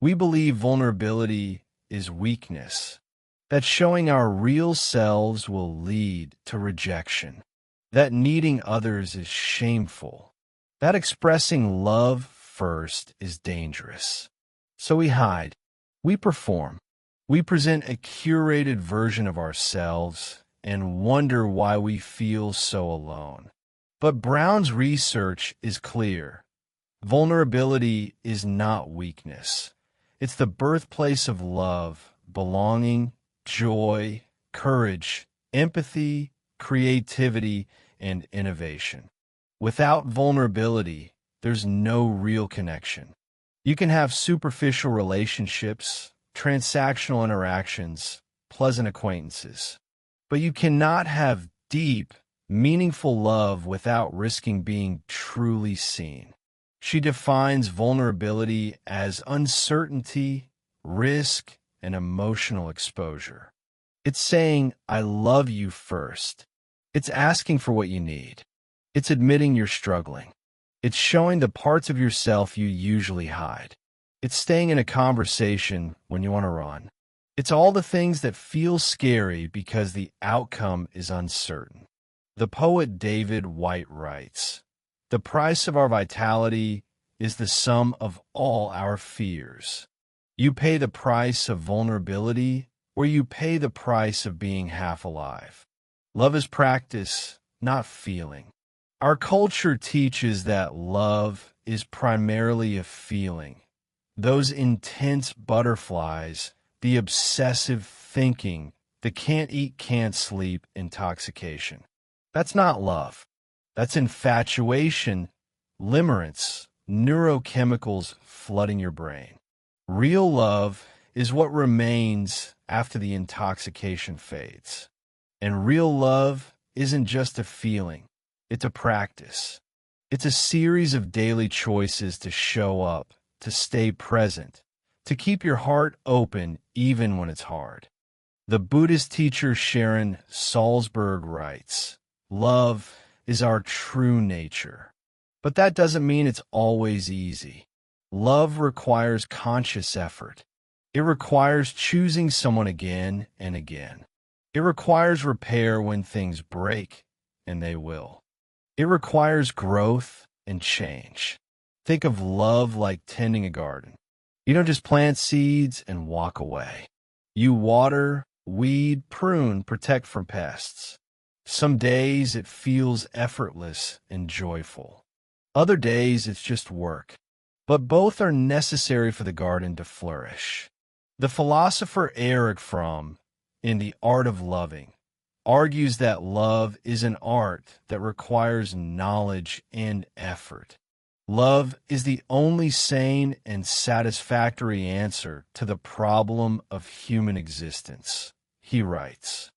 We believe vulnerability is weakness, that showing our real selves will lead to rejection, that needing others is shameful, that expressing love first is dangerous. So we hide, we perform, we present a curated version of ourselves and wonder why we feel so alone. But Brown's research is clear. Vulnerability is not weakness. It's the birthplace of love, belonging, joy, courage, empathy, creativity, and innovation. Without vulnerability, there's no real connection. You can have superficial relationships, transactional interactions, pleasant acquaintances, but you cannot have deep, meaningful love without risking being truly seen. She defines vulnerability as uncertainty, risk, and emotional exposure. It's saying, I love you first. It's asking for what you need. It's admitting you're struggling. It's showing the parts of yourself you usually hide. It's staying in a conversation when you want to run. It's all the things that feel scary because the outcome is uncertain. The poet David Whyte writes, "The price of our vitality is the sum of all our fears." You pay the price of vulnerability, or you pay the price of being half alive. Love is practice, not feeling. Our culture teaches that love is primarily a feeling. Those intense butterflies, the obsessive thinking, the can't eat, can't sleep intoxication. That's not love. That's infatuation, limerence, neurochemicals flooding your brain. Real love is what remains after the intoxication fades. And real love isn't just a feeling, it's a practice. It's a series of daily choices to show up, to stay present, to keep your heart open even when it's hard. The Buddhist teacher Sharon Salzberg writes, "Love is our true nature." But that doesn't mean it's always easy. Love requires conscious effort. It requires choosing someone again and again. It requires repair when things break, and they will. It requires growth and change. Think of love like tending a garden. You don't just plant seeds and walk away. You water, weed, prune, protect from pests. Some days it feels effortless and joyful. Other days it's just work. But both are necessary for the garden to flourish. The philosopher Erich Fromm, in The Art of Loving, argues that love is an art that requires knowledge and effort. Love is the only sane and satisfactory answer to the problem of human existence, he writes.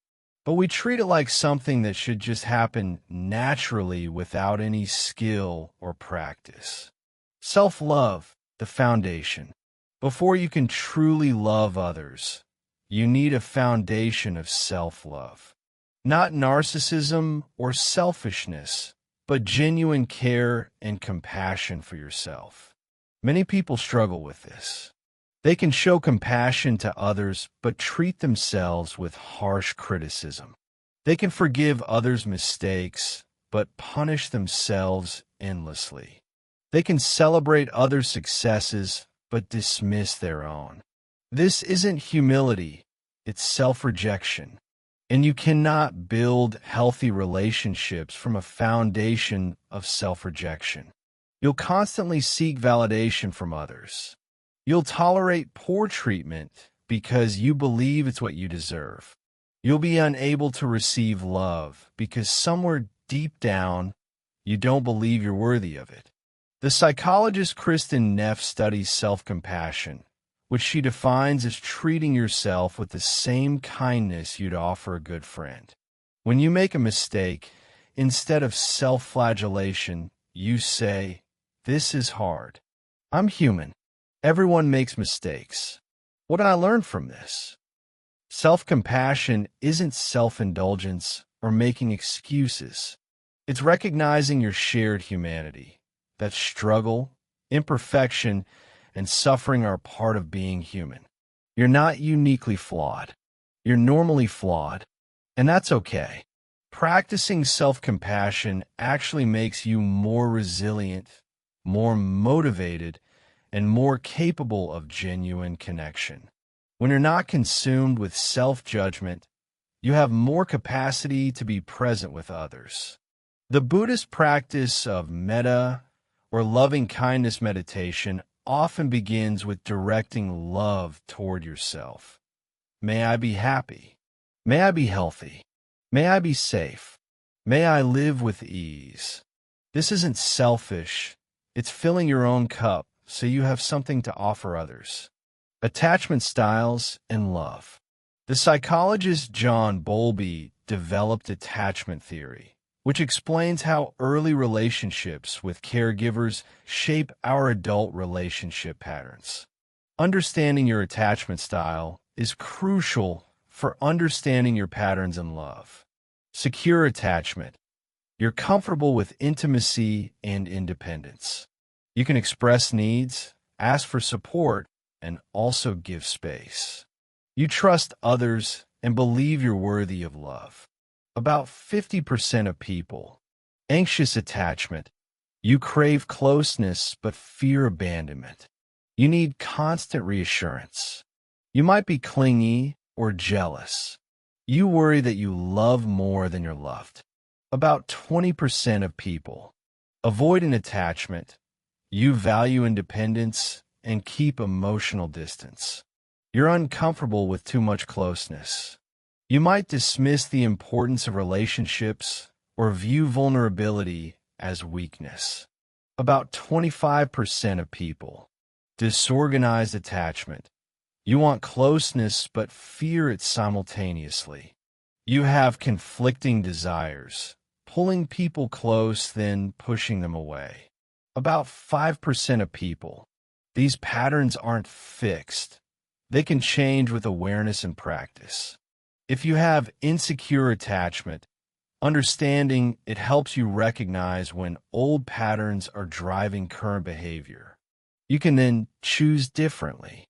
But we treat it like something that should just happen naturally without any skill or practice. Self-love, the foundation. Before you can truly love others, you need a foundation of self-love. Not narcissism or selfishness, but genuine care and compassion for yourself. Many people struggle with this. They can show compassion to others, but treat themselves with harsh criticism. They can forgive others' mistakes, but punish themselves endlessly. They can celebrate others' successes, but dismiss their own. This isn't humility, it's self-rejection. And you cannot build healthy relationships from a foundation of self-rejection. You'll constantly seek validation from others. You'll tolerate poor treatment because you believe it's what you deserve. You'll be unable to receive love because somewhere deep down, you don't believe you're worthy of it. The psychologist Kristen Neff studies self-compassion, which she defines as treating yourself with the same kindness you'd offer a good friend. When you make a mistake, instead of self-flagellation, you say, "This is hard. I'm human. Everyone makes mistakes. What did I learn from this?" Self-compassion isn't self-indulgence or making excuses. It's recognizing your shared humanity, that struggle, imperfection, and suffering are part of being human. You're not uniquely flawed. You're normally flawed, and that's okay. Practicing self-compassion actually makes you more resilient, more motivated, and more capable of genuine connection. When you're not consumed with self-judgment, you have more capacity to be present with others. The Buddhist practice of metta, or loving-kindness meditation, often begins with directing love toward yourself. May I be happy. May I be healthy. May I be safe. May I live with ease. This isn't selfish. It's filling your own cup so you have something to offer others. Attachment styles and love. The psychologist John Bowlby developed attachment theory, which explains how early relationships with caregivers shape our adult relationship patterns. Understanding your attachment style is crucial for understanding your patterns in love. Secure attachment. You're comfortable with intimacy and independence. You can express needs, ask for support, and also give space. You trust others and believe you're worthy of love. About 50% of people. Anxious attachment. You crave closeness but fear abandonment. You need constant reassurance. You might be clingy or jealous. You worry that you love more than you're loved. About 20% of people. Avoidant attachment. You value independence and keep emotional distance. You're uncomfortable with too much closeness. You might dismiss the importance of relationships or view vulnerability as weakness. About 25% of people. Disorganized attachment. You want closeness but fear it simultaneously. You have conflicting desires, pulling people close then pushing them away. About 5% of people. These patterns aren't fixed. They can change with awareness and practice. If you have insecure attachment, understanding it helps you recognize when old patterns are driving current behavior. You can then choose differently.